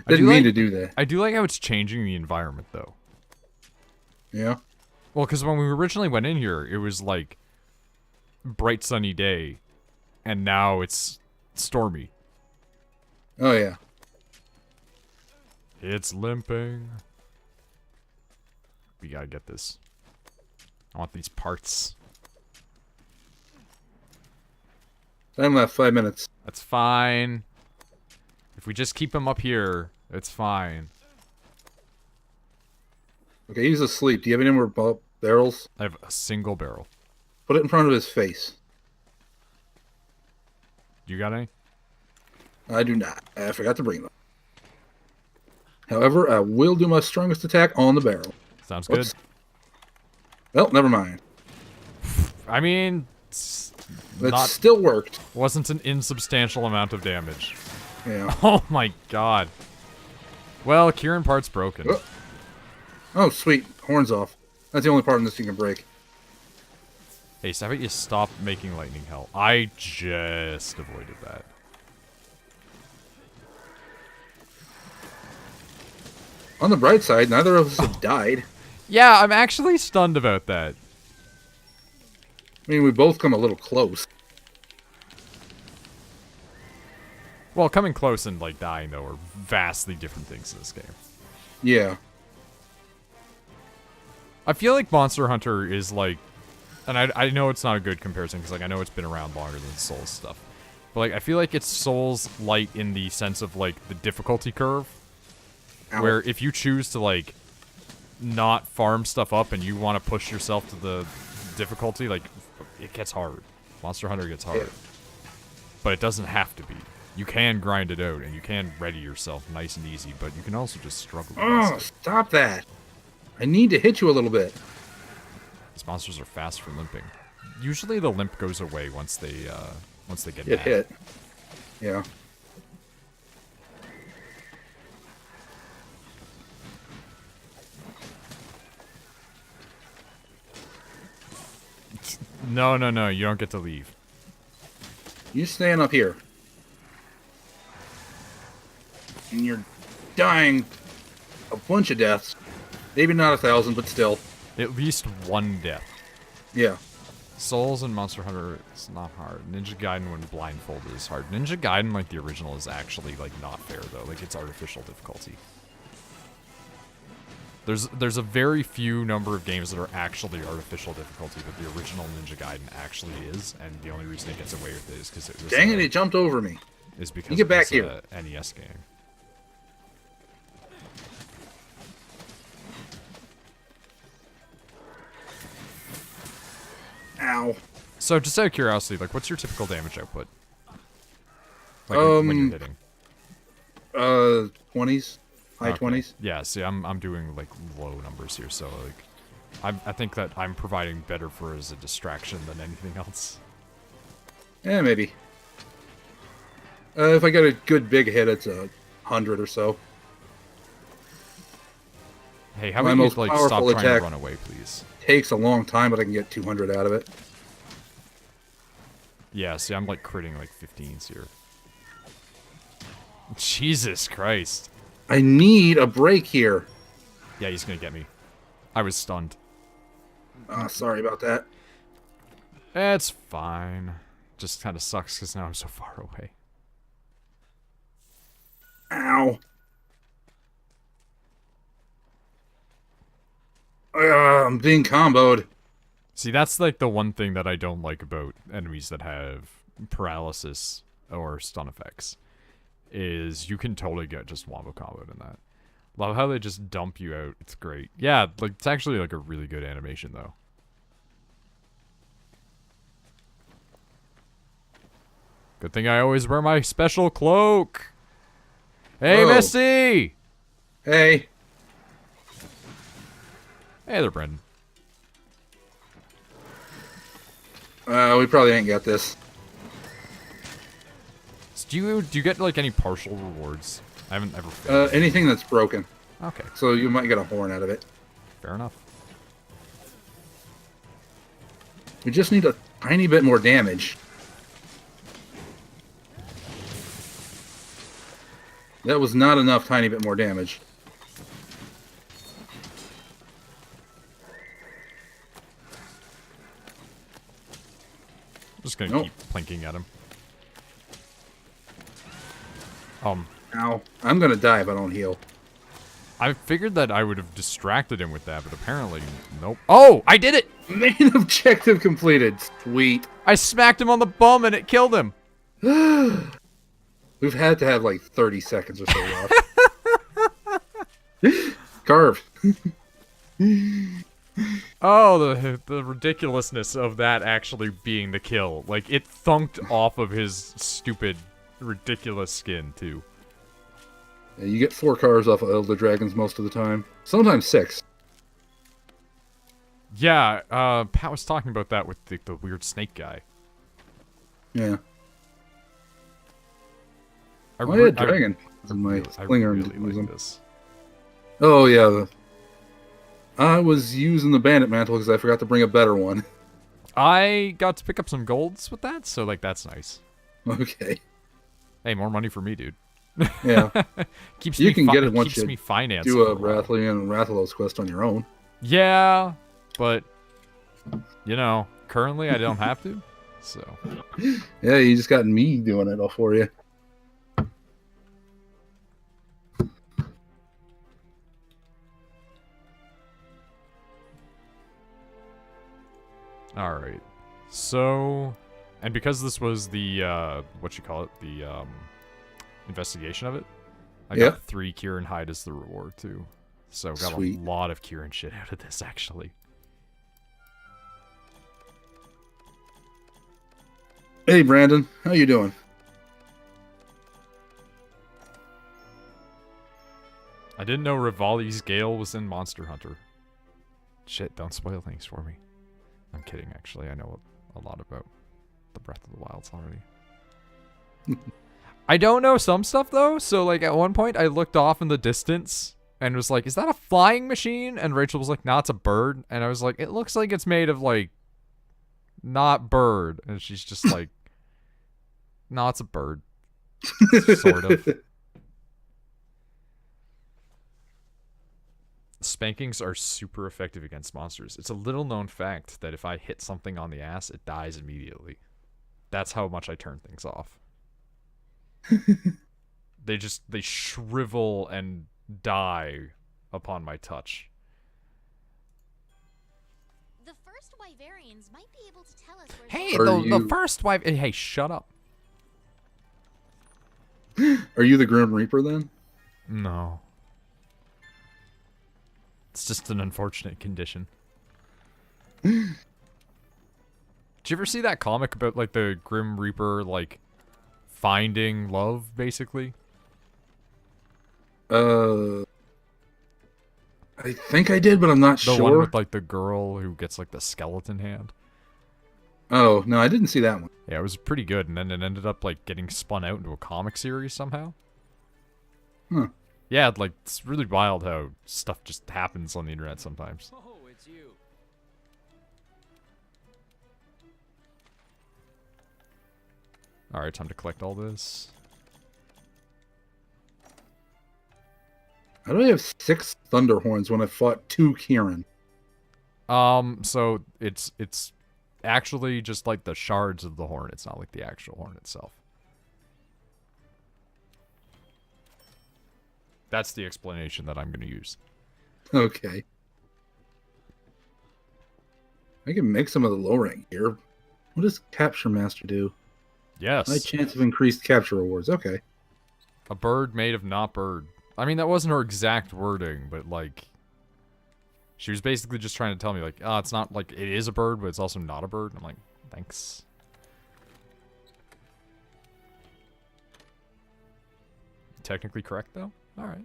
[SPEAKER 2] mean to do that.
[SPEAKER 1] I do like how it's changing the environment, though.
[SPEAKER 2] Yeah?
[SPEAKER 1] Well, because when we originally went in here, it was like bright sunny day, and now it's stormy.
[SPEAKER 2] Oh, yeah.
[SPEAKER 1] It's limping. We gotta get this. I want these parts.
[SPEAKER 2] Time left, 5 minutes.
[SPEAKER 1] That's fine. If we just keep him up here, it's fine.
[SPEAKER 2] Okay, he's asleep. Do you have any more barrels?
[SPEAKER 1] I have a single barrel.
[SPEAKER 2] Put it in front of his face.
[SPEAKER 1] You got any?
[SPEAKER 2] I do not. I forgot to bring them. However, I will do my strongest attack on the barrel.
[SPEAKER 1] Sounds
[SPEAKER 2] Whoops.
[SPEAKER 1] good.
[SPEAKER 2] Well, never mind.
[SPEAKER 1] I mean,
[SPEAKER 2] That still worked.
[SPEAKER 1] wasn't an insubstantial amount of damage.
[SPEAKER 2] Yeah.
[SPEAKER 1] Oh my god. Well, Kieran part's broken.
[SPEAKER 2] Oh, sweet. Horns off. That's the only part in this you can break.
[SPEAKER 1] Hey, so how about you stop making lightning hell? I just avoided that.
[SPEAKER 2] On the bright side, neither of us have died.
[SPEAKER 1] Yeah, I'm actually stunned about that.
[SPEAKER 2] I mean, we both come a little close.
[SPEAKER 1] Well, coming close and, like, dying, though, are vastly different things in this game.
[SPEAKER 2] Yeah.
[SPEAKER 1] I feel like Monster Hunter is, like... And I know it's not a good comparison, because, like, I know it's been around longer than Souls stuff. But, like, I feel like it's Souls-light in the sense of, like, the difficulty curve.
[SPEAKER 2] Ow.
[SPEAKER 1] Where if you choose to, like, not farm stuff up and you want to push yourself to the difficulty, like, it gets hard. Monster Hunter gets hard.
[SPEAKER 2] Yeah.
[SPEAKER 1] But it doesn't have to be. You can grind it out, and you can ready yourself nice and easy, but you can also just struggle with
[SPEAKER 2] Oh,
[SPEAKER 1] stuff.
[SPEAKER 2] stop that. I need to hit you a little bit.
[SPEAKER 1] These monsters are fast for limping. Usually the limp goes away once they get
[SPEAKER 2] Get
[SPEAKER 1] mad.
[SPEAKER 2] hit. Yeah.
[SPEAKER 1] No, no, no, you don't get to leave.
[SPEAKER 2] You stand up here. And you're dying a bunch of deaths. Maybe not 1,000, but still.
[SPEAKER 1] At least one death.
[SPEAKER 2] Yeah.
[SPEAKER 1] Souls and Monster Hunter is not hard. Ninja Gaiden when blindfolded is hard. Ninja Gaiden, like the original, is actually like not fair though. Like it's artificial difficulty. There's a very few number of games that are actually artificial difficulty, but the original Ninja Gaiden actually is, and the only reason it gets away with it is because it was.
[SPEAKER 2] Dang it, he jumped over me.
[SPEAKER 1] Is because
[SPEAKER 2] You get back
[SPEAKER 1] it was
[SPEAKER 2] here.
[SPEAKER 1] a NES game.
[SPEAKER 2] Ow.
[SPEAKER 1] So, just out of curiosity, like, what's your typical damage output? Like, when you're hitting.
[SPEAKER 2] 20s. High
[SPEAKER 1] Okay.
[SPEAKER 2] 20s.
[SPEAKER 1] Yeah, see, I'm doing, like, low numbers here, so, like, I think that I'm providing better for as a distraction than anything else.
[SPEAKER 2] Yeah, maybe. If I get a good big hit, it's 100 or so.
[SPEAKER 1] Hey, how
[SPEAKER 2] My
[SPEAKER 1] about you,
[SPEAKER 2] most
[SPEAKER 1] like, stop
[SPEAKER 2] powerful
[SPEAKER 1] trying to
[SPEAKER 2] attack-
[SPEAKER 1] run away, please?
[SPEAKER 2] Takes a long time, but I can get 200 out of it.
[SPEAKER 1] Yeah, see, I'm, like, critting, like, 15s here. Jesus Christ.
[SPEAKER 2] I need a break here.
[SPEAKER 1] Yeah, he's gonna get me. I was stunned.
[SPEAKER 2] Sorry about that.
[SPEAKER 1] It's fine. Just kind of sucks because now I'm so far away.
[SPEAKER 2] Ow. I'm being comboed.
[SPEAKER 1] See, that's like the one thing that I don't like about enemies that have paralysis or stun effects. Is you can totally get just wombo comboed in that. Love how they just dump you out. It's great. Yeah, like it's actually like a really good animation though. Good thing I always wear my special cloak. Hey,
[SPEAKER 2] Whoa.
[SPEAKER 1] Misty!
[SPEAKER 2] Hey.
[SPEAKER 1] Hey there, Brendan.
[SPEAKER 2] We probably ain't got this.
[SPEAKER 1] So do you get like any partial rewards? I haven't ever failed.
[SPEAKER 2] Anything that's broken.
[SPEAKER 1] Okay,
[SPEAKER 2] So you might get a horn out of it.
[SPEAKER 1] fair enough.
[SPEAKER 2] We just need a tiny bit more damage. That was not enough tiny bit more damage.
[SPEAKER 1] Just gonna
[SPEAKER 2] Nope.
[SPEAKER 1] keep plinking at him.
[SPEAKER 2] Ow. I'm gonna die if I don't heal.
[SPEAKER 1] I figured that I would have distracted him with that, but apparently, nope. Oh, I did it!
[SPEAKER 2] Main objective completed. Sweet.
[SPEAKER 1] I smacked him on the bum and it killed him.
[SPEAKER 2] We've had to have like 30 seconds or so left. Carve.
[SPEAKER 1] Oh, the ridiculousness of that actually being the kill. Like, it thunked off of his stupid, ridiculous skin, too.
[SPEAKER 2] Yeah, you get 4 cars off of Elder Dragons most of the time. Sometimes 6.
[SPEAKER 1] Yeah, Pat was talking about that with the weird snake guy.
[SPEAKER 2] Yeah.
[SPEAKER 1] I
[SPEAKER 2] I had dragon in my slinger.
[SPEAKER 1] I
[SPEAKER 2] and
[SPEAKER 1] really
[SPEAKER 2] didn't use
[SPEAKER 1] like
[SPEAKER 2] them.
[SPEAKER 1] this.
[SPEAKER 2] Oh yeah, I was using the bandit mantle because I forgot to bring a better one.
[SPEAKER 1] I got to pick up some golds with that, so like that's nice.
[SPEAKER 2] Okay.
[SPEAKER 1] Hey, more money for me, dude.
[SPEAKER 2] Yeah.
[SPEAKER 1] keeps
[SPEAKER 2] You
[SPEAKER 1] me
[SPEAKER 2] can get it once
[SPEAKER 1] keeps
[SPEAKER 2] you
[SPEAKER 1] me financed.
[SPEAKER 2] Do a
[SPEAKER 1] for a while.
[SPEAKER 2] Rathalos and Rathalos quest on your own.
[SPEAKER 1] Yeah, but you know, currently I don't have to. So
[SPEAKER 2] Yeah, you just got me doing it all for you.
[SPEAKER 1] all right. So, and because this was the what you call it, the investigation of it, I got 3 Kieran hide as the reward too. So got
[SPEAKER 2] Sweet.
[SPEAKER 1] a lot of Kieran shit out of this actually.
[SPEAKER 2] Hey Brandon, how you doing?
[SPEAKER 1] I didn't know Rivali's Gale was in Monster Hunter. Shit, don't spoil things for me. I'm kidding, actually. I know a lot about the Breath of the Wilds already. I don't know some stuff, though. So, like, at one point, I looked off in the distance and was like, is that a flying machine? And Rachel was like, nah, it's a bird. And I was like, it looks like it's made of, like, not bird. And she's just like, no, it's a bird. Sort of. Spankings are super effective against monsters. It's a little known fact that if I hit something on the ass, it dies immediately. That's how much I turn things off. They shrivel and die upon my touch.
[SPEAKER 3] The first Wyverians might be able to tell us where
[SPEAKER 1] Hey,
[SPEAKER 3] Zora
[SPEAKER 1] the first wife. Hey, shut up.
[SPEAKER 2] Are you the Grim Reaper then?
[SPEAKER 1] No. It's just an unfortunate condition. Did you ever see that comic about, like, the Grim Reaper, like, finding love, basically?
[SPEAKER 2] I think I did, but I'm not
[SPEAKER 1] The
[SPEAKER 2] sure.
[SPEAKER 1] one with, like, the girl who gets, like, the skeleton hand?
[SPEAKER 2] Oh, no, I didn't see that one.
[SPEAKER 1] Yeah, it was pretty good, and then it ended up, like, getting spun out into a comic series somehow.
[SPEAKER 2] Huh.
[SPEAKER 1] Yeah, like, it's really wild how stuff just happens on the internet sometimes.
[SPEAKER 5] Oh, it's you.
[SPEAKER 1] Alright, time to collect all this.
[SPEAKER 2] How do I have 6 Thunder Horns when I fought 2 Kieran?
[SPEAKER 1] So it's actually just like the shards of the horn. It's not like the actual horn itself. That's the explanation that I'm going to use.
[SPEAKER 2] Okay. I can make some of the low rank gear. What does Capture Master do?
[SPEAKER 1] Yes.
[SPEAKER 2] High chance of increased capture rewards. Okay.
[SPEAKER 1] A bird made of not bird. I mean, that wasn't her exact wording, but like... She was basically just trying to tell me, like, oh, it's not, like, it is a bird, but it's also not a bird. I'm like, thanks. Technically correct, though? Alright.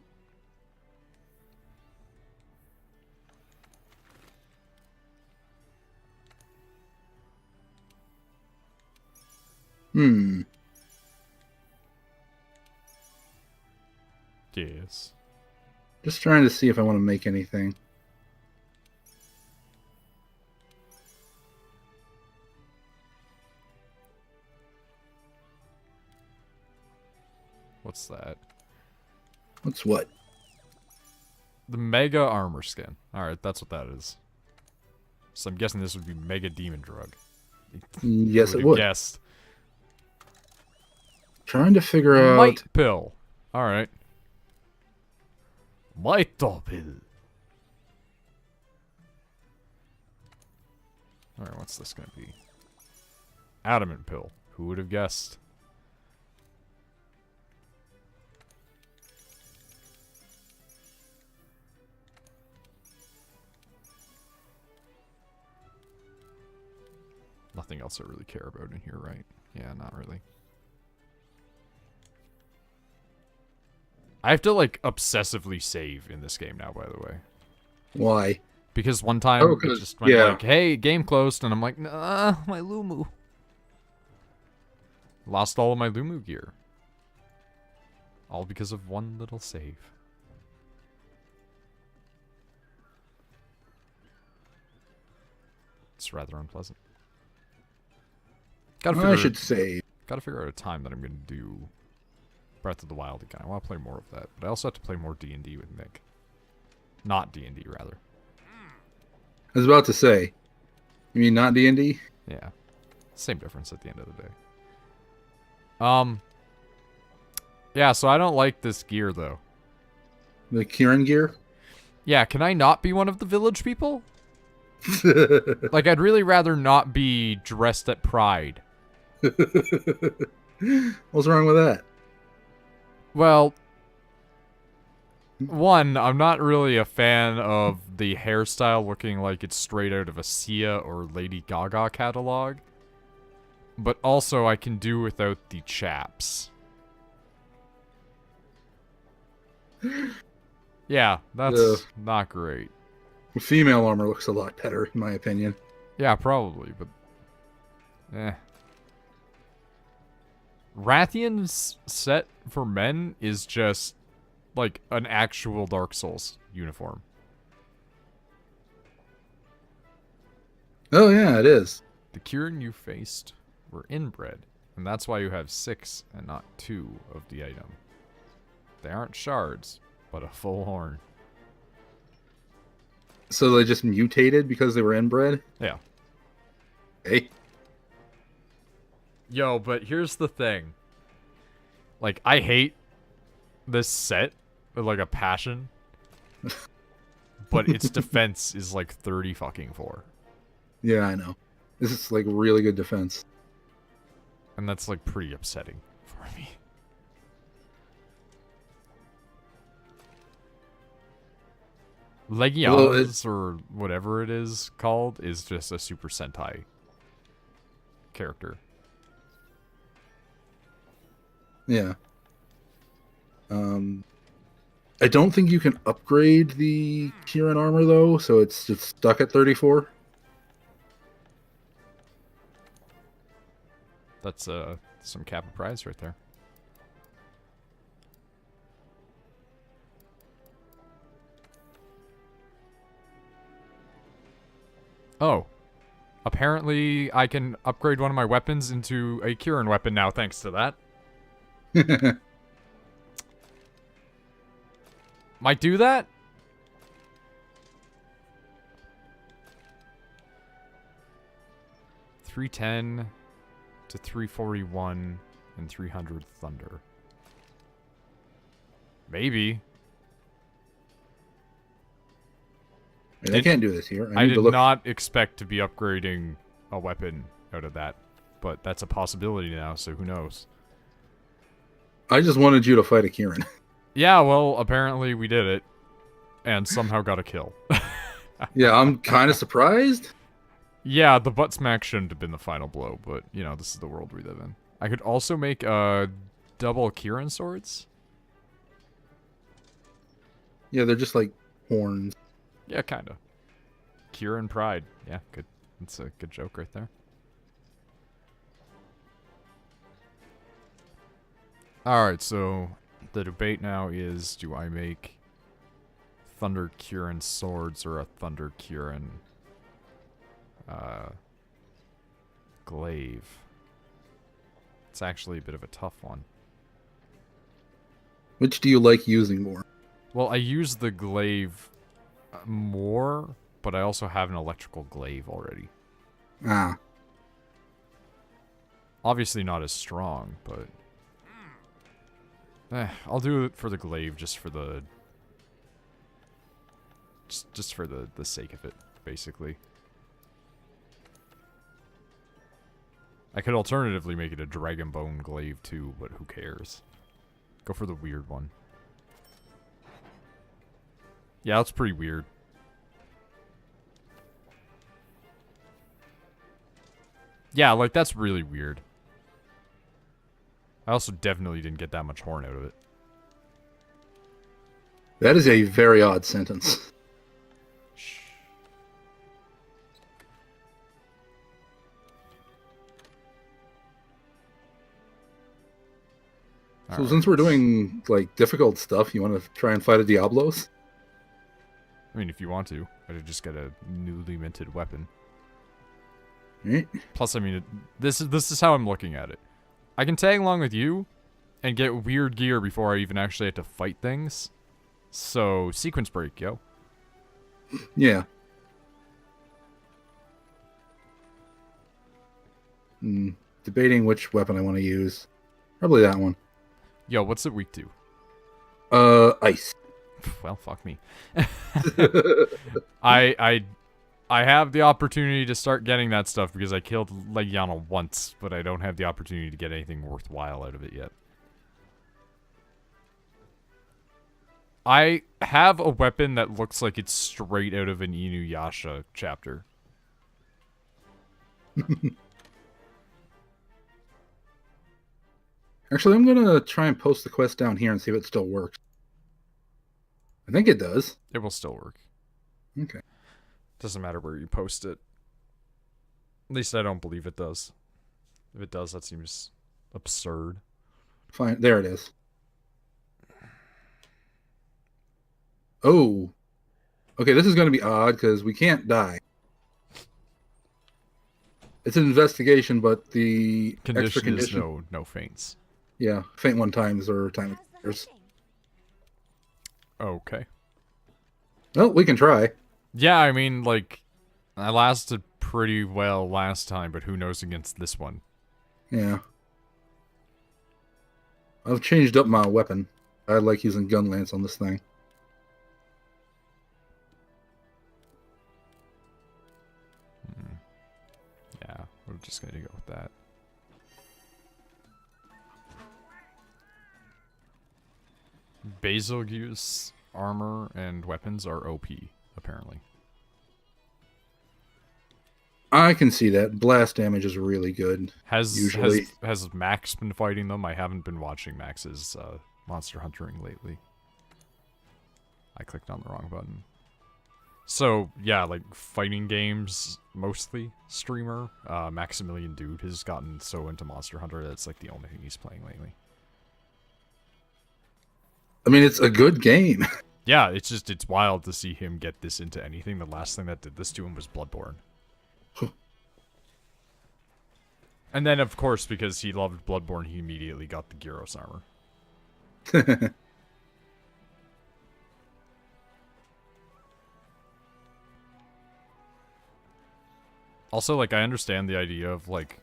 [SPEAKER 1] Yes.
[SPEAKER 2] Just trying to see if I want to make anything.
[SPEAKER 1] What's that?
[SPEAKER 2] What's what?
[SPEAKER 1] The Mega Armor Skin. Alright, that's what that is. So I'm guessing this would be Mega Demon Drug.
[SPEAKER 2] Yes,
[SPEAKER 1] Who
[SPEAKER 2] it
[SPEAKER 1] would've
[SPEAKER 2] would.
[SPEAKER 1] Guessed.
[SPEAKER 2] Trying to figure out...
[SPEAKER 1] Might Pill. Alright. Might Pill. Alright, what's this gonna be? Adamant Pill. Who would have guessed? Nothing else I really care about in here, right? Yeah, not really. I have to, like, obsessively save in this game now, by the way.
[SPEAKER 2] Why?
[SPEAKER 1] Because one time
[SPEAKER 2] Oh,
[SPEAKER 1] it
[SPEAKER 2] 'cause-
[SPEAKER 1] just went
[SPEAKER 2] yeah.
[SPEAKER 1] like, hey, game closed, and I'm like, nah, my Lumu. Lost all of my Lumu gear. All because of one little save. It's rather unpleasant.
[SPEAKER 2] I should say.
[SPEAKER 1] Gotta figure out a time that I'm gonna do Breath of the Wild again. I want to play more of that, but I also have to play more D&D with Nick. Not D&D, rather.
[SPEAKER 2] I was about to say. You mean not D&D?
[SPEAKER 1] Yeah. Same difference at the end of the day. Yeah, so I don't like this gear, though.
[SPEAKER 2] The Kieran gear?
[SPEAKER 1] Yeah, can I not be one of the village people? Like, I'd really rather not be dressed at Pride.
[SPEAKER 2] What's wrong with that?
[SPEAKER 1] Well, one, I'm not really a fan of the hairstyle looking like it's straight out of a Sia or Lady Gaga catalog. But also, I can do without the chaps. Yeah, that's not great.
[SPEAKER 2] Female armor looks a lot better, in my opinion.
[SPEAKER 1] Yeah, probably, but... Rathian's set for men is just, like, an actual Dark Souls uniform.
[SPEAKER 2] Oh, yeah, it is.
[SPEAKER 1] The Kieran you faced were inbred, and that's why you have 6 and not 2 of the item. They aren't shards, but a full horn.
[SPEAKER 2] So they just mutated because they were inbred?
[SPEAKER 1] Yeah.
[SPEAKER 2] Hey.
[SPEAKER 1] Yo, but here's the thing. Like, I hate this set with, like, a passion. But its defense is, like, 30 fucking 4.
[SPEAKER 2] Yeah, I know. This is, like, really good defense.
[SPEAKER 1] And that's, like, pretty upsetting for me. Legions, or whatever it is called, is just a Super Sentai character.
[SPEAKER 2] Yeah. I don't think you can upgrade the Kieran armor, though, so it's just stuck at 34.
[SPEAKER 1] That's some cap of prize right there. Oh. Apparently, I can upgrade one of my weapons into a Kieran weapon now, thanks to that. Might do that? $310 to $341 and 300 thunder. Maybe.
[SPEAKER 2] I can't do this here.
[SPEAKER 1] I did not expect to be upgrading a weapon out of that, but that's a possibility now, so who knows.
[SPEAKER 2] I just wanted you to fight a Kieran.
[SPEAKER 1] Yeah, well, apparently we did it, and somehow got a kill.
[SPEAKER 2] Yeah, I'm kind of surprised.
[SPEAKER 1] Yeah, the butt smack shouldn't have been the final blow, but, you know, this is the world we live in. I could also make, double Kieran swords.
[SPEAKER 2] Yeah, they're just like horns.
[SPEAKER 1] Yeah, kinda. Kieran Pride. Yeah, good. That's a good joke right there. Alright, so the debate now is, do I make Thunder Kieran swords or a Thunder Kieran glaive? It's actually a bit of a tough one.
[SPEAKER 2] Which do you like using more?
[SPEAKER 1] Well, I use the glaive more, but I also have an electrical glaive already.
[SPEAKER 2] Ah.
[SPEAKER 1] Obviously not as strong, but... I'll do it for the glaive, just for the... Just for the sake of it, basically. I could alternatively make it a dragon bone glaive too, but who cares? Go for the weird one. Yeah, that's pretty weird. Yeah, like, that's really weird. I also definitely didn't get that much horn out of it.
[SPEAKER 2] That is a very odd sentence.
[SPEAKER 1] Shh.
[SPEAKER 2] So since we're doing, like, difficult stuff, you want to try and fight a Diablos?
[SPEAKER 1] I mean, if you want to. I just get a newly minted weapon.
[SPEAKER 2] Right.
[SPEAKER 1] Plus, I mean, this is how I'm looking at it. I can tag along with you and get weird gear before I even actually have to fight things. So, sequence break, yo.
[SPEAKER 2] Yeah. Debating which weapon I want to use. Probably that one.
[SPEAKER 1] Yo, what's it weak to?
[SPEAKER 2] Ice.
[SPEAKER 1] Well, fuck me. I have the opportunity to start getting that stuff because I killed Legiana once, but I don't have the opportunity to get anything worthwhile out of it yet. I have a weapon that looks like it's straight out of an Inuyasha chapter.
[SPEAKER 2] Actually, I'm going to try and post the quest down here and see if it still works. I think it does.
[SPEAKER 1] It will still work.
[SPEAKER 2] Okay.
[SPEAKER 1] Doesn't matter where you post it. At least I don't believe it does. If it does, that seems absurd.
[SPEAKER 2] Fine. There it is. Oh. Okay, this is going to be odd because we can't die. It's an investigation, but the extra condition
[SPEAKER 1] is no feints.
[SPEAKER 2] Yeah, faint one times or time
[SPEAKER 3] How's
[SPEAKER 2] expires.
[SPEAKER 3] that looking?
[SPEAKER 1] Okay.
[SPEAKER 2] Well, we can try.
[SPEAKER 1] Yeah, I mean, like, I lasted pretty well last time, but who knows against this one?
[SPEAKER 2] Yeah. I've changed up my weapon. I like using gun lance on this thing.
[SPEAKER 1] Yeah, we're just gonna go with that. Betelgeuse armor and weapons are OP, apparently.
[SPEAKER 2] I can see that. Blast damage is really good. Usually.
[SPEAKER 1] Has Max been fighting them? I haven't been watching Max's Monster Huntering lately. I clicked on the wrong button. So, yeah, like, fighting games, mostly, streamer. Maximilian Dude has gotten so into Monster Hunter that's, like, the only thing he's playing lately.
[SPEAKER 2] I mean, it's a good game.
[SPEAKER 1] Yeah, it's wild to see him get this into anything. The last thing that did this to him was Bloodborne. And then, of course, because he loved Bloodborne, he immediately got the Gyros armor. Also, like, I understand the idea of, like,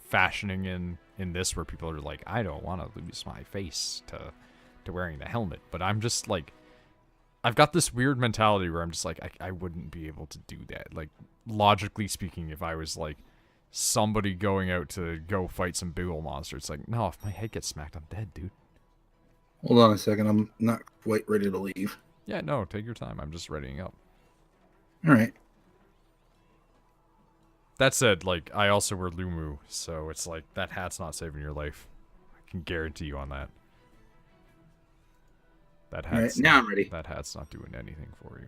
[SPEAKER 1] fashioning in this where people are like, I don't want to lose my face to wearing the helmet. But I'm just, like, I've got this weird mentality where I'm just like, I wouldn't be able to do that. Like, logically speaking, if I was, like, somebody going out to go fight some big old monster, it's like, no, if my head gets smacked, I'm dead, dude.
[SPEAKER 2] Hold on a second. I'm not quite ready to leave.
[SPEAKER 1] Yeah, no, take your time. I'm just readying up.
[SPEAKER 2] All right.
[SPEAKER 1] That said, like, I also wear Lumu, so it's like, that hat's not saving your life. I can guarantee you on that. That hat's
[SPEAKER 2] All right, now I'm ready.
[SPEAKER 1] That hat's not doing anything for you.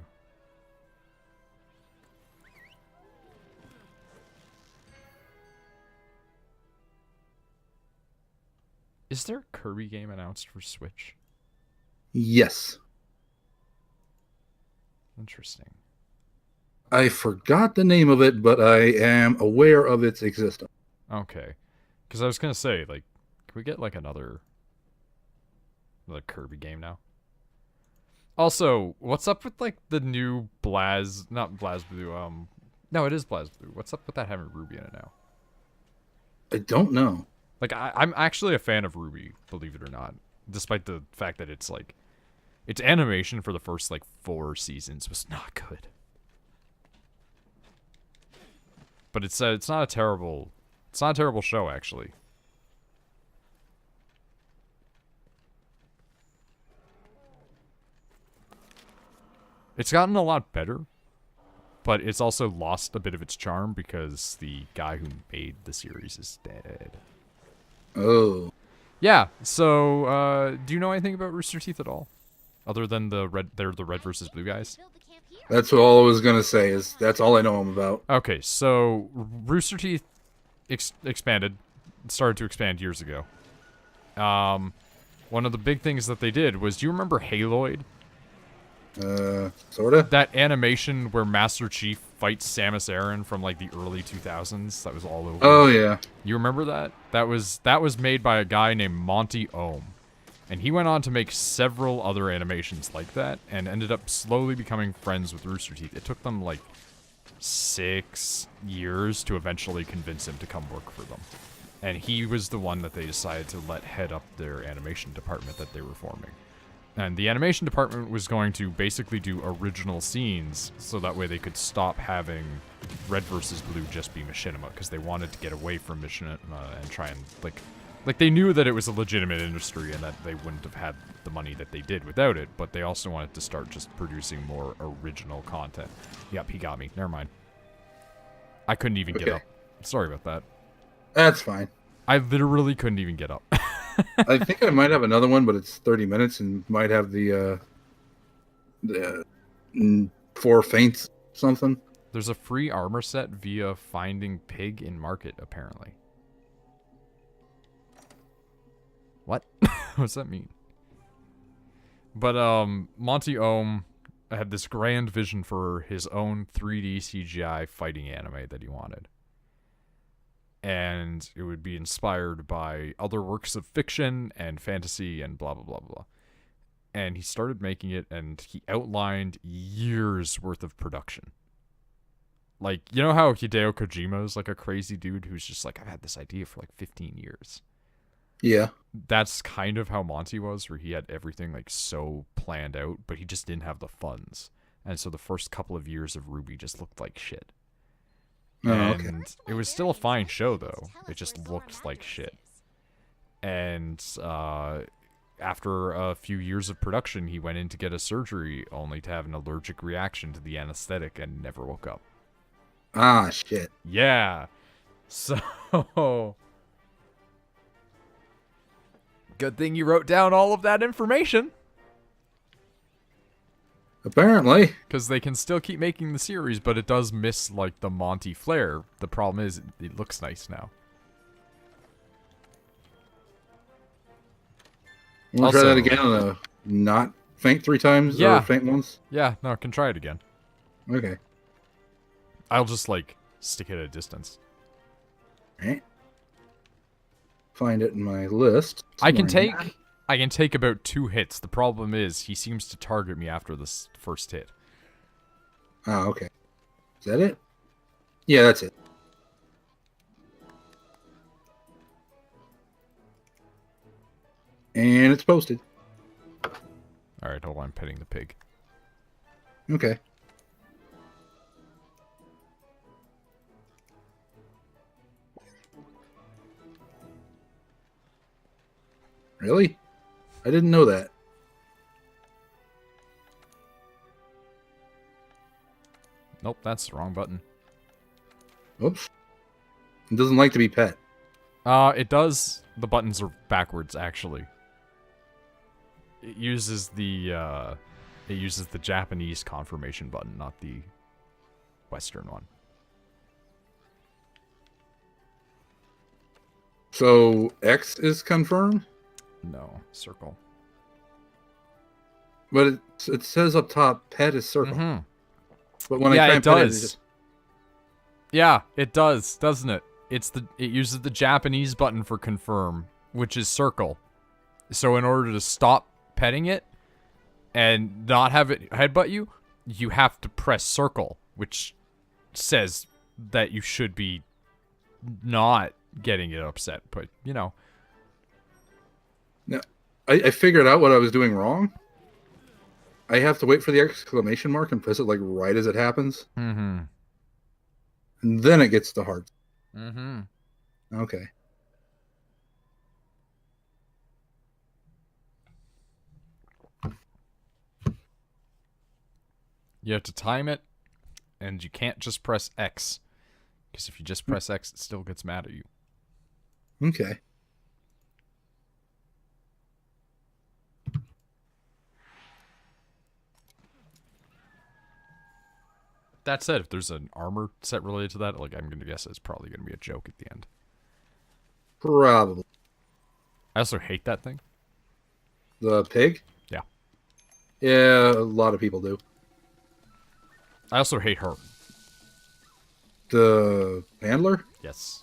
[SPEAKER 1] Is there a Kirby game announced for Switch?
[SPEAKER 2] Yes.
[SPEAKER 1] Interesting.
[SPEAKER 2] I forgot the name of it, but I am aware of its existence.
[SPEAKER 1] Okay. Because I was going to say, like, can we get, like, another Kirby game now? Also, what's up with, like, the new not BlazBlue, no, it is BlazBlue. What's up with that having Ruby in it now?
[SPEAKER 2] I don't know.
[SPEAKER 1] Like, I'm actually a fan of Ruby, believe it or not. Despite the fact that it's, like, its animation for the first, like, 4 seasons was not good. But it's not a terrible show, actually. It's gotten a lot better, but it's also lost a bit of its charm because the guy who made the series is dead.
[SPEAKER 2] Oh.
[SPEAKER 1] Yeah, so, do you know anything about Rooster Teeth at all? Other than they're the red versus blue guys?
[SPEAKER 3] Build the camp here.
[SPEAKER 2] That's all I was going to say, is that's all I know them about.
[SPEAKER 1] Okay, so Rooster Teeth expanded, started to expand years ago. one of the big things that they did was, do you remember Haloid?
[SPEAKER 2] Sorta?
[SPEAKER 1] That animation where Master Chief fights Samus Aran from like the early 2000s. That was all over.
[SPEAKER 2] Oh, yeah.
[SPEAKER 1] You remember that? That was made by a guy named Monty Ohm. And he went on to make several other animations like that and ended up slowly becoming friends with Rooster Teeth. It took them like 6 years to eventually convince him to come work for them. And he was the one that they decided to let head up their animation department that they were forming. And the animation department was going to basically do original scenes so that way they could stop having Red vs. Blue just be machinima, because they wanted to get away from machinima and try and, like they knew that it was a legitimate industry and that they wouldn't have had the money that they did without it, but they also wanted to start just producing more original content. Yep, he got me. Never mind. I couldn't even get up. Sorry about that.
[SPEAKER 2] That's fine.
[SPEAKER 1] I literally couldn't even get up.
[SPEAKER 2] I think I might have another one, but it's 30 minutes and might have the 4 feints something.
[SPEAKER 1] There's a free armor set via finding pig in market, apparently. What? What's that mean? But, Monty Ohm had this grand vision for his own 3D CGI fighting anime that he wanted. And it would be inspired by other works of fiction and fantasy and blah, blah, blah, blah. And he started making it, and he outlined years worth of production. Like, you know how Hideo Kojima's like a crazy dude who's just like, I've had this idea for like 15 years.
[SPEAKER 2] Yeah.
[SPEAKER 1] That's kind of how Monty was, where he had everything like so planned out, but he just didn't have the funds. And so the first couple of years of RWBY just looked like shit. And it was still a fine show, though. It just looked like shit. And after a few years of production, he went in to get a surgery, only to have an allergic reaction to the anesthetic and never woke up.
[SPEAKER 2] Ah, shit.
[SPEAKER 1] Yeah. So... Good thing you wrote down all of that information.
[SPEAKER 2] Apparently.
[SPEAKER 1] Because they can still keep making the series, but it does miss, like, the Monty flair. The problem is, it looks nice now.
[SPEAKER 2] You want to try that again? Not faint 3 times?
[SPEAKER 1] Yeah.
[SPEAKER 2] Or faint once?
[SPEAKER 1] Yeah, no, I can try it again.
[SPEAKER 2] Okay.
[SPEAKER 1] I'll just, like, stick it at a distance.
[SPEAKER 2] Alright. Find it in my list.
[SPEAKER 1] I can take about 2 hits. The problem is, he seems to target me after this first hit.
[SPEAKER 2] Oh, okay. Is that it? Yeah, that's it. And it's posted.
[SPEAKER 1] Alright, hold on, I'm petting the pig.
[SPEAKER 2] Okay. Really? I didn't know that.
[SPEAKER 1] Nope, that's the wrong button.
[SPEAKER 2] Oops. It doesn't like to be pet.
[SPEAKER 1] It does. The buttons are backwards, actually. It uses the Japanese confirmation button, not the Western one.
[SPEAKER 2] So X is confirmed?
[SPEAKER 1] No, circle.
[SPEAKER 2] But it says up top, pet is circle.
[SPEAKER 1] Mm-hmm.
[SPEAKER 2] But when I try and pet it, it just...
[SPEAKER 1] Yeah, it does, doesn't it? It uses the Japanese button for confirm, which is circle. So in order to stop petting it and not have it headbutt you, you have to press circle, which says that you should be not getting it upset. But, you know.
[SPEAKER 2] Now, I figured out what I was doing wrong. I have to wait for the exclamation mark and press it like right as it happens.
[SPEAKER 1] Mm-hmm.
[SPEAKER 2] And then it gets the heart.
[SPEAKER 1] Mm-hmm.
[SPEAKER 2] Okay.
[SPEAKER 1] You have to time it, and you can't just press X. Because if you just press X, it still gets mad at you.
[SPEAKER 2] Okay.
[SPEAKER 1] That said, if there's an armor set related to that, like I'm going to guess it's probably going to be a joke at the end.
[SPEAKER 2] Probably.
[SPEAKER 1] I also hate that thing.
[SPEAKER 2] The pig?
[SPEAKER 1] Yeah.
[SPEAKER 2] Yeah, a lot of people do.
[SPEAKER 1] I also hate her.
[SPEAKER 2] The handler?
[SPEAKER 1] Yes.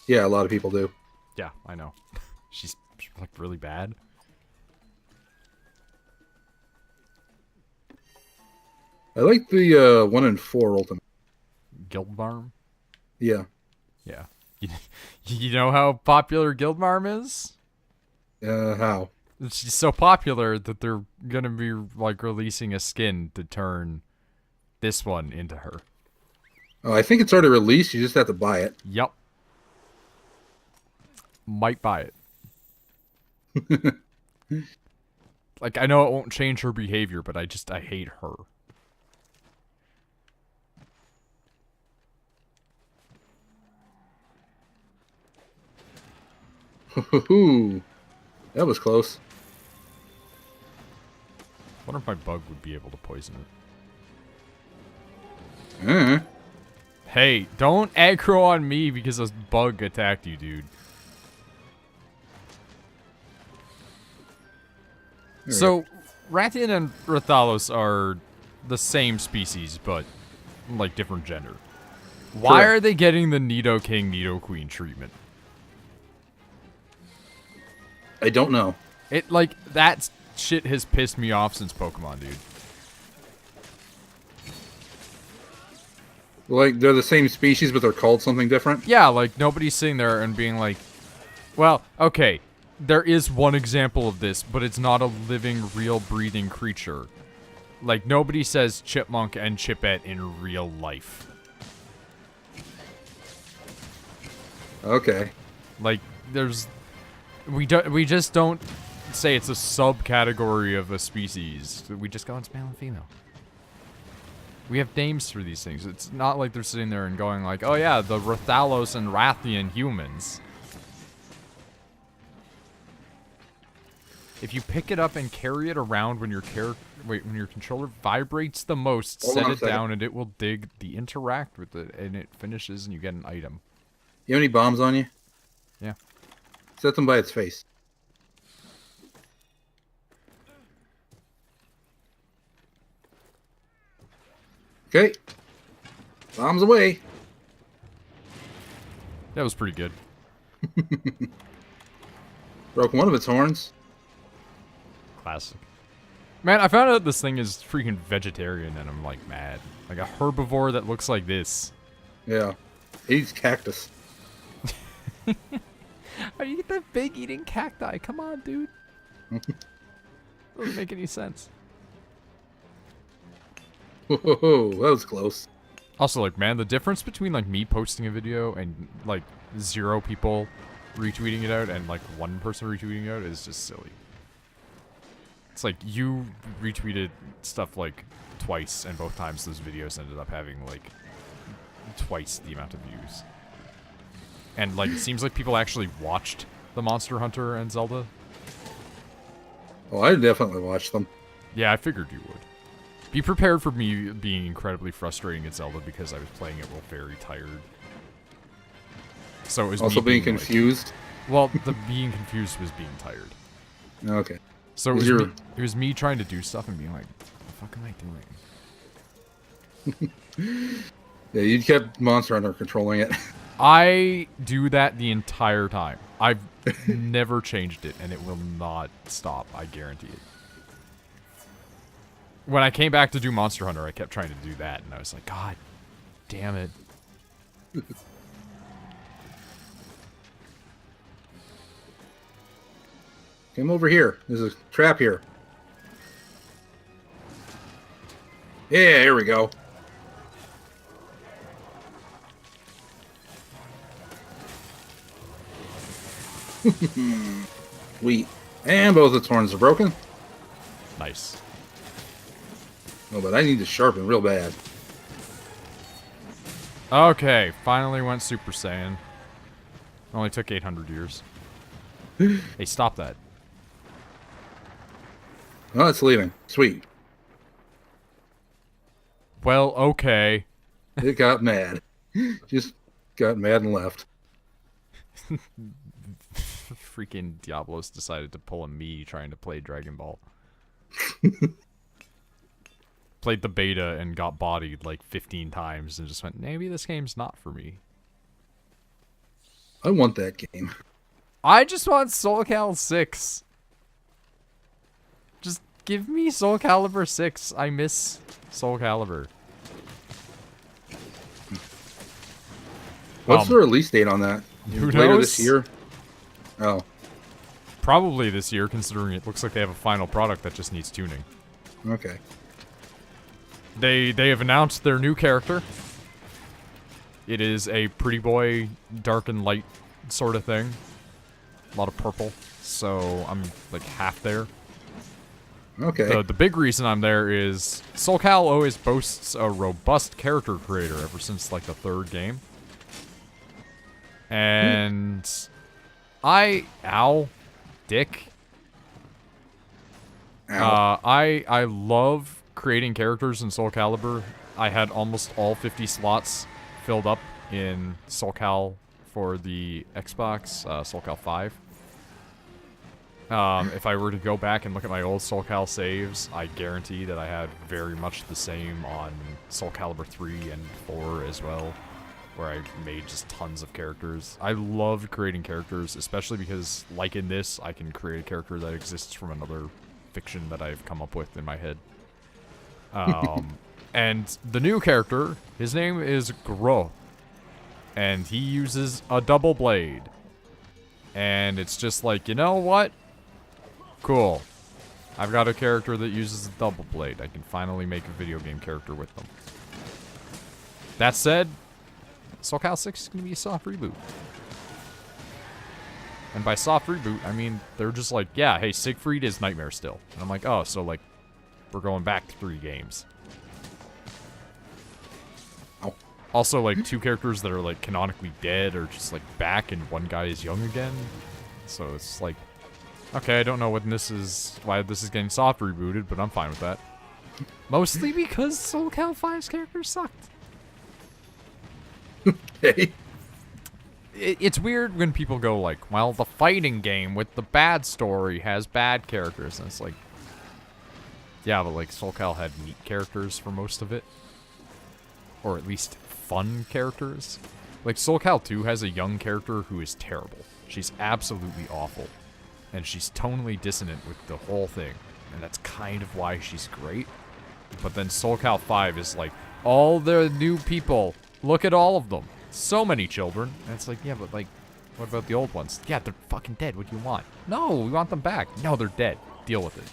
[SPEAKER 2] Yeah, a lot of people do.
[SPEAKER 1] Yeah, I know. She's like really bad.
[SPEAKER 2] I like the 1 in 4 ultimate.
[SPEAKER 1] Guildmarm?
[SPEAKER 2] Yeah.
[SPEAKER 1] Yeah. You know how popular Guildmarm is?
[SPEAKER 2] How?
[SPEAKER 1] She's so popular that they're gonna be like releasing a skin to turn this one into her.
[SPEAKER 2] Oh, I think it's already released. You just have to buy it.
[SPEAKER 1] Yup. Might buy it. Like, I know it won't change her behavior, but I hate her.
[SPEAKER 2] Ooh, that was close.
[SPEAKER 1] Wonder if my bug would be able to poison it.
[SPEAKER 2] Uh,
[SPEAKER 1] Hey, don't aggro on me because a bug attacked you, dude. So, Rathian and Rathalos are the same species, but like different gender. Why
[SPEAKER 2] Correct.
[SPEAKER 1] are they getting the Nido King, Nido Queen treatment?
[SPEAKER 2] I don't know.
[SPEAKER 1] It, like, that shit has pissed me off since Pokemon, dude.
[SPEAKER 2] Like, they're the same species, but they're called something different?
[SPEAKER 1] Yeah, like, nobody's sitting there and being like, well, okay, there is one example of this, but it's not a living, real, breathing creature. Like, nobody says Chipmunk and Chipette in real life.
[SPEAKER 2] Okay.
[SPEAKER 1] Like, there's... We just don't say it's a subcategory of a species. We just go, it's male and female. We have names for these things. It's not like they're sitting there and going like, oh yeah, the Rathalos and Rathian humans. If you pick it up and carry it around when your when your controller vibrates the most,
[SPEAKER 2] Hold
[SPEAKER 1] set
[SPEAKER 2] on a
[SPEAKER 1] it
[SPEAKER 2] second.
[SPEAKER 1] down and it will dig the interact with it, and it finishes and you get an item.
[SPEAKER 2] You have any bombs on you?
[SPEAKER 1] Yeah.
[SPEAKER 2] Set them by its face. Okay. Bombs away.
[SPEAKER 1] That was pretty good.
[SPEAKER 2] Broke one of its horns.
[SPEAKER 1] Classic. Man, I found out this thing is freaking vegetarian and I'm like mad. Like a herbivore that looks like this.
[SPEAKER 2] Yeah. It eats cactus.
[SPEAKER 1] Are you get that big eating cacti? Come on, dude. Doesn't make any sense.
[SPEAKER 2] Whoa, that was close.
[SPEAKER 1] Also, like, man, the difference between, like, me posting a video and, like, 0 people retweeting it out and, like, 1 person retweeting it out is just silly. It's like, you retweeted stuff, like, twice, and both times those videos ended up having, like, twice the amount of views. And, like, it seems like people actually watched the Monster Hunter and Zelda.
[SPEAKER 2] Oh, I definitely watched them.
[SPEAKER 1] Yeah, I figured you would. Be prepared for me being incredibly frustrating at Zelda because I was playing it while very tired. So it was
[SPEAKER 2] Also
[SPEAKER 1] me
[SPEAKER 2] being
[SPEAKER 1] like-
[SPEAKER 2] confused.
[SPEAKER 1] well, the being confused was being tired.
[SPEAKER 2] Okay.
[SPEAKER 1] So it
[SPEAKER 2] Is
[SPEAKER 1] was,
[SPEAKER 2] your-
[SPEAKER 1] it was me trying to do stuff and being like, what the fuck am I doing?
[SPEAKER 2] Yeah, you kept Monster Hunter controlling it.
[SPEAKER 1] I do that the entire time. I've never changed it, and it will not stop. I guarantee it. When I came back to do Monster Hunter, I kept trying to do that, and I was like, God damn it.
[SPEAKER 2] Come over here. There's a trap here. Yeah, here we go. Sweet. And both its horns are broken.
[SPEAKER 1] Nice.
[SPEAKER 2] Oh, but I need to sharpen real bad.
[SPEAKER 1] Okay, finally went Super Saiyan. Only took 800 years. Hey, stop that.
[SPEAKER 2] Oh, it's leaving. Sweet.
[SPEAKER 1] Well, okay.
[SPEAKER 2] It got mad. Just got mad and left.
[SPEAKER 1] freaking Diablos decided to pull a me trying to play Dragon Ball. Played the beta and got bodied like 15 times and just went, maybe this game's not for me.
[SPEAKER 2] I want that game.
[SPEAKER 1] I just want Soul Calibur 6. Just give me Soul Calibur 6. I miss Soul Calibur.
[SPEAKER 2] What's the release date on that?
[SPEAKER 1] Who
[SPEAKER 2] Later
[SPEAKER 1] knows?
[SPEAKER 2] this year? Oh.
[SPEAKER 1] Probably this year, considering it looks like they have a final product that just needs tuning.
[SPEAKER 2] Okay.
[SPEAKER 1] They have announced their new character. It is a pretty boy, dark and light sort of thing. A lot of purple, so I'm like half there.
[SPEAKER 2] Okay.
[SPEAKER 1] The big reason I'm there is Soul Cal always boasts a robust character creator ever since like the 3rd game. And dick.
[SPEAKER 2] Ow.
[SPEAKER 1] I love creating characters in Soul Calibur. I had almost all 50 slots filled up in Soul Cal for the Xbox, Soul Cal 5. If I were to go back and look at my old Soul Cal saves, I guarantee that I had very much the same on Soul Calibur 3 and 4 as well, where I made just tons of characters. I loved creating characters, especially because, like in this, I can create a character that exists from another fiction that I've come up with in my head. And the new character, his name is Gro, and he uses a double blade. And it's just like, you know what? Cool. I've got a character that uses a double blade. I can finally make a video game character with them. That said, Soul Cal 6 is going to be a soft reboot. And by soft reboot, I mean, they're just like, yeah, hey, Siegfried is Nightmare still. And I'm like, oh, so like, we're going back 3 games.
[SPEAKER 2] Ow.
[SPEAKER 1] Also, like, 2 characters that are, like, canonically dead are just, like, back, and one guy is young again. So it's like, okay, I don't know why this is getting soft rebooted, but I'm fine with that. Mostly because Soul Cal 5's characters sucked.
[SPEAKER 2] Hey.
[SPEAKER 1] It's weird when people go like, well, the fighting game with the bad story has bad characters. And it's like, yeah, but like Soul Cal had neat characters for most of it. Or at least fun characters. Like Soul Cal 2 has a young character who is terrible. She's absolutely awful. And she's tonally dissonant with the whole thing. And that's kind of why she's great. But then Soul Cal 5 is like, all the new people, look at all of them. So many children. And it's like, yeah, but like, what about the old ones? Yeah, they're fucking dead. What do you want? No, we want them back. No, they're dead. Deal with it.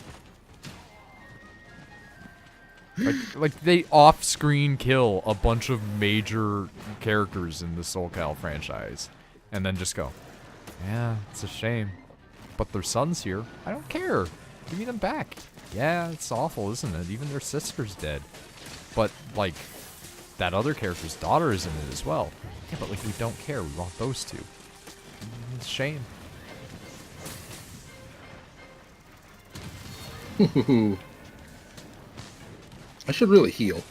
[SPEAKER 1] Like they off-screen kill a bunch of major characters in the Soul Cal franchise. And then just go, yeah, it's a shame. But their son's here. I don't care. Give me them back. Yeah, it's awful, isn't it? Even their sister's dead. But, like, that other character's daughter is in it as well. Yeah, but, like, we don't care. We want those 2. It's a shame.
[SPEAKER 2] I should really heal.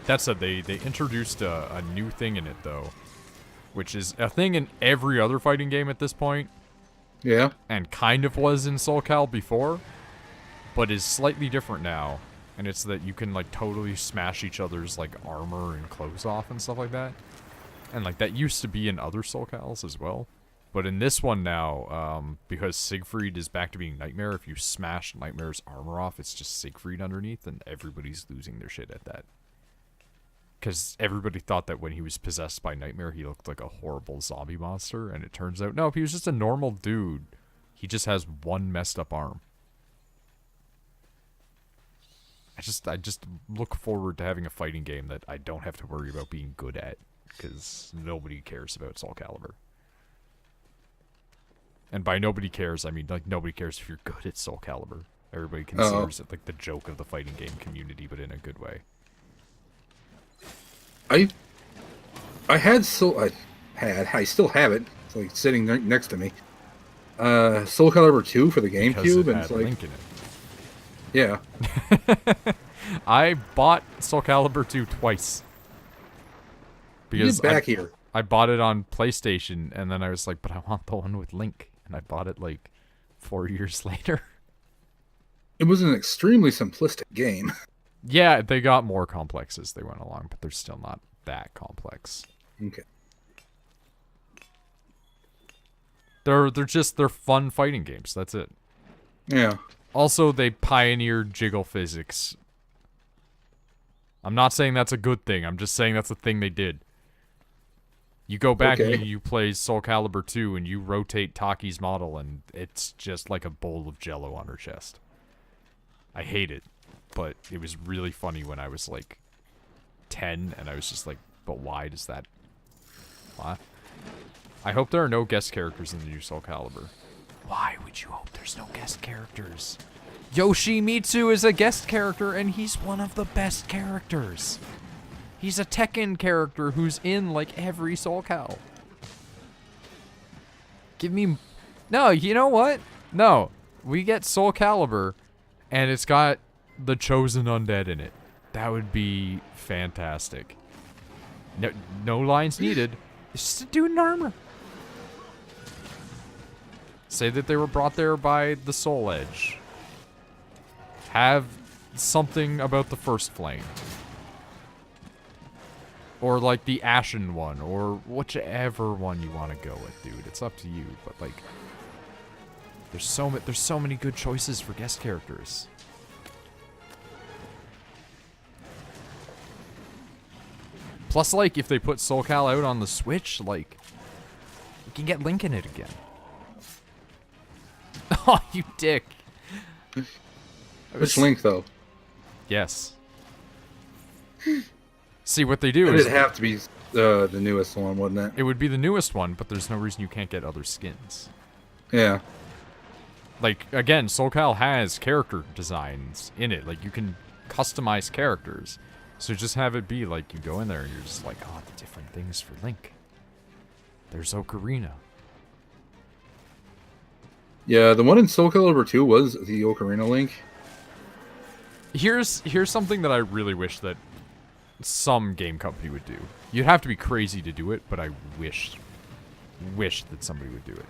[SPEAKER 1] That said, they introduced a new thing in it, though. Which is a thing in every other fighting game at this point.
[SPEAKER 2] Yeah.
[SPEAKER 1] And kind of was in Soul Cal before. But is slightly different now. And it's that you can, like, totally smash each other's, like, armor and clothes off and stuff like that. And, like, that used to be in other Soul Cals as well. But in this one now, because Siegfried is back to being Nightmare, if you smash Nightmare's armor off, it's just Siegfried underneath, and everybody's losing their shit at that. Because everybody thought that when he was possessed by Nightmare, he looked like a horrible zombie monster, and it turns out, no, he was just a normal dude. He just has one messed up arm. I just look forward to having a fighting game that I don't have to worry about being good at, because nobody cares about Soul Calibur. And by nobody cares, I mean, like, nobody cares if you're good at Soul Calibur. Everybody considers it, like, the joke of the fighting game community, but in a good way.
[SPEAKER 2] I still have it. It's like sitting next to me. Soul Calibur 2 for the GameCube, and it's like,
[SPEAKER 1] Link in it.
[SPEAKER 2] yeah.
[SPEAKER 1] I bought Soul Calibur 2 twice.
[SPEAKER 2] Get back here.
[SPEAKER 1] I bought it on PlayStation, and then I was like, but I want the one with Link. And I bought it, like, 4 years later.
[SPEAKER 2] It was an extremely simplistic game.
[SPEAKER 1] Yeah, they got more complex as they went along, but they're still not that complex.
[SPEAKER 2] Okay.
[SPEAKER 1] They're fun fighting games. That's it.
[SPEAKER 2] Yeah.
[SPEAKER 1] Also, they pioneered jiggle physics. I'm not saying that's a good thing. I'm just saying that's a thing they did. You go back and you play Soul Calibur 2 and you rotate Taki's model and it's just like a bowl of jello on her chest. I hate it, but it was really funny when I was like 10 and I was just like, but why does that... What? I hope there are no guest characters in the new Soul Calibur. Why would you hope there's no guest characters? Yoshimitsu is a guest character and he's one of the best characters. He's a Tekken character who's in, like, every Soul Cal. Give me... No, you know what? No. We get Soul Calibur, and it's got the Chosen Undead in it. That would be fantastic. No lines needed. It's just a dude in armor. Say that they were brought there by the Soul Edge. Have something about the First Flame. Or, like, the Ashen one, or whichever one you want to go with, dude. It's up to you, but, like... There's so many good choices for guest characters. Plus, like, if they put Soul Cal out on the Switch, like... You can get Link in it again. Oh, you dick.
[SPEAKER 2] Which Link, though?
[SPEAKER 1] Yes. See, what they do
[SPEAKER 2] It'd
[SPEAKER 1] is...
[SPEAKER 2] have to be the newest one, wouldn't it?
[SPEAKER 1] It would be the newest one, but there's no reason you can't get other skins.
[SPEAKER 2] Yeah.
[SPEAKER 1] Like, again, Soul Cal has character designs in it. Like, you can customize characters. So just have it be, like, you go in there and you're just like, oh, the different things for Link. There's Ocarina.
[SPEAKER 2] Yeah, the one in Soul Calibur 2 was the Ocarina Link.
[SPEAKER 1] Here's something that I really wish that some game company would do. You'd have to be crazy to do it, but I wish that somebody would do it.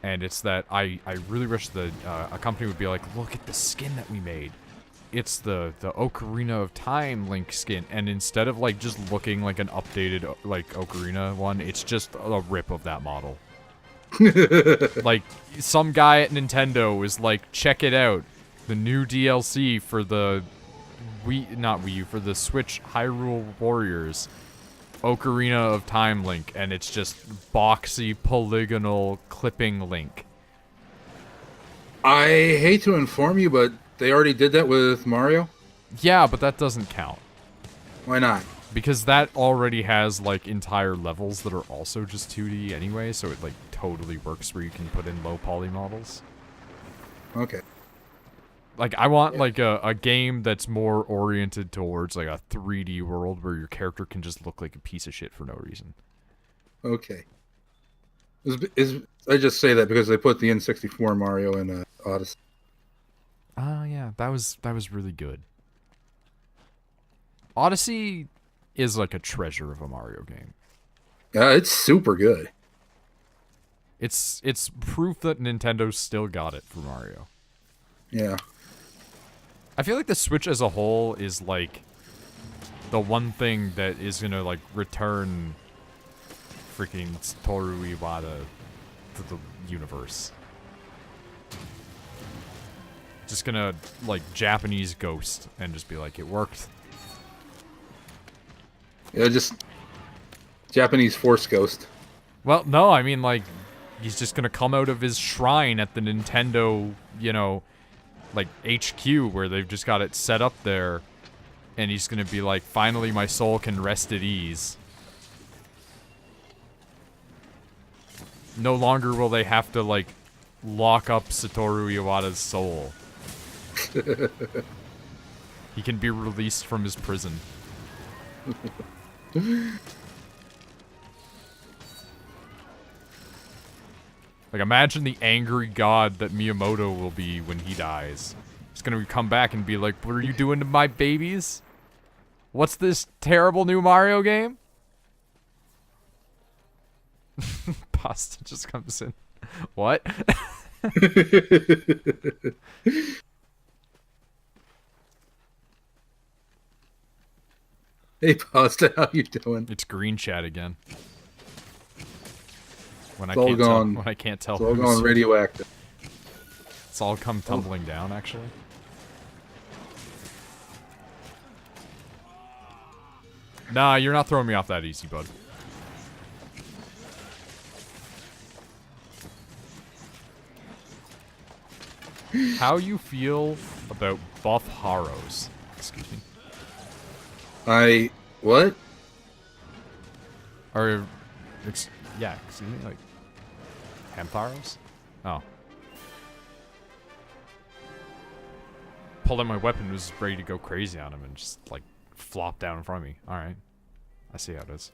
[SPEAKER 1] And it's that I really wish that a company would be like, look at the skin that we made. It's the Ocarina of Time Link skin, and instead of like just looking like an updated like Ocarina one, it's just a rip of that model. Like some guy at Nintendo was like, check it out, the new DLC for the not Wii U, for the Switch Hyrule Warriors, Ocarina of Time Link, and it's just boxy, polygonal, clipping Link.
[SPEAKER 2] I hate to inform you, but they already did that with Mario?
[SPEAKER 1] Yeah, but that doesn't count.
[SPEAKER 2] Why not?
[SPEAKER 1] Because that already has, like, entire levels that are also just 2D anyway, so it, like, totally works where you can put in low poly models.
[SPEAKER 2] Okay.
[SPEAKER 1] Like, I want, like, a game that's more oriented towards, like, a 3D world where your character can just look like a piece of shit for no reason.
[SPEAKER 2] Okay. I just say that because they put the N64 Mario in Odyssey.
[SPEAKER 1] Oh, yeah, that was really good. Odyssey is, like, a treasure of a Mario game.
[SPEAKER 2] Yeah, it's super good.
[SPEAKER 1] It's proof that Nintendo still got it for Mario.
[SPEAKER 2] Yeah.
[SPEAKER 1] I feel like the Switch as a whole is, like, the one thing that is gonna, like, return freaking Satoru Iwata to the universe. Just gonna, like, Japanese ghost and just be like, it worked.
[SPEAKER 2] Yeah, just Japanese Force Ghost.
[SPEAKER 1] Well, no, I mean, like, he's just gonna come out of his shrine at the Nintendo, you know, like, HQ, where they've just got it set up there, and he's gonna be like, finally my soul can rest at ease. No longer will they have to, like, lock up Satoru Iwata's soul. He can be released from his prison. Like, imagine the angry god that Miyamoto will be when he dies. He's gonna come back and be like, what are you doing to my babies? What's this terrible new Mario game? Pasta just comes in. What?
[SPEAKER 2] Hey, Pasta, how you doing?
[SPEAKER 1] It's green chat again. When
[SPEAKER 2] It's all gone.
[SPEAKER 1] When I can't tell
[SPEAKER 2] It's all
[SPEAKER 1] who's...
[SPEAKER 2] gone radioactive.
[SPEAKER 1] It's all come tumbling down, actually. Nah, you're not throwing me off that easy, bud. How you feel about buff Haros? Excuse me.
[SPEAKER 2] What?
[SPEAKER 1] Or, yeah, excuse me, like, Hampharos? Oh. Pulled out my weapon, was ready to go crazy on him, and just, like, flopped down in front of me. Alright. I see how it is.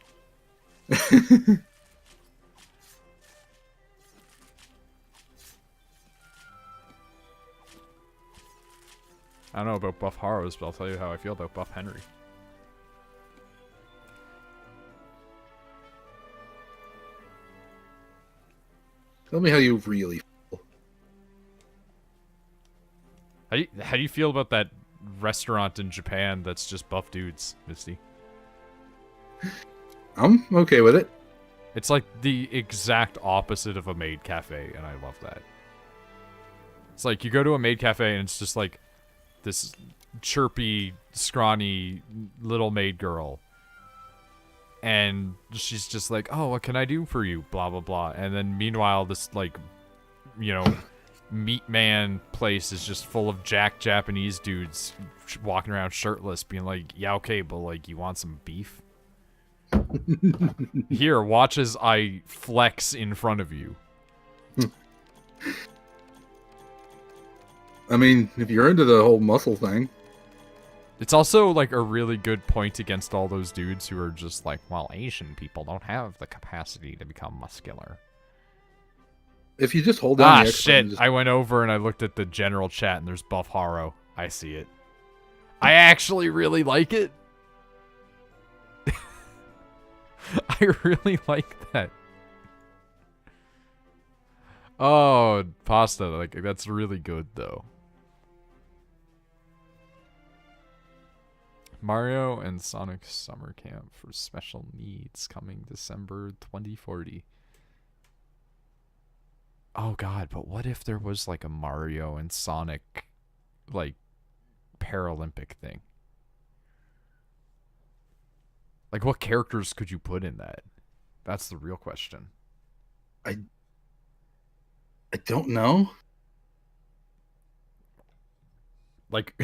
[SPEAKER 1] I don't know about buff Haros, but I'll tell you how I feel about buff Henry.
[SPEAKER 2] Tell me how you really feel.
[SPEAKER 1] How do you feel about that restaurant in Japan that's just buff dudes, Misty?
[SPEAKER 2] I'm okay with it.
[SPEAKER 1] It's like the exact opposite of a maid cafe, and I love that. It's like you go to a maid cafe and it's just like this chirpy, scrawny little maid girl. And she's just like, oh, what can I do for you? Blah, blah, blah. And then meanwhile, this, like, you know, meat man place is just full of Japanese dudes walking around shirtless being like, yeah, okay, but, like, you want some beef? Here, watch as I flex in front of you.
[SPEAKER 2] I mean, if you're into the whole muscle thing.
[SPEAKER 1] It's also, like, a really good point against all those dudes who are just like, well, Asian people don't have the capacity to become muscular.
[SPEAKER 2] If you just hold down the X
[SPEAKER 1] shit.
[SPEAKER 2] button, just...
[SPEAKER 1] I went over and I looked at the general chat and there's buff Haro. I see it. I actually really like it. I really like that. Oh, Pasta, like, that's really good, though. Mario and Sonic Summer Camp for Special Needs coming December 2040. Oh god, but what if there was like a Mario and Sonic like Paralympic thing? Like what characters could you put in that? That's the real question.
[SPEAKER 2] I don't know.
[SPEAKER 1] Like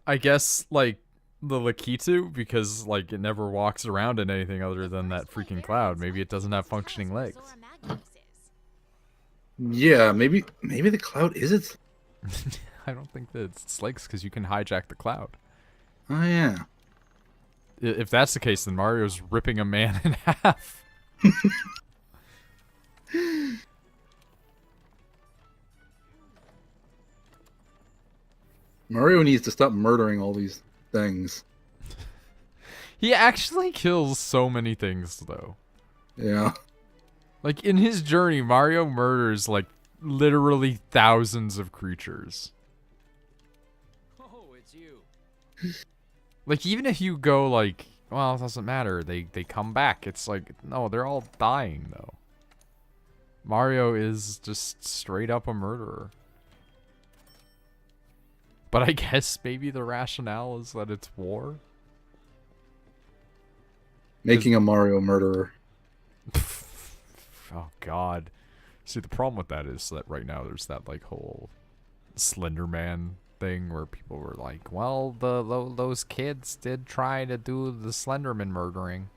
[SPEAKER 1] I guess like the Lakitu, because like it never walks around in anything other than that freaking cloud. Maybe it doesn't have functioning legs.
[SPEAKER 2] Yeah, maybe the cloud is its...
[SPEAKER 1] I don't think that it's legs because you can hijack the cloud.
[SPEAKER 2] Oh yeah.
[SPEAKER 1] If that's the case, then Mario's ripping a man in half.
[SPEAKER 2] Mario needs to stop murdering all these things.
[SPEAKER 1] He actually kills so many things, though.
[SPEAKER 2] Yeah.
[SPEAKER 1] Like, in his journey, Mario murders, like, literally thousands of creatures.
[SPEAKER 5] Oh, it's you.
[SPEAKER 1] Like, even if you go, like, well, it doesn't matter, they come back. It's like, no, they're all dying, though. Mario is just straight up a murderer. But I guess maybe the rationale is that it's war?
[SPEAKER 2] Making a Mario murderer.
[SPEAKER 1] Oh, God. See, the problem with that is that right now there's that, like, whole Slender Man thing where people were like, well, those kids did try to do the Slenderman murdering.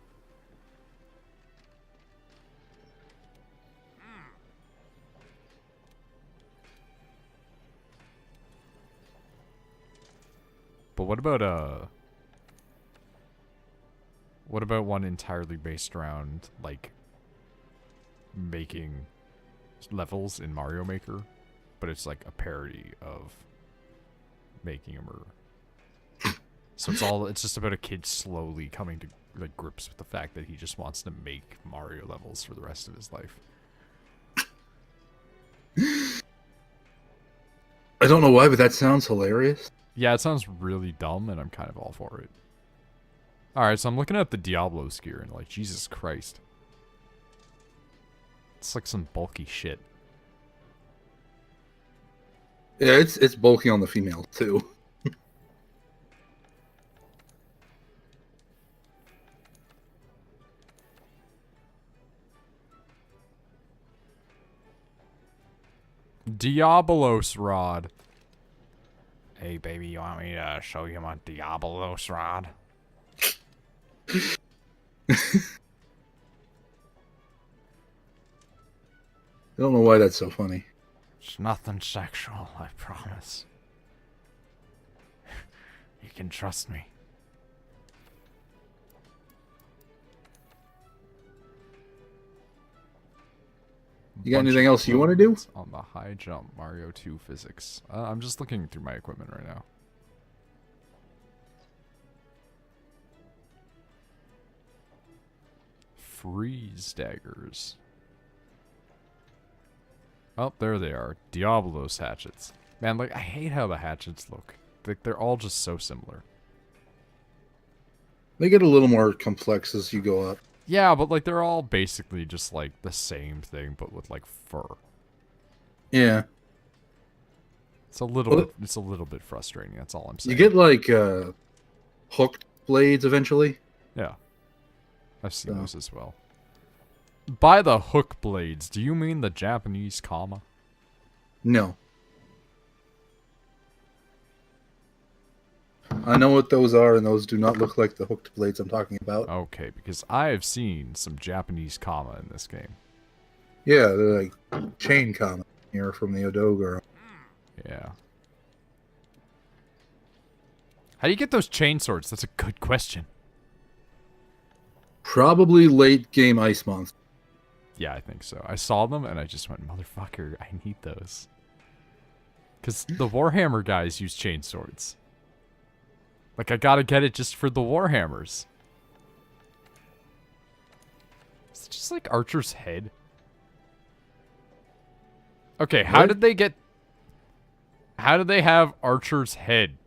[SPEAKER 1] But what about one entirely based around, like, making levels in Mario Maker, but it's like a parody of making a murder. So it's just about a kid slowly coming to like grips with the fact that he just wants to make Mario levels for the rest of his life.
[SPEAKER 2] I don't know why, but that sounds hilarious.
[SPEAKER 1] Yeah, it sounds really dumb, and I'm kind of all for it. Alright, so I'm looking at the Diablo gear, and like, Jesus Christ. It's like some bulky shit.
[SPEAKER 2] Yeah, it's bulky on the female too.
[SPEAKER 1] Diabolos rod. Hey, baby, you want me to show you my Diabolos rod?
[SPEAKER 2] I don't know why that's so funny.
[SPEAKER 1] It's nothing sexual, I promise. You can trust me.
[SPEAKER 2] You got anything else you want to do?
[SPEAKER 1] On the high jump, Mario 2 physics. I'm just looking through my equipment right now. Freeze daggers. Oh, there they are. Diablos hatchets. Man, like, I hate how the hatchets look. Like, they're all just so similar.
[SPEAKER 2] They get a little more complex as you go up.
[SPEAKER 1] Yeah, but, like, they're all basically just, like, the same thing, but with, like, fur.
[SPEAKER 2] Yeah.
[SPEAKER 1] It's a little bit frustrating, that's all I'm saying.
[SPEAKER 2] You get, like, hooked blades eventually.
[SPEAKER 1] Yeah. I've seen those as well. By the hook blades, do you mean the Japanese kama?
[SPEAKER 2] No. I know what those are, and those do not look like the hooked blades I'm talking about.
[SPEAKER 1] Okay, because I have seen some Japanese kama in this game.
[SPEAKER 2] Yeah, they're like chain kama here from the Odo girl.
[SPEAKER 1] Yeah. How do you get those chain swords? That's a good question.
[SPEAKER 2] Probably late game ice monster.
[SPEAKER 1] Yeah, I think so. I saw them and I just went, motherfucker, I need those. Because the Warhammer guys use chain swords. Like, I gotta get it just for the Warhammers. Is it just like Archer's head? Okay, how did they get... How did they have Archer's head?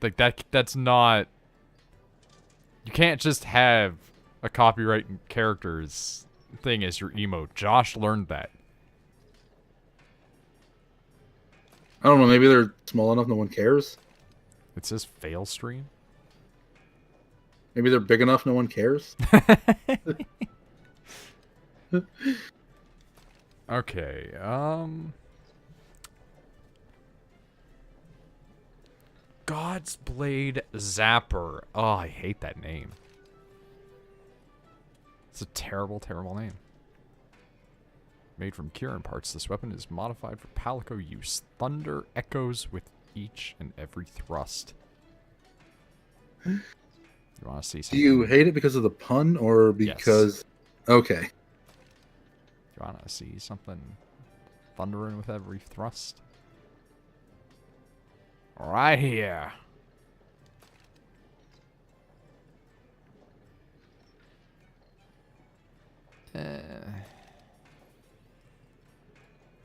[SPEAKER 1] Like, that's not... You can't just have a copyright characters thing as your emote. Josh learned that.
[SPEAKER 2] I don't know, maybe they're small enough no one cares?
[SPEAKER 1] It says fail stream?
[SPEAKER 2] Maybe they're big enough no one cares?
[SPEAKER 1] Okay, God's Blade Zapper. Oh, I hate that name. It's a terrible, terrible name. Made from Kieran parts, this weapon is modified for Palico use. Thunder echoes with each and every thrust. You want to see something?
[SPEAKER 2] Do you hate it because of the pun, or because... Yes. Okay.
[SPEAKER 1] You want to see something thundering with every thrust? Right here.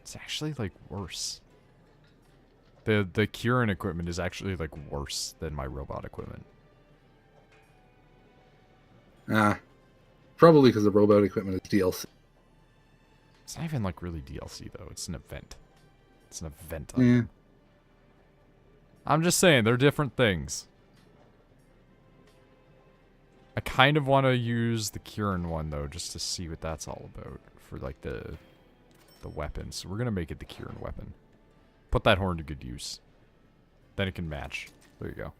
[SPEAKER 1] It's actually, like, worse. The Kieran equipment is actually, like, worse than my robot equipment.
[SPEAKER 2] Probably because the robot equipment is DLC.
[SPEAKER 1] It's not even, like, really DLC, though. It's an event. It's an event.
[SPEAKER 2] Yeah.
[SPEAKER 1] I'm just saying, they're different things. I kind of want to use the Kieran one, though, just to see what that's all about for, like, the weapon. So we're going to make it the Kieran weapon. Put that horn to good use. Then it can match. There you go.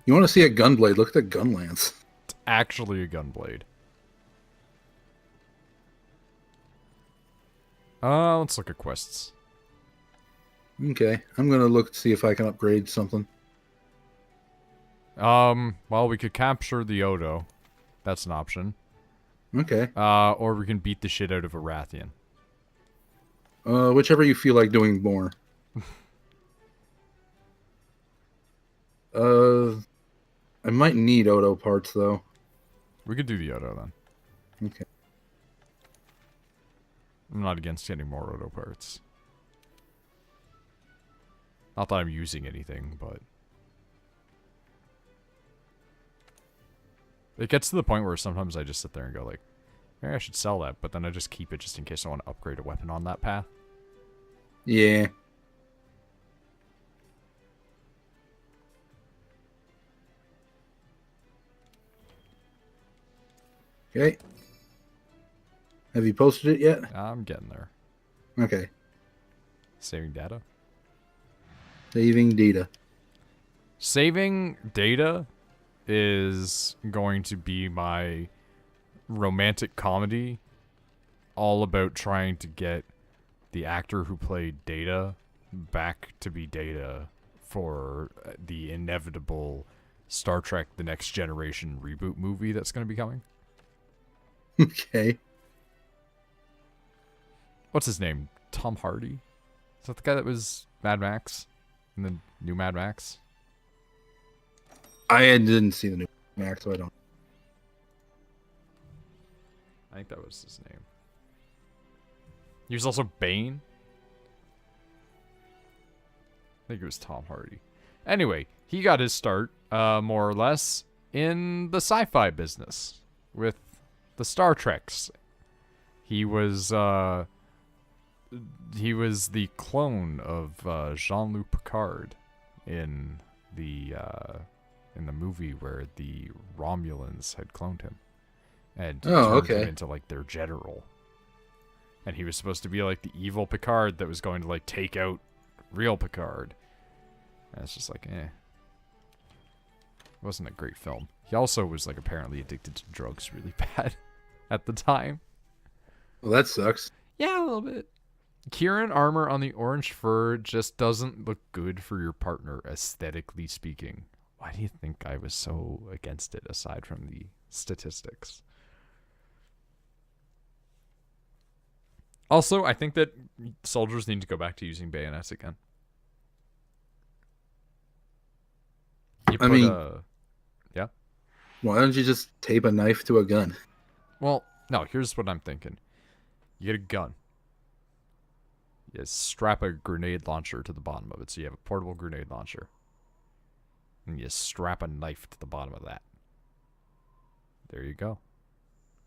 [SPEAKER 2] You want to see a gunblade? Look at the gun lance.
[SPEAKER 1] It's actually a gunblade. Let's look at quests.
[SPEAKER 2] Okay, I'm gonna look to see if I can upgrade something.
[SPEAKER 1] Well, we could capture the Odo. That's an option.
[SPEAKER 2] Okay.
[SPEAKER 1] Or we can beat the shit out of a Rathian.
[SPEAKER 2] Whichever you feel like doing more. I might need Odo parts though.
[SPEAKER 1] We could do the Odo then.
[SPEAKER 2] Okay.
[SPEAKER 1] I'm not against getting more Odo parts. Not that I'm using anything, but... It gets to the point where sometimes I just sit there and go like, maybe I should sell that, but then I just keep it just in case I want to upgrade a weapon on that path.
[SPEAKER 2] Yeah. Okay. Have you posted it yet?
[SPEAKER 1] I'm getting there.
[SPEAKER 2] Okay.
[SPEAKER 1] Saving data?
[SPEAKER 2] Saving data.
[SPEAKER 1] Saving data is going to be my romantic comedy all about trying to get the actor who played Data back to be Data for the inevitable Star Trek The Next Generation reboot movie that's going to be coming.
[SPEAKER 2] Okay.
[SPEAKER 1] What's his name? Tom Hardy? Is that the guy that was Mad Max in the new Mad Max?
[SPEAKER 2] I didn't see the new Max, so I don't.
[SPEAKER 1] I think that was his name. He was also Bane. I think it was Tom Hardy. Anyway, he got his start, more or less, in the sci-fi business with the Star Treks. He was the clone of Jean-Luc Picard in the movie where the Romulans had cloned him and turned him into like their general. And he was supposed to be like the evil Picard that was going to like take out real Picard. And it's just like, eh. It wasn't a great film. He also was like apparently addicted to drugs really bad at the time.
[SPEAKER 2] Well, that sucks.
[SPEAKER 1] Yeah, a little bit. Kieran armor on the orange fur just doesn't look good for your partner, aesthetically speaking. Why do you think I was so against it, aside from the statistics? Also, I think that soldiers need to go back to using bayonets again.
[SPEAKER 2] I mean,
[SPEAKER 1] yeah?
[SPEAKER 2] Why don't you just tape a knife to a gun?
[SPEAKER 1] Well, no, here's what I'm thinking. You get a gun. You strap a grenade launcher to the bottom of it, so you have a portable grenade launcher. And you strap a knife to the bottom of that. There you go.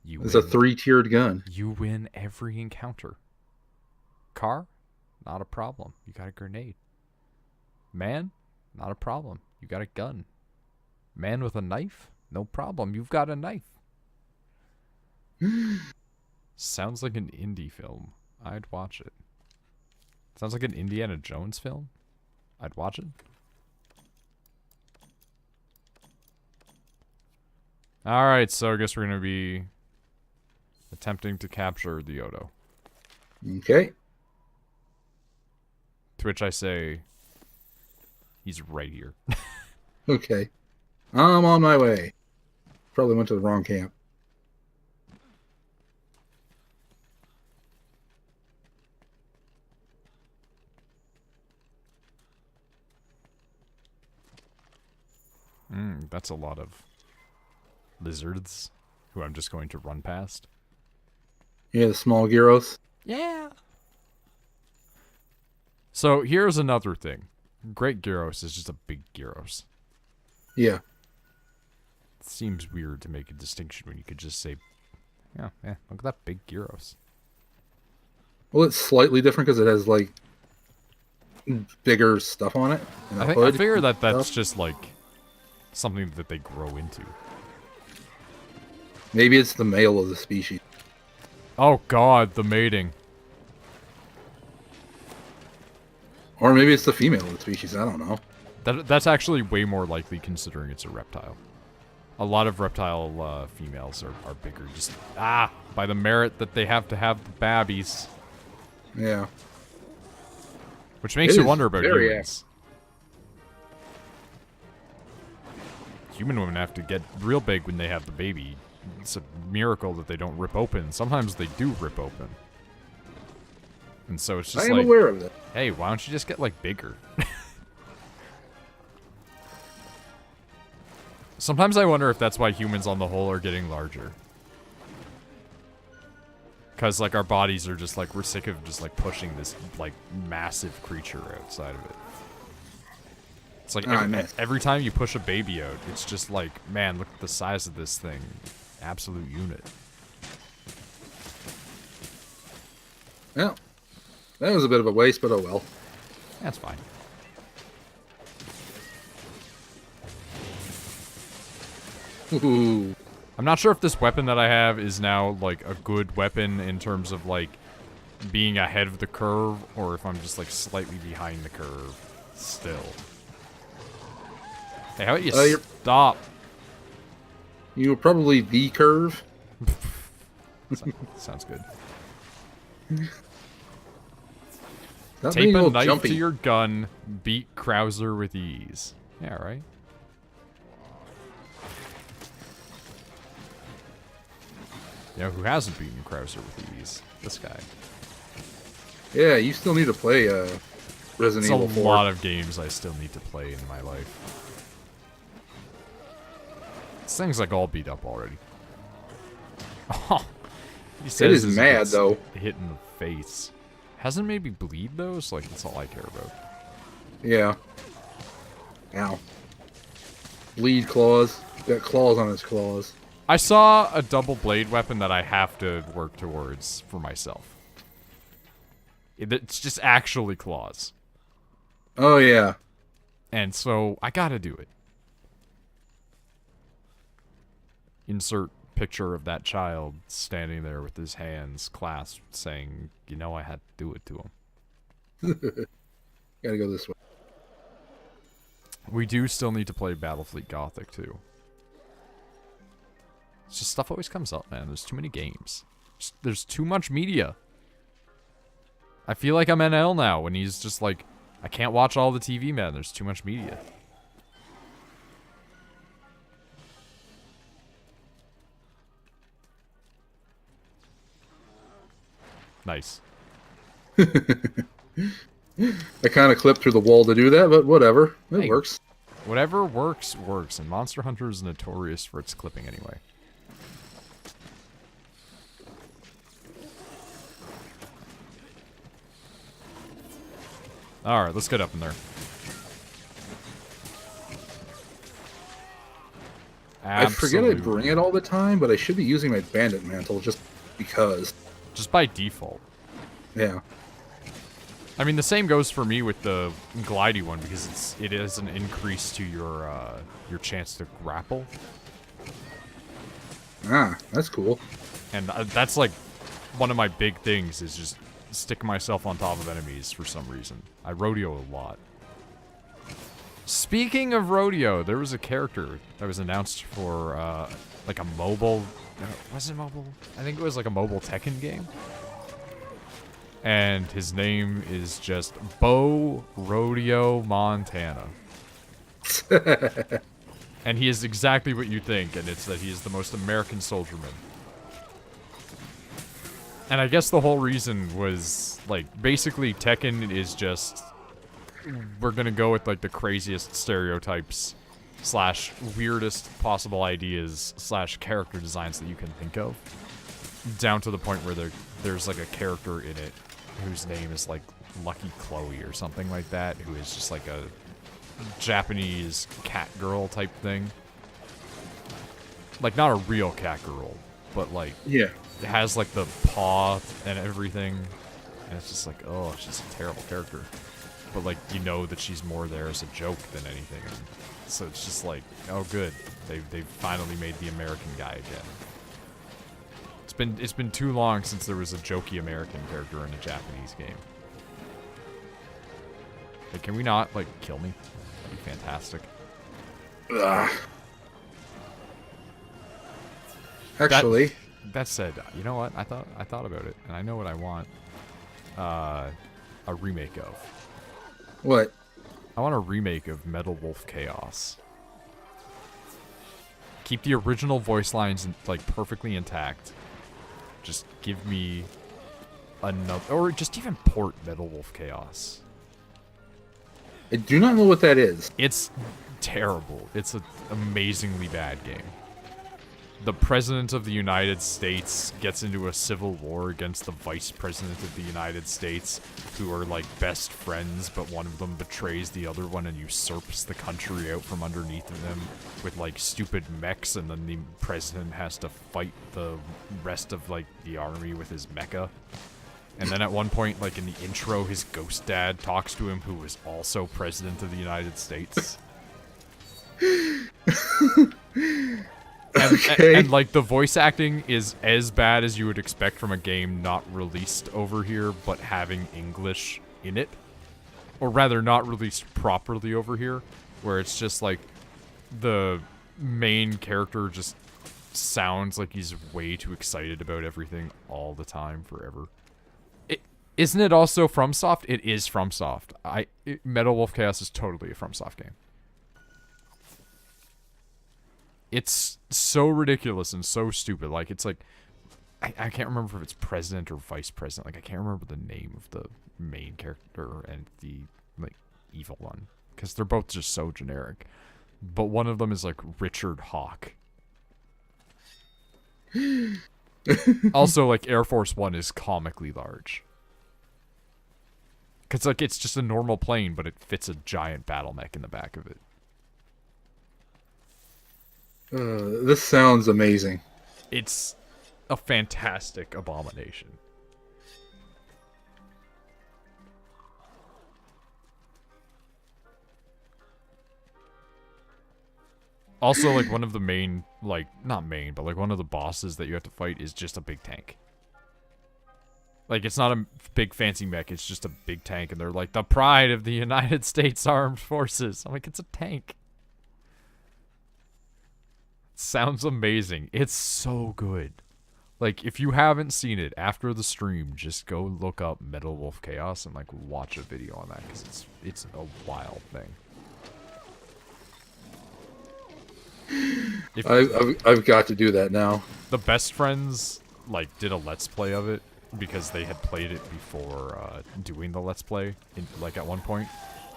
[SPEAKER 2] It's a 3-tiered gun.
[SPEAKER 1] You win every encounter. Car? Not a problem. You got a grenade. Man? Not a problem. You got a gun. Man with a knife? No problem. You've got a knife. Sounds like an indie film. I'd watch it. Sounds like an Indiana Jones film. I'd watch it. Alright, so I guess we're going to be attempting to capture the Odo.
[SPEAKER 2] Okay.
[SPEAKER 1] To which I say, he's right here.
[SPEAKER 2] Okay. I'm on my way. Probably went to the wrong camp.
[SPEAKER 1] That's a lot of lizards who I'm just going to run past.
[SPEAKER 2] Yeah, the small gyros.
[SPEAKER 1] Yeah. So here's another thing. Great Gyros is just a big Gyros.
[SPEAKER 2] Yeah.
[SPEAKER 1] It seems weird to make a distinction when you could just say, yeah, look at that big Gyros.
[SPEAKER 2] Well, it's slightly different because it has, like, bigger stuff on it.
[SPEAKER 1] I figure that that's just, like, something that they grow into.
[SPEAKER 2] Maybe it's the male of the species.
[SPEAKER 1] Oh god, the mating.
[SPEAKER 2] Or maybe it's the female of the species, I don't know.
[SPEAKER 1] That's actually way more likely considering it's a reptile. A lot of reptile females are bigger, just, by the merit that they have to have the babbies.
[SPEAKER 2] Yeah.
[SPEAKER 1] Which makes you wonder about
[SPEAKER 2] very
[SPEAKER 1] humans. Human women have to get real big when they have the baby. It's a miracle that they don't rip open. Sometimes they do rip open. And so it's just
[SPEAKER 2] I am aware of that.
[SPEAKER 1] hey, why don't you just get, like, bigger? Sometimes I wonder if that's why humans on the whole are getting larger. Because, like, our bodies are just, like, we're sick of just, like, pushing this, like, massive creature outside of it. It's like, every time you push a baby out, it's just like, man, look at the size of this thing. Absolute unit.
[SPEAKER 2] Well, that was a bit of a waste, but oh well.
[SPEAKER 1] That's fine.
[SPEAKER 2] Ooh.
[SPEAKER 1] I'm not sure if this weapon that I have is now, like, a good weapon in terms of, like, being ahead of the curve, or if I'm just, like, slightly behind the curve still. Hey, how about you stop?
[SPEAKER 2] You were probably the curve.
[SPEAKER 1] Sounds good.
[SPEAKER 2] Not
[SPEAKER 1] Tape
[SPEAKER 2] being
[SPEAKER 1] a
[SPEAKER 2] all
[SPEAKER 1] knife
[SPEAKER 2] jumpy.
[SPEAKER 1] to your gun, beat Krauser with ease. Yeah, right? You know who hasn't beaten Krauser with ease? This guy.
[SPEAKER 2] Yeah, you still need to play Resident
[SPEAKER 1] It's
[SPEAKER 2] Evil
[SPEAKER 1] a
[SPEAKER 2] 4.
[SPEAKER 1] lot of games I still need to play in my life. This thing's like all beat up already. Oh, he says
[SPEAKER 2] It is
[SPEAKER 1] as he
[SPEAKER 2] mad
[SPEAKER 1] gets
[SPEAKER 2] though.
[SPEAKER 1] hit in the face. Hasn't maybe bleed though, so like that's all I care about.
[SPEAKER 2] Yeah. Ow. Bleed claws. Got claws on his claws.
[SPEAKER 1] I saw a double blade weapon that I have to work towards for myself. It's just actually claws.
[SPEAKER 2] Oh yeah.
[SPEAKER 1] And so I gotta do it. Insert picture of that child standing there with his hands clasped saying, you know, I had to do it to him.
[SPEAKER 2] Gotta go this way.
[SPEAKER 1] We do still need to play Battlefleet Gothic too. It's just stuff always comes up, man. There's too many games. There's too much media. I feel like I'm NL now when he's just like, I can't watch all the TV, man. There's too much media. Nice.
[SPEAKER 2] I kind of clipped through the wall to do that, but whatever. It
[SPEAKER 1] Hey.
[SPEAKER 2] works.
[SPEAKER 1] Whatever works, works. And Monster Hunter is notorious for its clipping anyway. Alright, let's get up in there.
[SPEAKER 2] I forget I bring it all the time, but I should be using my bandit mantle just because.
[SPEAKER 1] Just by default.
[SPEAKER 2] Yeah.
[SPEAKER 1] I mean, the same goes for me with the glidey one because it is an increase to your chance to grapple,
[SPEAKER 2] Ah, that's cool.
[SPEAKER 1] and that's like one of my big things is just sticking myself on top of enemies for some reason. I rodeo a lot. Speaking of rodeo, there was a character that was announced for like a mobile. Was it mobile? I think it was like a mobile Tekken game. And his name is just Bo Rodeo Montana. And he is exactly what you think, and it's that he is the most American soldierman. And I guess the whole reason was, like, basically Tekken is just, we're gonna go with, like, the craziest stereotypes slash weirdest possible ideas slash character designs that you can think of. Down to the point where there's, like, a character in it whose name is, like, Lucky Chloe or something like that, who is just, like, a Japanese cat girl type thing. Like, not a real cat girl, but, like,
[SPEAKER 2] Yeah.
[SPEAKER 1] it has, like, the paw and everything. And it's just like, oh, she's a terrible character. But, like, you know that she's more there as a joke than anything. And so it's just like, oh, good. They've finally made the American guy again. It's been too long since there was a jokey American character in a Japanese game. Hey, can we not, like, kill me? That'd be fantastic.
[SPEAKER 2] Ugh. Actually,
[SPEAKER 1] That said, you know what? I thought about it, and I know what I want. A remake of.
[SPEAKER 2] what?
[SPEAKER 1] I want a remake of Metal Wolf Chaos. Keep the original voice lines like perfectly intact. Just give me another, or just even port Metal Wolf Chaos.
[SPEAKER 2] I do not know what that is.
[SPEAKER 1] It's terrible. It's an amazingly bad game. The President of the United States gets into a civil war against the Vice President of the United States, who are like best friends, but one of them betrays the other one and usurps the country out from underneath of them with like stupid mechs, and then the president has to fight the rest of like the army with his mecha. And then at one point, like in the intro, his ghost dad talks to him, who was also President of the United States. And like the voice acting is as bad as you would expect from a game not released over here, but having English in it. Or rather, not released properly over here, where it's just like the main character just sounds like he's way too excited about everything all the time, forever. Isn't it also FromSoft? It is FromSoft. Metal Wolf Chaos is totally a FromSoft game. It's so ridiculous and so stupid. Like, it's like... I can't remember if it's president or vice president. Like, I can't remember the name of the main character and the, like, evil one. Because they're both just so generic. But one of them is, like, Richard Hawk. Also, like, Air Force One is comically large. Because, like, it's just a normal plane, but it fits a giant battle mech in the back of it.
[SPEAKER 2] This sounds amazing.
[SPEAKER 1] It's a fantastic abomination. Also, like, one of the main, like, not main, but, like, one of the bosses that you have to fight is just a big tank. Like, it's not a big fancy mech, it's just a big tank, and they're like, the pride of the United States Armed Forces. I'm like, it's a tank. It sounds amazing. It's so good. Like, if you haven't seen it after the stream, just go look up Metal Wolf Chaos and, like, watch a video on that, because it's a wild thing.
[SPEAKER 2] I've got to do that now.
[SPEAKER 1] The best friends, like, did a Let's Play of it, because they had played it before doing the Let's Play, like, at one point.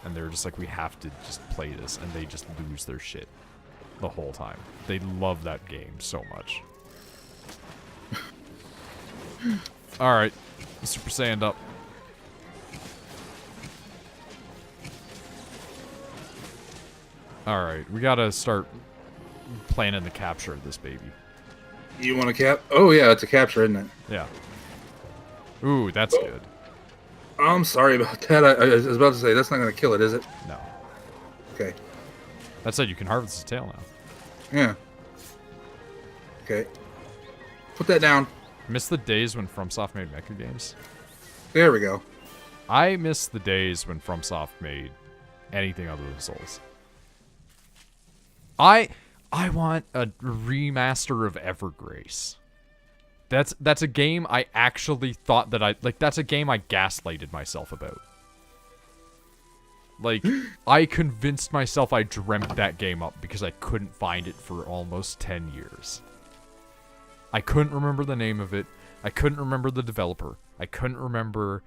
[SPEAKER 1] And they were just like, we have to just play this, and they just lose their shit the whole time. They love that game so much. Alright, Super Saiyan up. Alright, we gotta start planning the capture of this baby.
[SPEAKER 2] You want to cap? Oh, yeah, it's a capture, isn't it?
[SPEAKER 1] Yeah. Ooh, that's good.
[SPEAKER 2] I'm sorry about that. I was about to say, that's not going to kill it, is it?
[SPEAKER 1] No.
[SPEAKER 2] Okay.
[SPEAKER 1] That said, you can harvest the tail now.
[SPEAKER 2] Yeah. Okay. Put that down.
[SPEAKER 1] Miss the days when FromSoft made mecha games?
[SPEAKER 2] There we go.
[SPEAKER 1] I miss the days when FromSoft made anything other than Souls. I want a remaster of Evergrace. That's a game I actually thought that that's a game I gaslighted myself about. Like, I convinced myself I dreamt that game up because I couldn't find it for almost 10 years. I couldn't remember the name of it. I couldn't remember the developer. I couldn't remember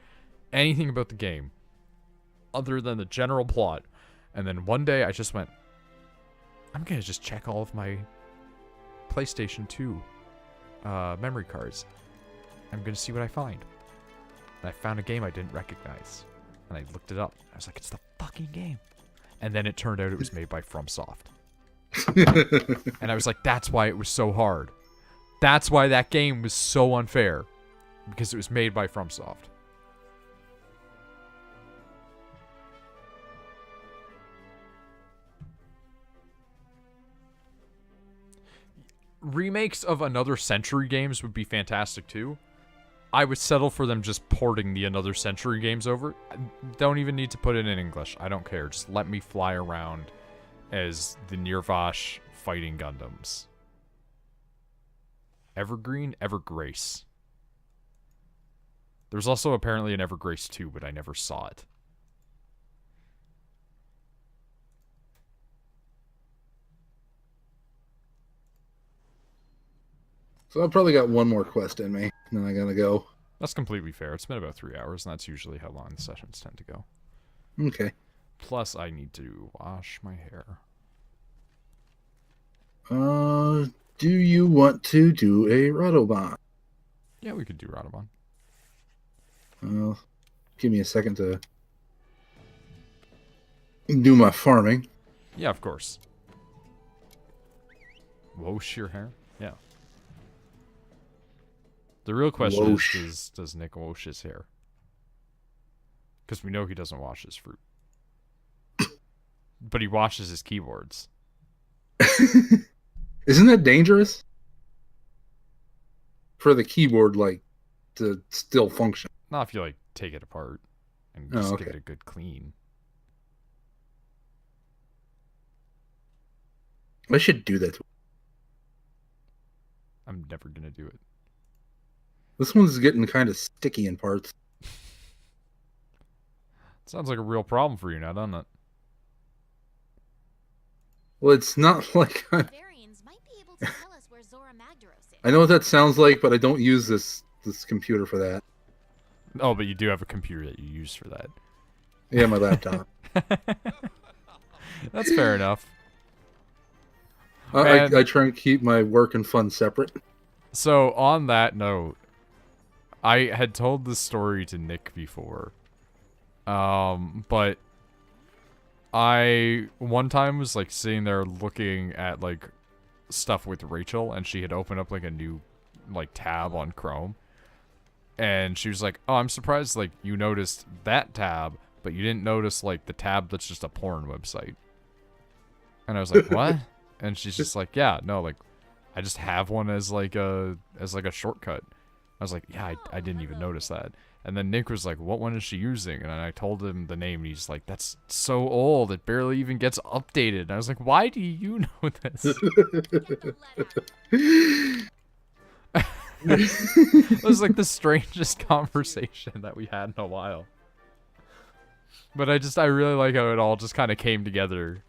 [SPEAKER 1] anything about the game other than the general plot. And then one day I just went, I'm gonna just check all of my PlayStation 2 memory cards. I'm gonna see what I find. And I found a game I didn't recognize. And I looked it up. I was like, it's the fucking game. And then it turned out it was made by FromSoft. And I was like, that's why it was so hard. That's why that game was so unfair. Because it was made by FromSoft. Remakes of Another Century games would be fantastic too. I would settle for them just porting the Another Century games over. Don't even need to put it in English. I don't care. Just let me fly around as the Nirvash fighting Gundams. Evergreen? Evergrace. There's also apparently an Evergrace 2, but I never saw it.
[SPEAKER 2] So I've probably got one more quest in me, and then I gotta go.
[SPEAKER 1] That's completely fair. It's been about 3 hours, and that's usually how long the sessions tend to go.
[SPEAKER 2] Okay.
[SPEAKER 1] Plus, I need to wash my hair.
[SPEAKER 2] Do you want to do a Rotobahn?
[SPEAKER 1] Yeah, we could do Radamon.
[SPEAKER 2] Give me a second to do my farming.
[SPEAKER 1] Yeah, of course. Wash your hair? Yeah. The real question
[SPEAKER 2] Whoosh.
[SPEAKER 1] is, does Nick wash his hair? Because we know he doesn't wash his fruit. But he washes his keyboards.
[SPEAKER 2] Isn't that dangerous? For the keyboard, like, to still function.
[SPEAKER 1] Not if you, like, take it apart and
[SPEAKER 2] Oh,
[SPEAKER 1] just
[SPEAKER 2] okay.
[SPEAKER 1] give it a good clean.
[SPEAKER 2] I should do that.
[SPEAKER 1] I'm never going to do it.
[SPEAKER 2] This one's getting kind of sticky in parts.
[SPEAKER 1] Sounds like a real problem for you now, doesn't it?
[SPEAKER 2] Well, it's not like
[SPEAKER 3] Barbarians might be able to tell us where Zora Magdaros is.
[SPEAKER 2] I know what that sounds like, but I don't use this computer for that.
[SPEAKER 1] Oh, but you do have a computer that you use for that.
[SPEAKER 2] Yeah, my laptop.
[SPEAKER 1] That's fair enough.
[SPEAKER 2] I try and keep my work and fun separate.
[SPEAKER 1] So, on that note, I had told this story to Nick before. But I one time was like sitting there looking at like stuff with Rachel, and she had opened up like a new like tab on Chrome. And she was like, "Oh, I'm surprised like you noticed that tab, but you didn't notice like the tab that's just a porn website." And I was like, "What?" And she's just like, "Yeah, no, like I just have one as like a shortcut." I was like, "Yeah, I didn't even notice that." And then Nick was like, "What one is she using?" And I told him the name, and he's like, "That's so old, it barely even gets updated." And I was like, "Why do you know this?" It was like the strangest conversation that we had in a while. But I really like how it all just kind of came together.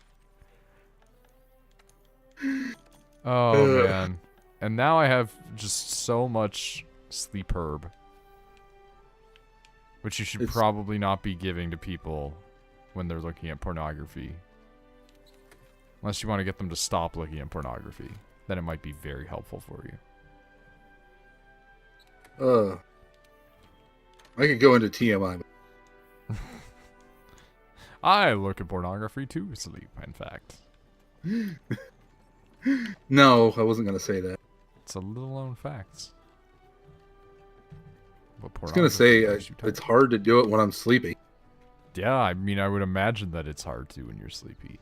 [SPEAKER 1] Oh, man. And now I have just so much sleep herb. Which you should probably not be giving to people when they're looking at pornography. Unless you want to get them to stop looking at pornography. Then it might be very helpful for you.
[SPEAKER 2] I could go into TMI.
[SPEAKER 1] I look at pornography to sleep, in fact.
[SPEAKER 2] No, I wasn't going to say that.
[SPEAKER 1] It's a little known facts.
[SPEAKER 2] I was going to say it's hard to do it when I'm sleepy.
[SPEAKER 1] Yeah, I mean, I would imagine that it's hard to when you're sleepy.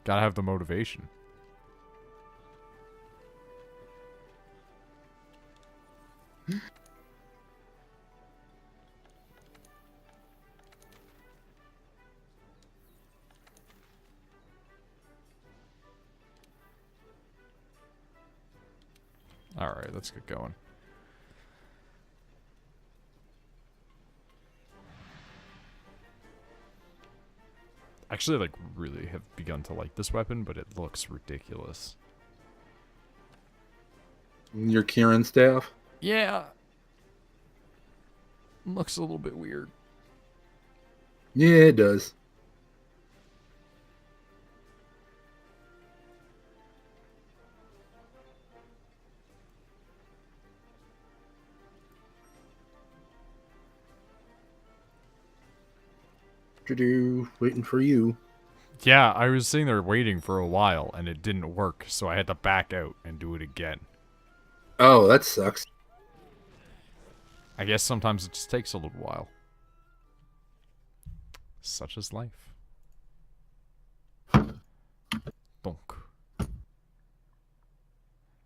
[SPEAKER 1] Gotta have the motivation. Alright, let's get going. Actually, like, really have begun to like this weapon, but it looks ridiculous.
[SPEAKER 2] Your Kieran staff?
[SPEAKER 1] Yeah. Looks a little bit weird.
[SPEAKER 2] Yeah, it does. Waiting for you.
[SPEAKER 1] Yeah, I was sitting there waiting for a while, and it didn't work, so I had to back out and do it again.
[SPEAKER 2] Oh, that sucks.
[SPEAKER 1] I guess sometimes it just takes a little while. Such is life. Donk.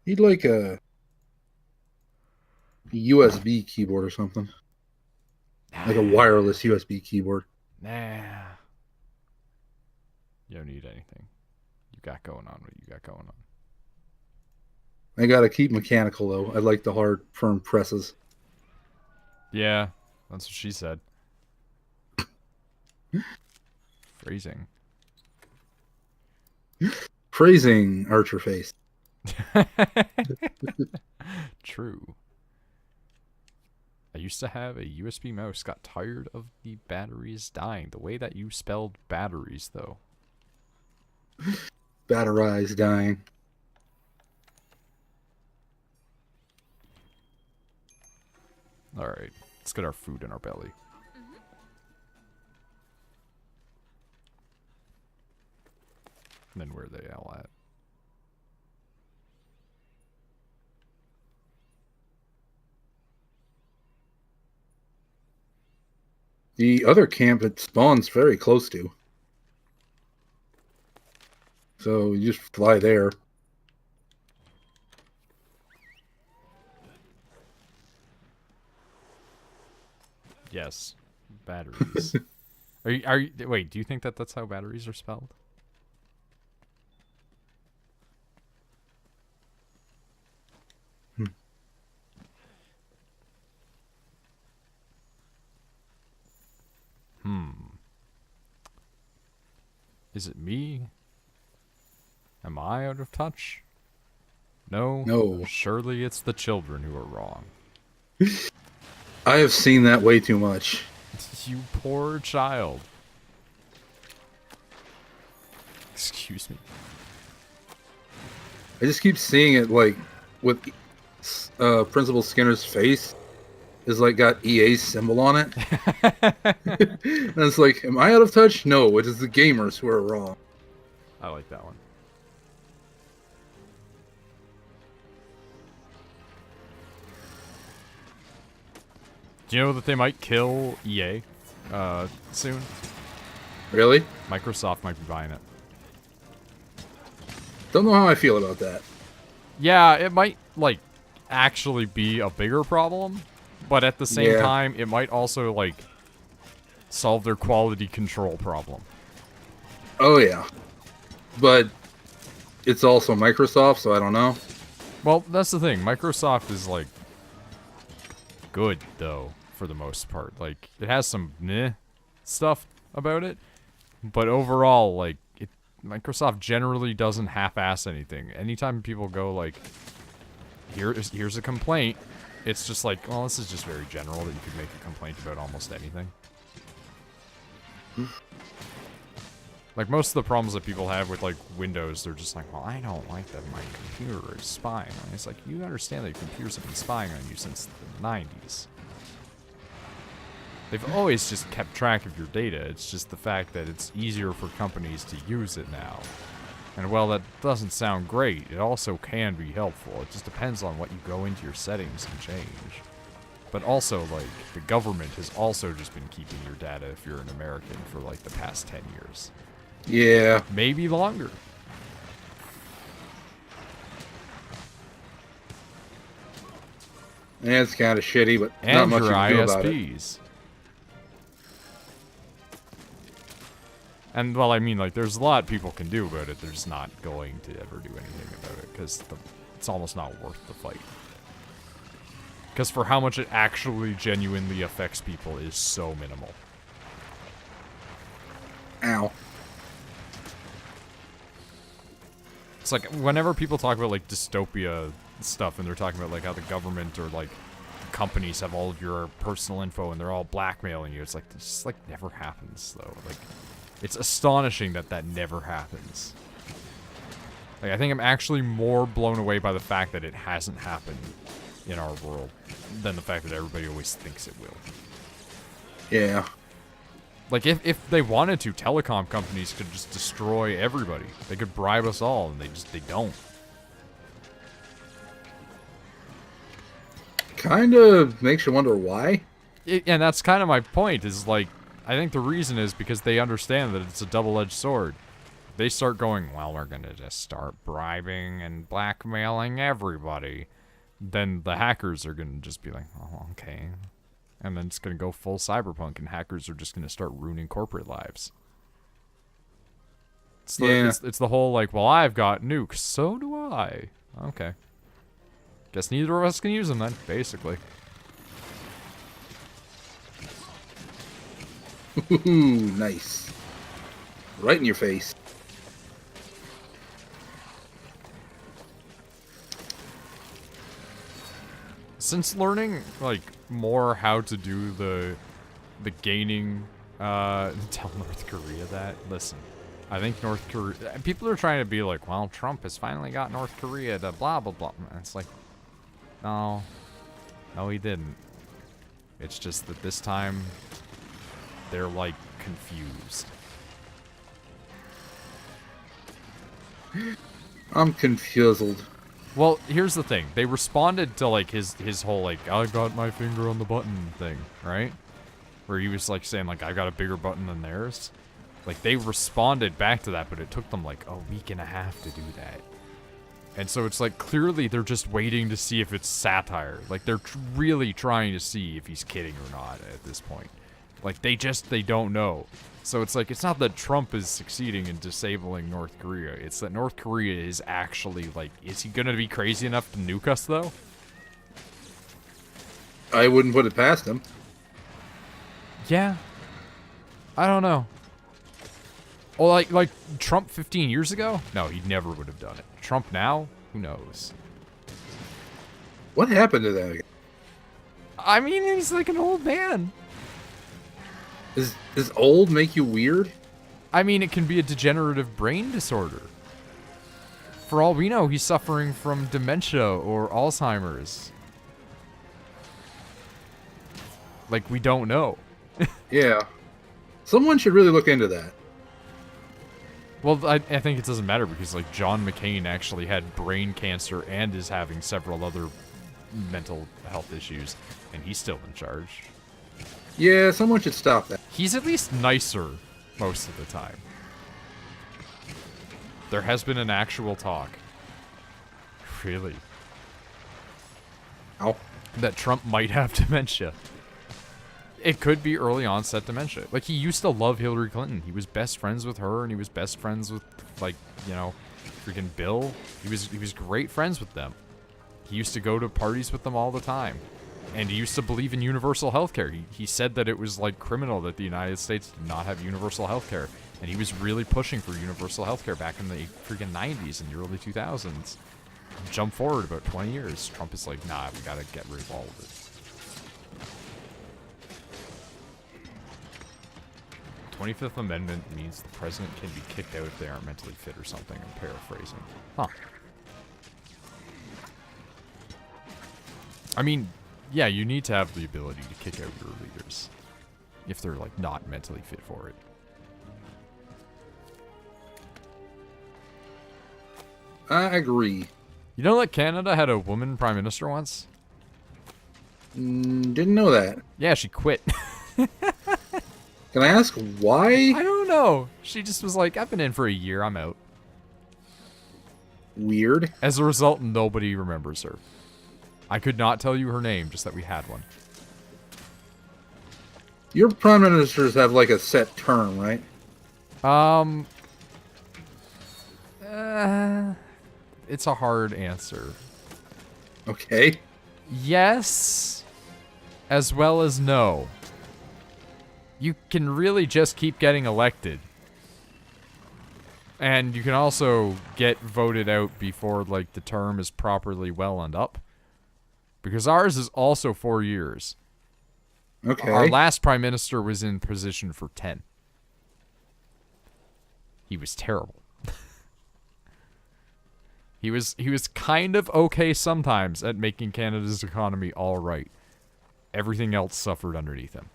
[SPEAKER 2] You'd like a USB keyboard or something. Like a wireless USB keyboard.
[SPEAKER 1] Nah. You don't need anything. You got going on what you got going on.
[SPEAKER 2] I gotta keep mechanical though. I like the hard, firm presses.
[SPEAKER 1] Yeah, that's what she said. Phrasing.
[SPEAKER 2] Phrasing, Archer face.
[SPEAKER 1] True. I used to have a USB mouse. Got tired of the batteries dying. The way that you spelled batteries, though.
[SPEAKER 2] Batterized dying.
[SPEAKER 1] Alright, let's get our food in our belly. And then where are they all at?
[SPEAKER 2] The other camp it spawns very close to. So you just fly there.
[SPEAKER 1] Yes, batteries. Wait, do you think that that's how batteries are spelled? Is it me? Am I out of touch? No?
[SPEAKER 2] No.
[SPEAKER 1] Surely it's the children who are wrong.
[SPEAKER 2] I have seen that way too much.
[SPEAKER 1] You poor child. Excuse me.
[SPEAKER 2] I just keep seeing it like with Principal Skinner's face is like got EA's symbol on it. And it's like, am I out of touch? No, it is the gamers who are wrong.
[SPEAKER 1] I like that one. Do you know that they might kill EA soon?
[SPEAKER 2] Really?
[SPEAKER 1] Microsoft might be buying it.
[SPEAKER 2] Don't know how I feel about that.
[SPEAKER 1] Yeah, it might, like, actually be a bigger problem, but at the same time, it might also, like, solve their quality control problem.
[SPEAKER 2] Oh, yeah. But it's also Microsoft, so I don't know.
[SPEAKER 1] Well, that's the thing. Microsoft is, like, good, though, for the most part. Like, it has some meh stuff about it, but overall, like, Microsoft generally doesn't half-ass anything. Anytime people go, like, here's a complaint, it's just like, well, this is just very general that you could make a complaint about almost anything. Like, most of the problems that people have with, like, Windows, they're just like, well, I don't like that my computer is spying. And it's like, you understand that your computers have been spying on you since the 90s. They've always just kept track of your data. It's just the fact that it's easier for companies to use it now. And while that doesn't sound great, it also can be helpful. It just depends on what you go into your settings and change. But also, like, the government has also just been keeping your data if you're an American for, like, the past 10 years.
[SPEAKER 2] Yeah.
[SPEAKER 1] Maybe longer.
[SPEAKER 2] Yeah, it's kind of shitty, but not
[SPEAKER 1] And
[SPEAKER 2] much you
[SPEAKER 1] your
[SPEAKER 2] can do about it.
[SPEAKER 1] ISPs. And, well, I mean, like, there's a lot people can do about it. They're just not going to ever do anything about it, because it's almost not worth the fight. Because for how much it actually genuinely affects people is so minimal.
[SPEAKER 2] Ow.
[SPEAKER 1] It's like, whenever people talk about, like, dystopia stuff, and they're talking about, like, how the government or, like, companies have all of your personal info and they're all blackmailing you, it's like, this just, like, never happens, though. Like, it's astonishing that that never happens. Like, I think I'm actually more blown away by the fact that it hasn't happened in our world than the fact that everybody always thinks it will.
[SPEAKER 2] Yeah.
[SPEAKER 1] Like, if they wanted to, telecom companies could just destroy everybody. They could bribe us all, and they don't.
[SPEAKER 2] Kind of makes you wonder why.
[SPEAKER 1] And that's kind of my point, is, like, I think the reason is because they understand that it's a double-edged sword. They start going, well, we're gonna just start bribing and blackmailing everybody. Then the hackers are gonna just be like, oh, okay. And then it's gonna go full cyberpunk, and hackers are just gonna start ruining corporate lives. It's the whole, like, well, I've got nukes, so do I. Okay. Guess neither of us can use them then, basically.
[SPEAKER 2] Ooh, nice. Right in your face.
[SPEAKER 1] Since learning, like, more how to do the gaining, tell North Korea that, listen, I think North Korea, people are trying to be like, well, Trump has finally got North Korea to blah, blah, blah. And it's like, no, he didn't. It's just that this time, they're, like, confused.
[SPEAKER 2] I'm confused.
[SPEAKER 1] Well, here's the thing. They responded to, like, his whole, like, I got my finger on the button thing, right? Where he was, like, saying, like, I got a bigger button than theirs. Like, they responded back to that, but it took them, like, a week and a half to do that. And so it's, like, clearly they're just waiting to see if it's satire. Like, they're really trying to see if he's kidding or not at this point. Like, they don't know. So it's like, it's not that Trump is succeeding in disabling North Korea. It's that North Korea is actually, like, is he gonna be crazy enough to nuke us, though?
[SPEAKER 2] I wouldn't put it past him.
[SPEAKER 1] Yeah. I don't know. Well, like Trump 15 years ago? No, he never would have done it. Trump now? Who knows?
[SPEAKER 2] What happened to that guy?
[SPEAKER 1] I mean, he's like an old man.
[SPEAKER 2] Does old make you weird?
[SPEAKER 1] I mean, it can be a degenerative brain disorder. For all we know, he's suffering from dementia or Alzheimer's. Like, we don't know.
[SPEAKER 2] Yeah. Someone should really look into that.
[SPEAKER 1] Well, I think it doesn't matter because, like, John McCain actually had brain cancer and is having several other mental health issues, and he's still in charge.
[SPEAKER 2] Yeah, someone should stop that.
[SPEAKER 1] He's at least nicer most of the time. There has been an actual talk. Really?
[SPEAKER 2] Ow.
[SPEAKER 1] That Trump might have dementia. It could be early onset dementia. Like, he used to love Hillary Clinton. He was best friends with her, and he was best friends with, like, you know, freaking Bill. He was great friends with them. He used to go to parties with them all the time. And he used to believe in universal health care. He said that it was, like, criminal that the United States did not have universal health care. And he was really pushing for universal health care back in the freaking 90s and the early 2000s. Jump forward about 20 years. Trump is like, nah, we gotta get rid of all of it. The 25th Amendment means the president can be kicked out if they aren't mentally fit or something. I'm paraphrasing. Huh. I mean, yeah, you need to have the ability to kick out your leaders if they're, like, not mentally fit for it.
[SPEAKER 2] I agree.
[SPEAKER 1] You know that Canada had a woman prime minister once?
[SPEAKER 2] Didn't know that.
[SPEAKER 1] Yeah, she quit.
[SPEAKER 2] Can I ask why?
[SPEAKER 1] I don't know. She just was like, I've been in for a year, I'm out.
[SPEAKER 2] Weird.
[SPEAKER 1] As a result, nobody remembers her. I could not tell you her name, just that we had one.
[SPEAKER 2] Your prime ministers have like a set term, right?
[SPEAKER 1] It's a hard answer.
[SPEAKER 2] Okay.
[SPEAKER 1] Yes, as well as no. You can really just keep getting elected. And you can also get voted out before, like, the term is properly well and up. Because ours is also 4 years.
[SPEAKER 2] Okay.
[SPEAKER 1] Our last prime minister was in position for 10. He was terrible. He was kind of okay sometimes at making Canada's economy all right. Everything else suffered underneath him.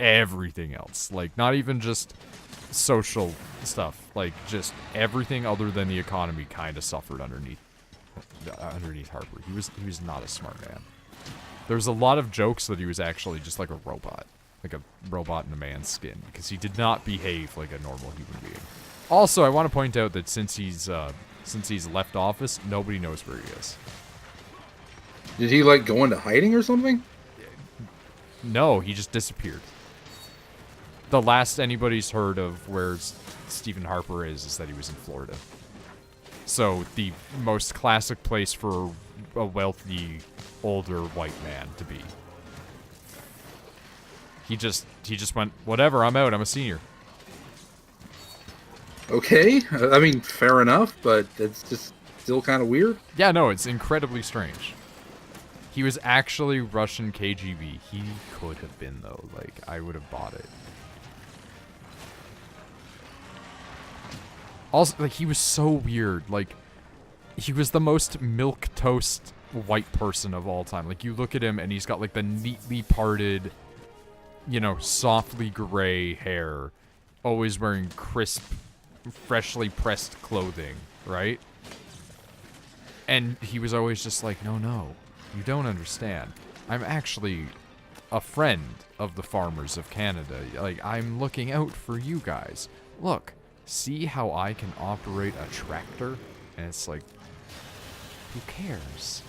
[SPEAKER 1] Everything else. Like, not even just social stuff. Like, just everything other than the economy kind of suffered underneath Harper. He was not a smart man. There was a lot of jokes that he was actually just like a robot. Like a robot in a man's skin. Because he did not behave like a normal human being. Also, I want to point out that since he's left office, nobody knows where he is.
[SPEAKER 2] Did he like go into hiding or something?
[SPEAKER 1] No, he just disappeared. The last anybody's heard of where Stephen Harper is that he was in Florida. So the most classic place for a wealthy, older white man to be. He just went, whatever, I'm out, I'm a senior.
[SPEAKER 2] Okay. I mean, fair enough, but it's just still kind of weird.
[SPEAKER 1] Yeah, no, it's incredibly strange. He was actually Russian KGB. He could have been, though. Like, I would have bought it. Also, like, he was so weird. Like, he was the most milquetoast white person of all time. Like, you look at him and he's got, like, the neatly parted, you know, softly gray hair. Always wearing crisp, freshly pressed clothing, right? And he was always just like, no, you don't understand. I'm actually a friend of the farmers of Canada. Like, I'm looking out for you guys. Look, see how I can operate a tractor? And it's like, who cares?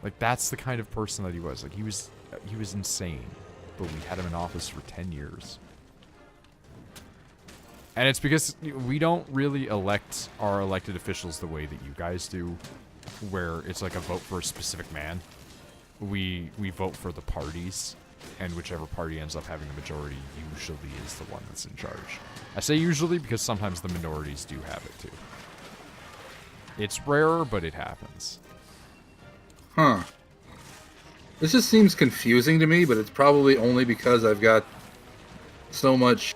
[SPEAKER 1] Like, that's the kind of person that he was. Like, he was insane. But we had him in office for 10 years. And it's because we don't really elect our elected officials the way that you guys do, where it's like a vote for a specific man. We vote for the parties, and whichever party ends up having the majority usually is the one that's in charge. I say usually because sometimes the minorities do have it too. It's rarer, but it happens.
[SPEAKER 2] Huh. This just seems confusing to me, but it's probably only because I've got so much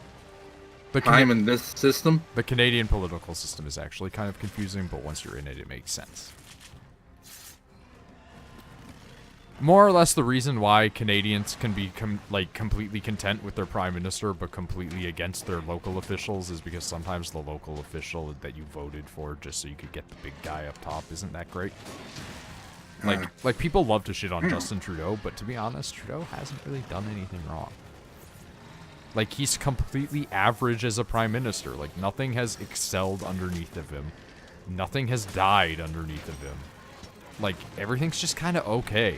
[SPEAKER 2] time in this system.
[SPEAKER 1] The Canadian political system is actually kind of confusing, but once you're in it, it makes sense. More or less the reason why Canadians can be completely content with their prime minister but completely against their local officials is because sometimes the local official that you voted for just so you could get the big guy up top isn't that great. Like people love to shit on Justin Trudeau, but to be honest, Trudeau hasn't really done anything wrong. Like, he's completely average as a prime minister. Like, nothing has excelled underneath of him. Nothing has died underneath of him. Like, everything's just kind of okay.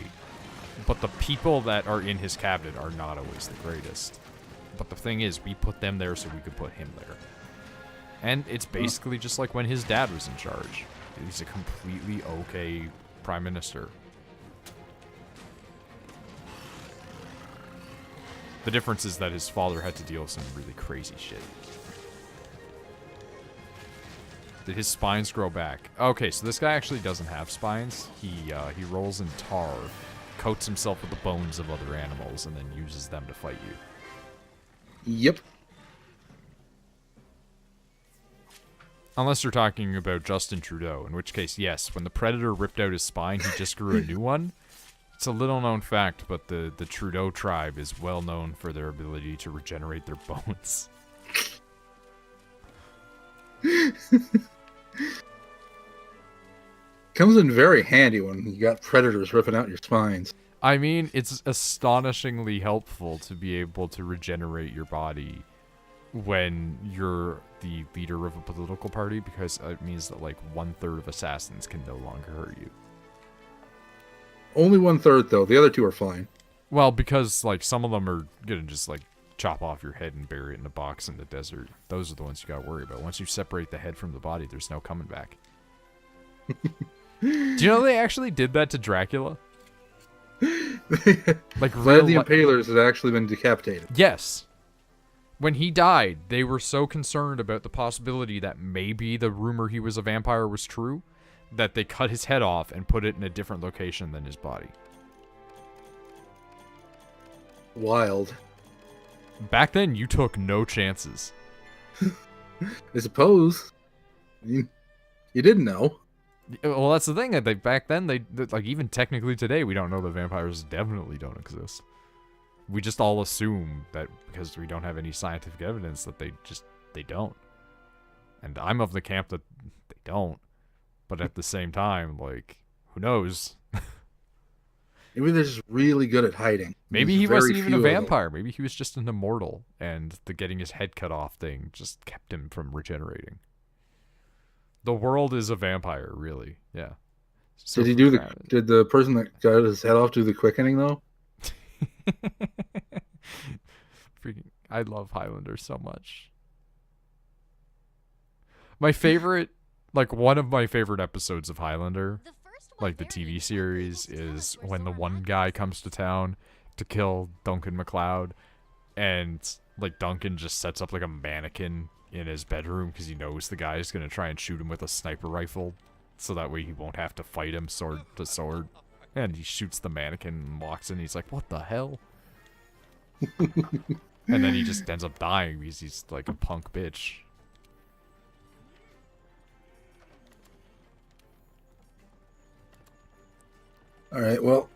[SPEAKER 1] But the people that are in his cabinet are not always the greatest. But the thing is, we put them there so we could put him there. And it's basically just like when his dad was in charge. He's a completely okay prime minister. The difference is that his father had to deal with some really crazy shit. Did his spines grow back? Okay, so this guy actually doesn't have spines. He rolls in tar, coats himself with the bones of other animals, and then uses them to fight you.
[SPEAKER 2] Yep.
[SPEAKER 1] Unless you're talking about Justin Trudeau, in which case, yes, when the Predator ripped out his spine, he just grew a new one. It's a little known fact, but the Trudeau tribe is well known for their ability to regenerate their bones.
[SPEAKER 2] Comes in very handy when you got predators ripping out your spines.
[SPEAKER 1] I mean, it's astonishingly helpful to be able to regenerate your body when you're the leader of a political party, because it means that, like, 1/3 of assassins can no longer hurt you.
[SPEAKER 2] Only 1/3, though. The other two are fine.
[SPEAKER 1] Well, because, like, some of them are gonna just, like, chop off your head and bury it in a box in the desert. Those are the ones you gotta worry about. Once you separate the head from the body, there's no coming back. Do you know they actually did that to Dracula? Like,
[SPEAKER 2] Vlad the Impalers has actually been decapitated.
[SPEAKER 1] Yes. When he died, they were so concerned about the possibility that maybe the rumor he was a vampire was true that they cut his head off and put it in a different location than his body.
[SPEAKER 2] Wild.
[SPEAKER 1] Back then, you took no chances.
[SPEAKER 2] I suppose. You didn't know.
[SPEAKER 1] Well, that's the thing. Back then, like, even technically today, we don't know that vampires definitely don't exist. We just all assume that because we don't have any scientific evidence that they don't. And I'm of the camp that they don't. But at the same time, like, who knows?
[SPEAKER 2] Maybe they're just really good at hiding.
[SPEAKER 1] Maybe he wasn't even a vampire. Maybe he was just an immortal, and the getting his head cut off thing just kept him from regenerating. The world is a vampire, really. Yeah. So
[SPEAKER 2] did the person that got his head off do the quickening, though?
[SPEAKER 1] Freaking, I love Highlander so much. My favorite, like, one of my favorite episodes of Highlander, like the TV series, is when the one guy comes to town to kill Duncan MacLeod, and, like, Duncan just sets up, like, a mannequin in his bedroom because he knows the guy is going to try and shoot him with a sniper rifle so that way he won't have to fight him sword to sword. And he shoots the mannequin and walks in. He's like, what the hell? And then he just ends up dying because he's like a punk bitch.
[SPEAKER 2] Alright, well,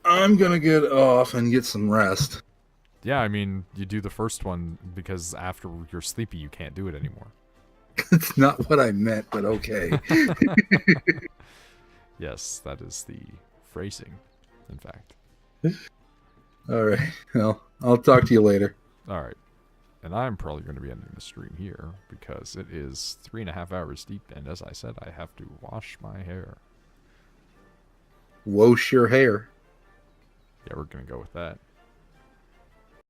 [SPEAKER 2] I'm gonna get off and get some rest.
[SPEAKER 1] Yeah, I mean, you do the first one because after you're sleepy, you can't do it anymore.
[SPEAKER 2] It's not what I meant, but okay.
[SPEAKER 1] Yes, that is the phrasing, in fact.
[SPEAKER 2] Alright, well, I'll talk to you later.
[SPEAKER 1] Alright. And I'm probably going to be ending the stream here because it is 3.5 hours deep, and as I said, I have to wash my hair.
[SPEAKER 2] Wash your hair.
[SPEAKER 1] Yeah, we're going to go with that.